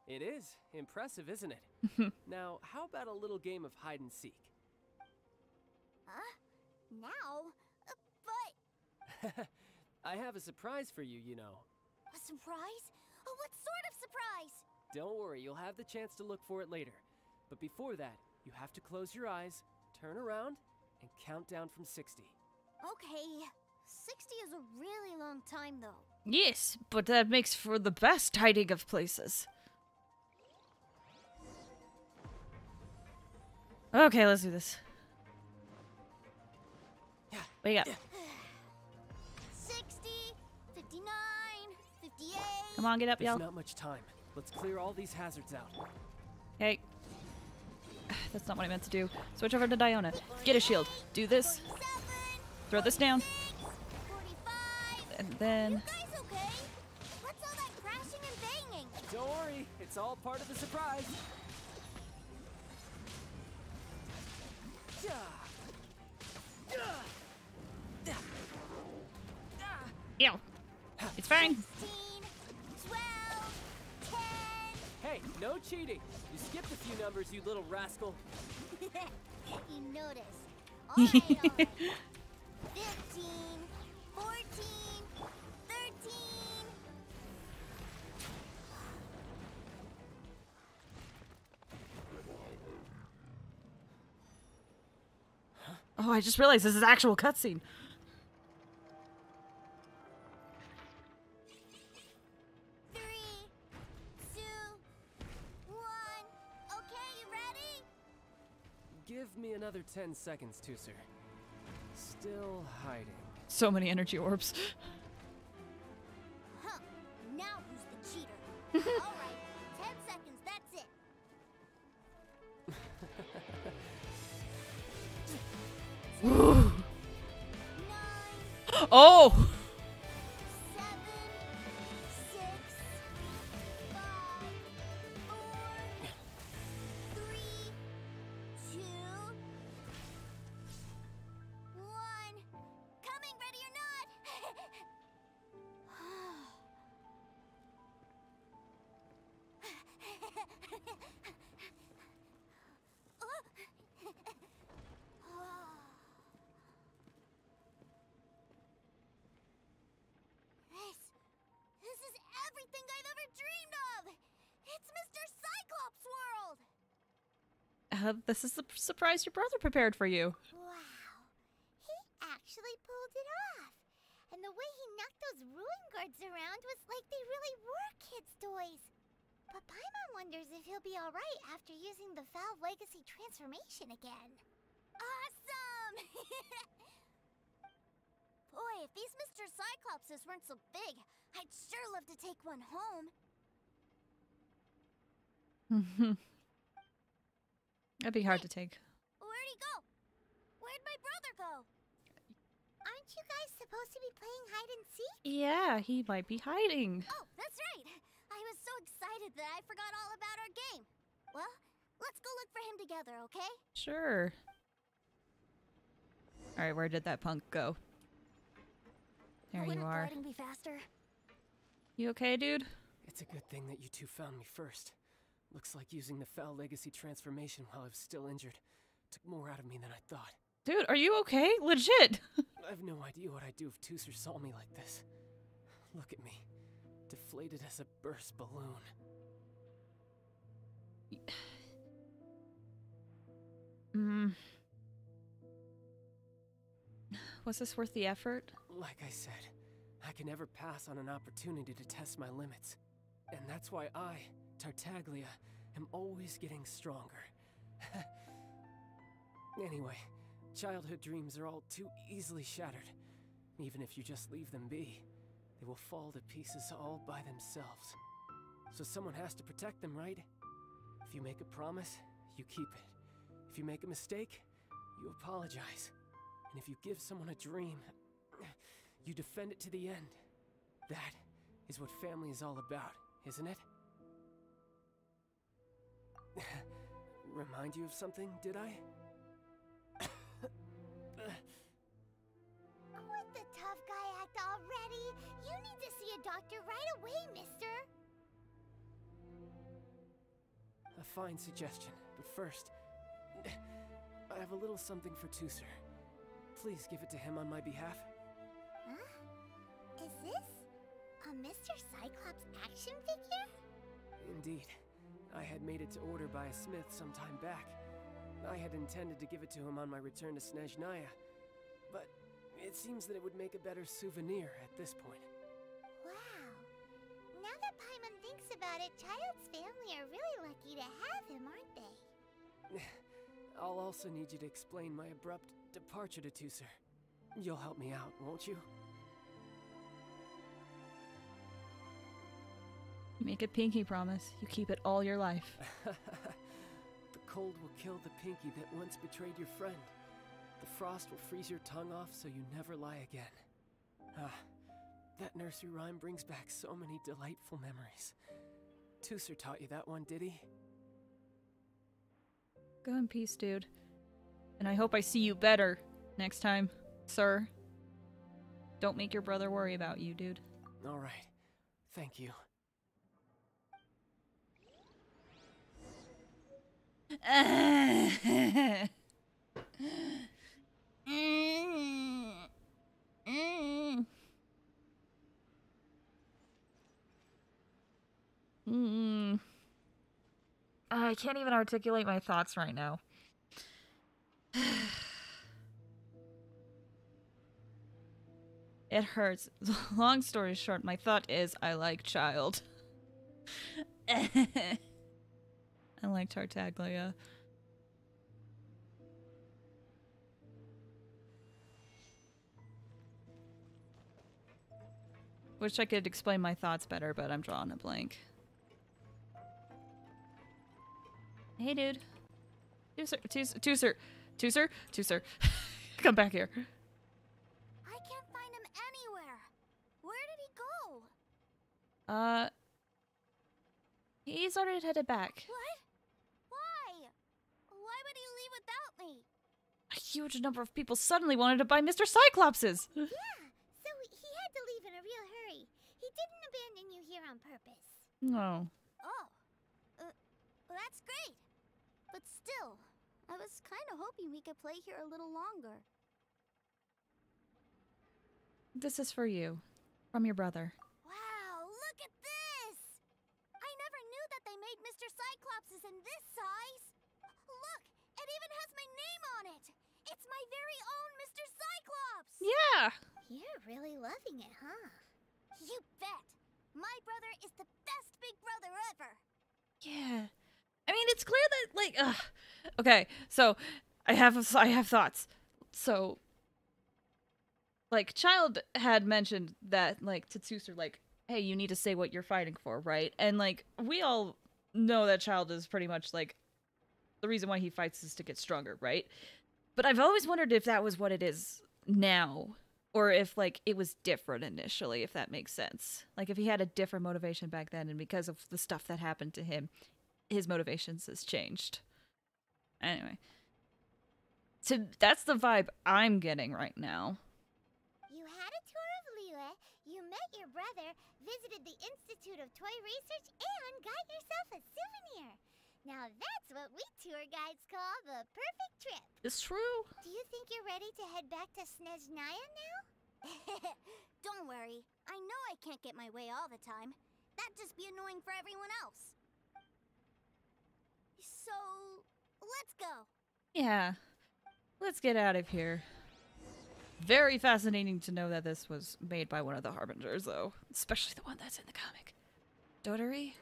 It is. Impressive, isn't it? Now, how about a little game of hide and seek? Huh? Now? But... I have a surprise for you, you know. A surprise? Oh, what sort of surprise? Don't worry, you'll have the chance to look for it later. But before that, you have to close your eyes, turn around, and count down from 60. Okay. 60 is a really long time, though. Yes, but that makes for the best hiding of places. Okay, let's do this. What you got? 60, 59, 58. Come on, get up, y'all. There's not much time. Let's clear all these hazards out. Hey. That's not what I meant to do. Switch over to Diona. Get a shield. Do this. Throw this down. 45. And then... You guys okay? What's all that crashing and banging? Don't worry, it's all part of the surprise. Ew. It's fine. 16, 12, 10. Hey, no cheating. You skipped a few numbers, you little rascal. You notice. All right, all right. 15, 14, 13. Oh, I just realized this is actual cutscene. Give me another 10 seconds, Tooser. Still hiding. So many energy orbs. Huh. Now who's the cheater? All right. 10 seconds, that's it. Oh! 7, 6, 5, 4, 3, 2, 1. Coming, ready or not. This is everything I've ever dreamed of! It's Mr. Cyclops' world! This is the surprise your brother prepared for you. Wow, he actually pulled it off. And the way he knocked those ruin guards around was like they really were kids' toys. But Paimon wonders if he'll be alright after using the Valve Legacy transformation again. Awesome! Boy, if these Mr. Cyclopses weren't so big, I'd sure love to take one home. That'd be hard to take. Where'd he go? Where'd my brother go? Aren't you guys supposed to be playing hide and seek? Yeah, he might be hiding. Oh, that's right. I was so excited that I forgot all about our game. Well, let's go look for him together, okay? Sure. Alright, where did that punk go? There you are. Wouldn't gliding be faster? You okay, dude? It's a good thing that you two found me first. Looks like using the Foul Legacy transformation while I was still injured took more out of me than I thought. Dude, are you okay? Legit! I have no idea what I'd do if Tooser saw me like this. Look at me. Deflated as a burst balloon. Was this worth the effort? Like I said, I can never pass on an opportunity to test my limits. And that's why I, Tartaglia, am always getting stronger. Anyway, childhood dreams are all too easily shattered. Even if you just leave them be, they will fall to pieces all by themselves. So someone has to protect them, right? If you make a promise, you keep it. If you make a mistake, you apologize. And if you give someone a dream, you defend it to the end. That is what family is all about, isn't it? Remind you of something, did I? Quit the tough guy act already! You need to see a doctor right away, mister! A fine suggestion, but first, I have a little something for Tooser. Please give it to him on my behalf. Huh? Is this a Mr. Cyclops action figure? Indeed. I had made it to order by a smith some time back. I had intended to give it to him on my return to Snezhnaya, but it seems that it would make a better souvenir at this point. Wow. Now that Paimon thinks about it, Childe's family are really lucky to have him, aren't they? I'll also need you to explain my abrupt departure to Tooser. You'll help me out, won't you? You make a pinky promise. You keep it all your life. The cold will kill the pinky that once betrayed your friend. The frost will freeze your tongue off so you never lie again. Ah, that nursery rhyme brings back so many delightful memories. Tooser taught you that one, did he? Go in peace, dude. And I hope I see you better next time, sir. Don't make your brother worry about you, dude. All right. Thank you. I can't even articulate my thoughts right now. It hurts. Long story short, my thought is I like Childe. I like Tartaglia. Wish I could explain my thoughts better, but I'm drawing a blank. Hey, dude. Tooser. Come back here. I can't find him He's already headed back. What? Why? Why would he leave without me? A huge number of people suddenly wanted to buy Mr. Cyclopses. Yeah, so he had to leave in a real hurry. He didn't abandon you here on purpose. No. Oh. Well, that's great. But still, I was kind of hoping we could play here a little longer. This is for you. From your brother. Wow, look at this! I never knew that they made Mr. Cyclopses in this size. Look, it even has my name on it. It's my very own Mr. Cyclops! Yeah! You're really loving it, huh? You bet! My brother is the best big brother ever! Yeah. I mean, it's clear that, like, okay, so I have thoughts. So, like, Childe had mentioned that, like, to Tsuser, like, hey, you need to say what you're fighting for, right? And, like, we all know that Childe is pretty much, like, the reason why he fights is to get stronger, right? But I've always wondered if that was what it is now, or if, like, it was different initially, if that makes sense. Like, if he had a different motivation back then, and because of the stuff that happened to him, his motivations has changed. Anyway. So that's the vibe I'm getting right now. You had a tour of Liyue, you met your brother, visited the Institute of Toy Research, and got yourself a souvenir. Now that's what we tour guides call the perfect trip. It's true. Do you think you're ready to head back to Snezhnaya now? Don't worry. I know I can't get my way all the time. That'd just be annoying for everyone else. So, let's go. Yeah. Let's get out of here. Very fascinating to know that this was made by one of the Harbingers, though. Especially the one that's in the comic. Dotary?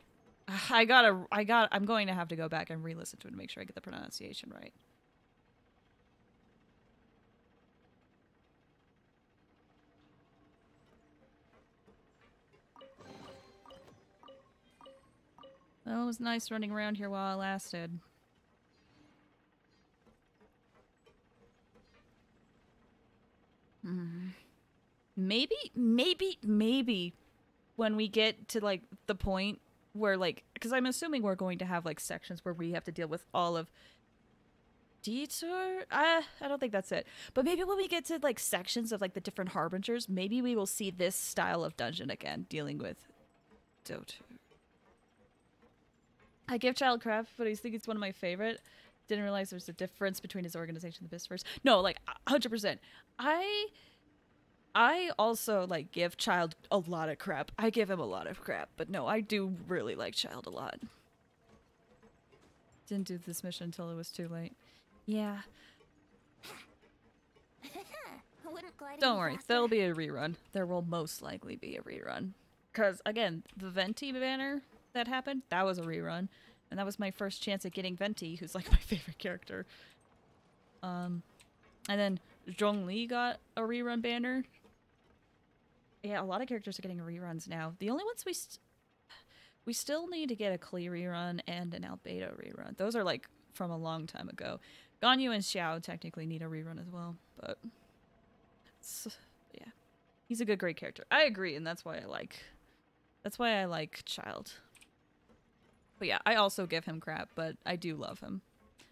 I'm going to have to go back and re-listen to it to make sure I get the pronunciation right. Well, it was nice running around here while it lasted. Maybe when we get to, like, the point where, like, because I'm assuming we're going to have, like, sections where we have to deal with all of Detour? I don't think that's it. But maybe when we get to, like, sections of, like, the different Harbingers, maybe we will see this style of dungeon again, dealing with Detour. I give Childe crap, but I think it's one of my favorite. Didn't realize there's a difference between his organization and the Bistverse. No, like, 100%. I also, like, give Childe a lot of crap. I give him a lot of crap, but no, I do really like Childe a lot. Didn't do this mission until it was too late. Yeah. Don't worry, there'll be a rerun. There will most likely be a rerun. Because, again, the Venti banner that happened, that was a rerun. And that was my first chance at getting Venti, who's, like, my favorite character. And then Zhongli got a rerun banner. Yeah, a lot of characters are getting reruns now. The only ones we still need to get a Klee rerun and an Albedo rerun. Those are, like, from a long time ago. Ganyu and Xiao technically need a rerun as well, but yeah. He's a great character. I agree, and that's why I like Childe. But yeah, I also give him crap, but I do love him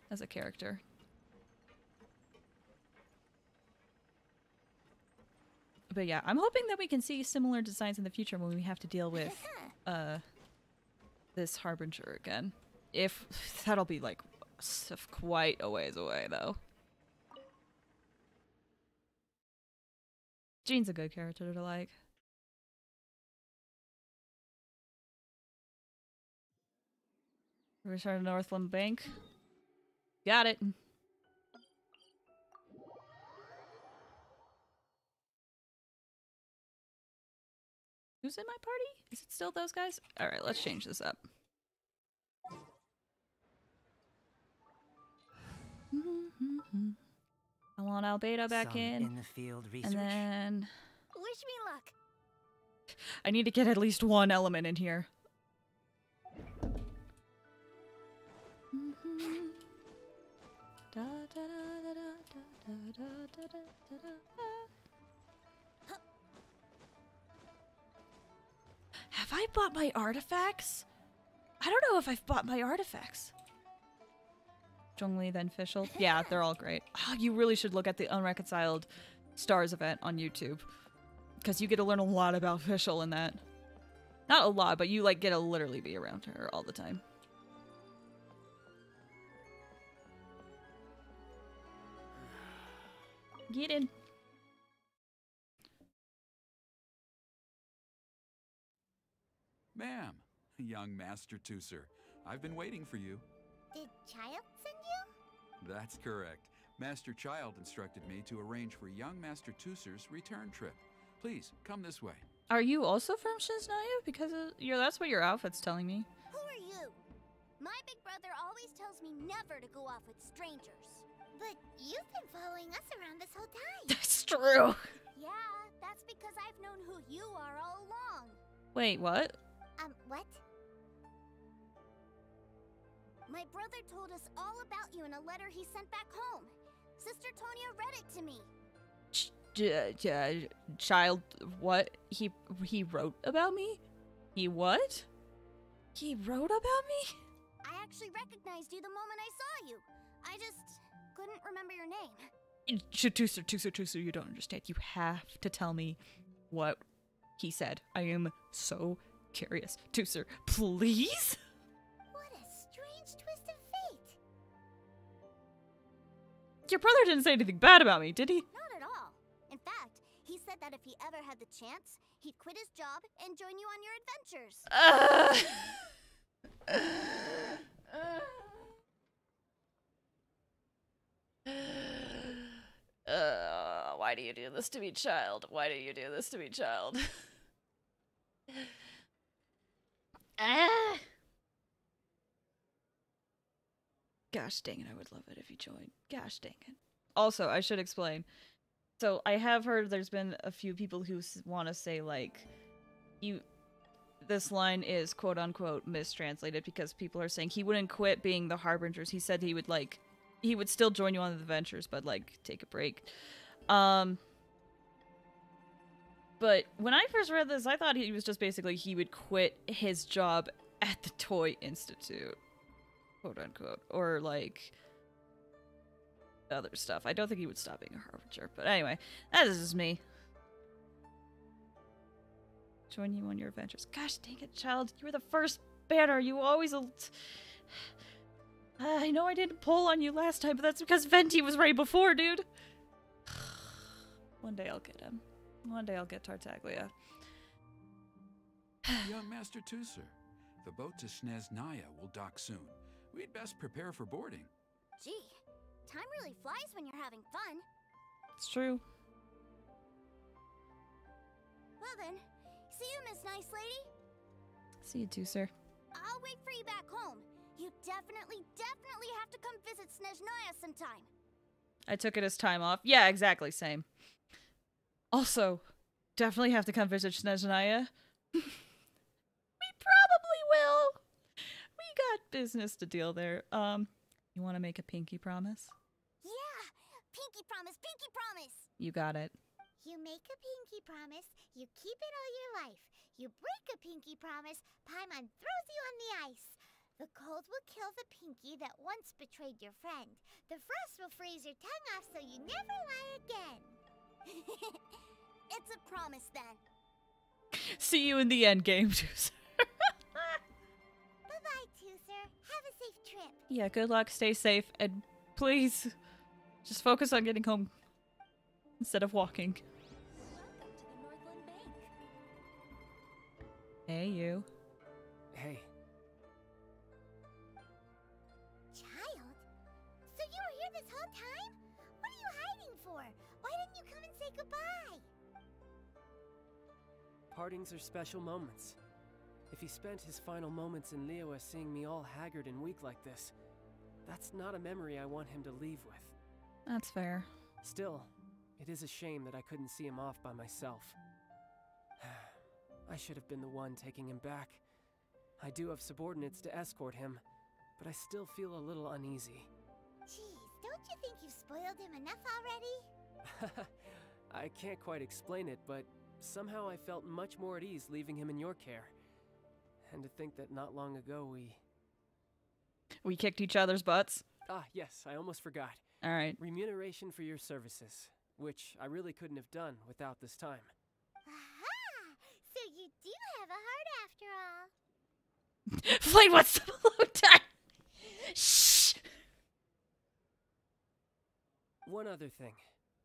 as a character. But yeah, I'm hoping that we can see similar designs in the future when we have to deal with this Harbinger again. If that'll be like quite a ways away though. Jean's a good character to like. Return to Northland Bank. Got it. Who's in my party? Is it still those guys? Alright, let's change this up. I want Albedo back in the field research. And then Wish me luck. I need to get at least one element in here. Have I bought my artifacts? I don't know if I've bought my artifacts. Zhongli, then Fischl. Yeah, they're all great. Oh, you really should look at the Unreconciled Stars event on YouTube. Because you get to learn a lot about Fischl in that. Not a lot, but you like get to literally be around her all the time. Get in. Ma'am, young Master Tooser, I've been waiting for you. Did Childe send you? That's correct. Master Childe instructed me to arrange for young Master Tooser's return trip. Please, come this way. Are you also from Shiznaya? Because that's what your outfit's telling me. Who are you? My big brother always tells me never to go off with strangers. But you've been following us around this whole time. That's true. Yeah, that's because I've known who you are all along. Wait, what? What? My brother told us all about you in a letter he sent back home. Sister Tonya read it to me. Childe, what? He wrote about me? He what? He wrote about me? I actually recognized you the moment I saw you. I just couldn't remember your name. Tooser, you don't understand. You have to tell me what he said. I am so curious. Tooser, please? What a strange twist of fate. Your brother didn't say anything bad about me, did he? Not at all. In fact, he said that if he ever had the chance, he'd quit his job and join you on your adventures. Why do you do this to me, Childe? Why do you do this to me, Childe? Gosh dang it, I would love it if you joined. Gosh dang it. Also, I should explain. So, I have heard there's been a few people who want to say, like, this line is quote-unquote mistranslated because people are saying he wouldn't quit being the Harbingers. He said he would still join you on the adventures, but, like, take a break. But when I first read this, I thought he was just basically he would quit his job at the Toy Institute, quote-unquote, or, like, other stuff. I don't think he would stop being a Harbinger, but anyway, that is just me. Join you on your adventures. Gosh dang it, Childe. You were the first banner. You always... I know I didn't pull on you last time, but that's because Venti was right before, dude. One day I'll get him. One day I'll get Tartaglia. Young Master Tooser, the boat to Snezhnaya will dock soon. We'd best prepare for boarding. Gee, time really flies when you're having fun. It's true. Well then, see you, Miss Nice Lady. See you too, sir. I'll wait for you back home. You definitely have to come visit Snezhnaya sometime. I took it as time off. Yeah, exactly, same. Also, definitely have to come visit Snezhnaya. We probably will. We got business to deal there. You want to make a pinky promise? Yeah, pinky promise, pinky promise. You got it. You make a pinky promise, you keep it all your life. You break a pinky promise, Paimon throws you on the ice. The cold will kill the pinky that once betrayed your friend. The frost will freeze your tongue off so you never lie again. It's a promise then. See you in the end game, Tooser. Bye-bye, Tooser. Have a safe trip. Yeah, good luck, stay safe, and please, just focus on getting home instead of walking. Welcome to the Northland Bank. Hey, you. Hey. Childe? So you were here this whole time? What are you hiding for? Why didn't you come and say goodbye? Partings are special moments. If he spent his final moments in Liyue seeing me all haggard and weak like this, that's not a memory I want him to leave with. That's fair. Still, it is a shame that I couldn't see him off by myself. I should have been the one taking him back. I do have subordinates to escort him, but I still feel a little uneasy. Jeez, don't you think you've spoiled him enough already? I can't quite explain it, but somehow I felt much more at ease leaving him in your care. And to think that not long ago We kicked each other's butts. Ah, yes, I almost forgot. All right. Remuneration for your services, which I really couldn't have done without this time. Aha! So you do have a heart after all. Flame, what's the low time? Shh! One other thing.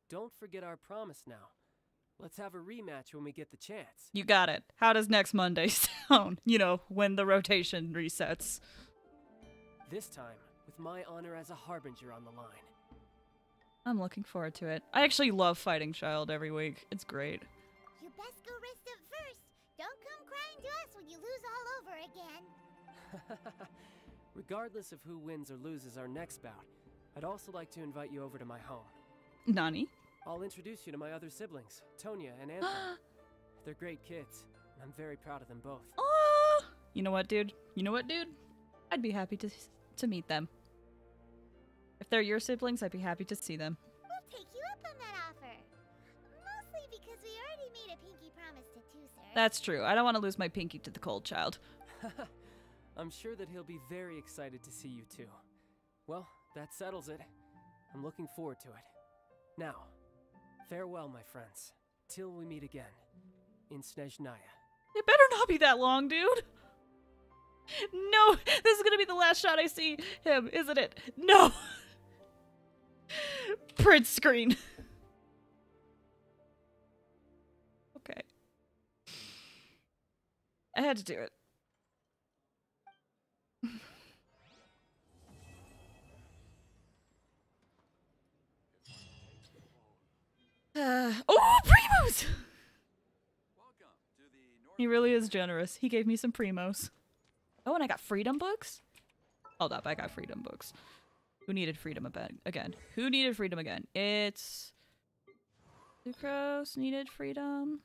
Don't forget our promise now. Let's have a rematch when we get the chance. You got it. How does next Monday sound? You know, when the rotation resets. This time, with my honor as a harbinger on the line. I'm looking forward to it. I actually love fighting Childe every week. It's great. You best go rest up first. Don't come crying to us when you lose all over again. Regardless of who wins or loses our next bout, I'd also like to invite you over to my home. Nani? I'll introduce you to my other siblings, Tonya and Anthony. They're great kids, and I'm very proud of them both. Oh! You know what, dude? I'd be happy to meet them. If they're your siblings, I'd be happy to see them. We'll take you up on that offer. Mostly because we already made a pinky promise to Tooser. That's true. I don't want to lose my pinky to the cold child. I'm sure that he'll be very excited to see you too. Well, that settles it. I'm looking forward to it. Now, farewell, my friends. Till we meet again. In Snezhnaya. It better not be that long, dude. No, this is gonna be the last shot I see him, isn't it? No! Print screen. Okay. I had to do it. Oh, Primos! He really is generous. He gave me some Primos. Oh, and I got freedom books? Hold up, I got freedom books. Who needed freedom again? Who needed freedom again? It's... Sucrose needed freedom.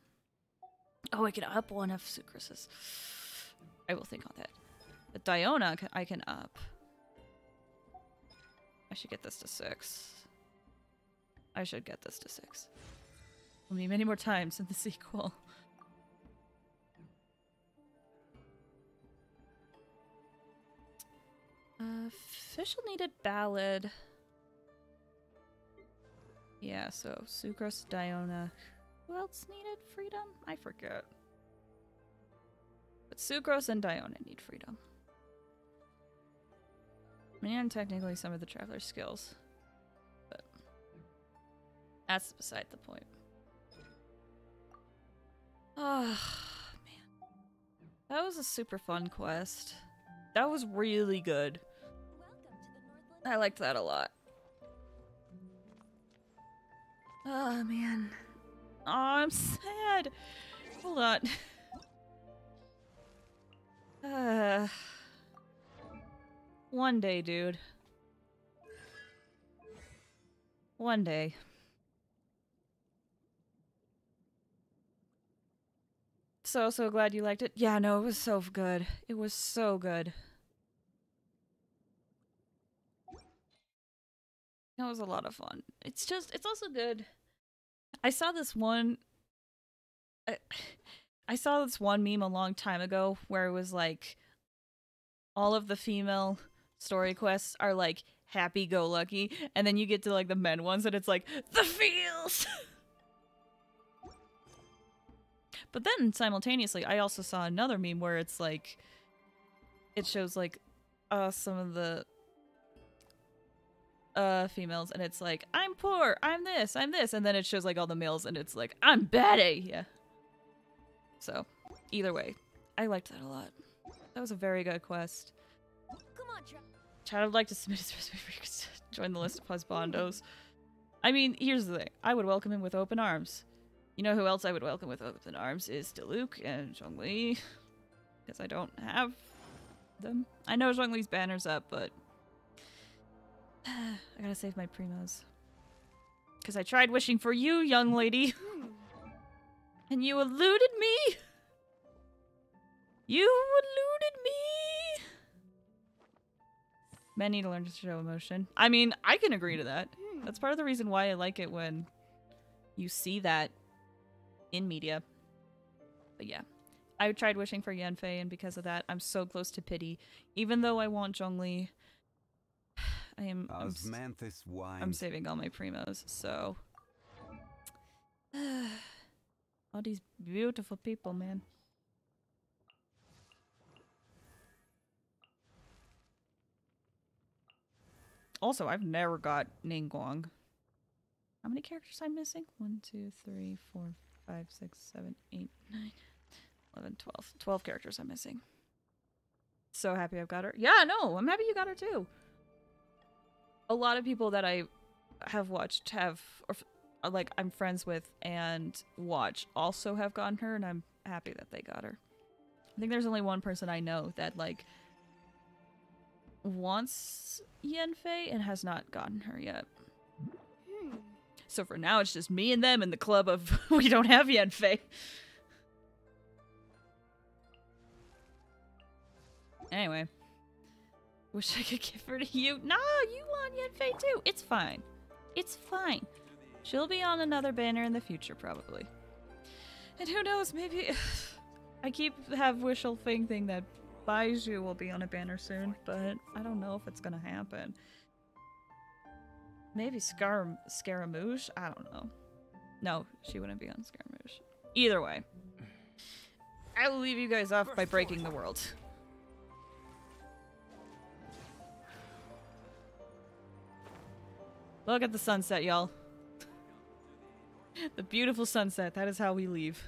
Oh, I can up one of Sucrose's. I will think on that. But Diona, I can up. I should get this to 6. I should get this to 6. Will be many more times in the sequel. Official needed ballad. Yeah, so Sucrose, Diona. Who else needed freedom? I forget. But Sucrose and Diona need freedom. And technically some of the Traveler's skills. But that's beside the point. Oh, man. That was a super fun quest. That was really good. I liked that a lot. Oh, man. Oh, I'm sad. Hold on. One day, dude. One day. So glad you liked it. Yeah, no, it was so good. It was so good. That was a lot of fun. It's also good. I saw this one meme a long time ago where it was like all of the female story quests are like happy-go-lucky, and then you get to like the men ones and it's like the feels. But then simultaneously I also saw another meme where it's like it shows like some of the females and it's like I'm poor, I'm this, and then it shows like all the males and it's like I'm baddie. Yeah. So, either way, I liked that a lot. That was a very good quest. Come on, Chad would like to submit his recipe for you to join the list of husbandos. I mean, here's the thing. I would welcome him with open arms. You know who else I would welcome with open arms is Diluc and Zhongli. Because I don't have them. I know Zhongli's banner's up, but I gotta save my primos. Because I tried wishing for you, young lady. And you eluded me. You eluded me. Men need to learn to show emotion. I mean, I can agree to that. That's part of the reason why I like it when you see that in media. But yeah. I tried wishing for Yanfei, and because of that, I'm so close to pity. Even though I want Zhongli, I'm saving all my primos, so... all these beautiful people, man. Also, I've never got Ningguang. How many characters I'm missing? 1, 2, 3, 4, 5, 6, 7, 8, 9, 11, 12. 12 characters I'm missing. So happy I've got her. Yeah, no, I'm happy you got her too. A lot of people that I have watched have, or like I'm friends with and watch, also have gotten her, and I'm happy that they got her. I think there's only one person I know that like wants Yanfei and has not gotten her yet. So for now, it's just me and them in the club of we don't have Yanfei. Anyway. Wish I could give her to you. Nah, you want Yanfei too. It's fine. It's fine. She'll be on another banner in the future, probably. And who knows, maybe... I have wishful thinking that Baiju will be on a banner soon, but I don't know if it's gonna happen. Maybe Scaramouche? I don't know. No, she wouldn't be on Scaramouche. Either way. I will leave you guys off by breaking the world. Look at the sunset, y'all. The beautiful sunset. That is how we leave.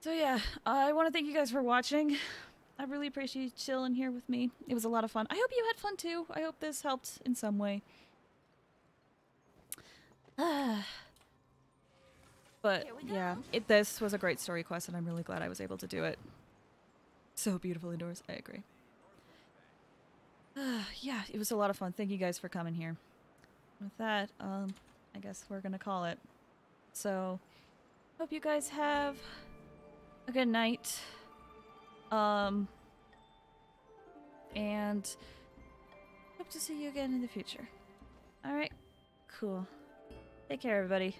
So yeah, I want to thank you guys for watching. I really appreciate you chilling here with me. It was a lot of fun. I hope you had fun too. I hope this helped in some way. But yeah, this was a great story quest, and I'm really glad I was able to do it. So beautiful indoors. I agree. Yeah, it was a lot of fun. Thank you guys for coming here. With that, I guess we're gonna call it. So, hope you guys have a good night. And hope to see you again in the future. Alright, cool. Take care, everybody.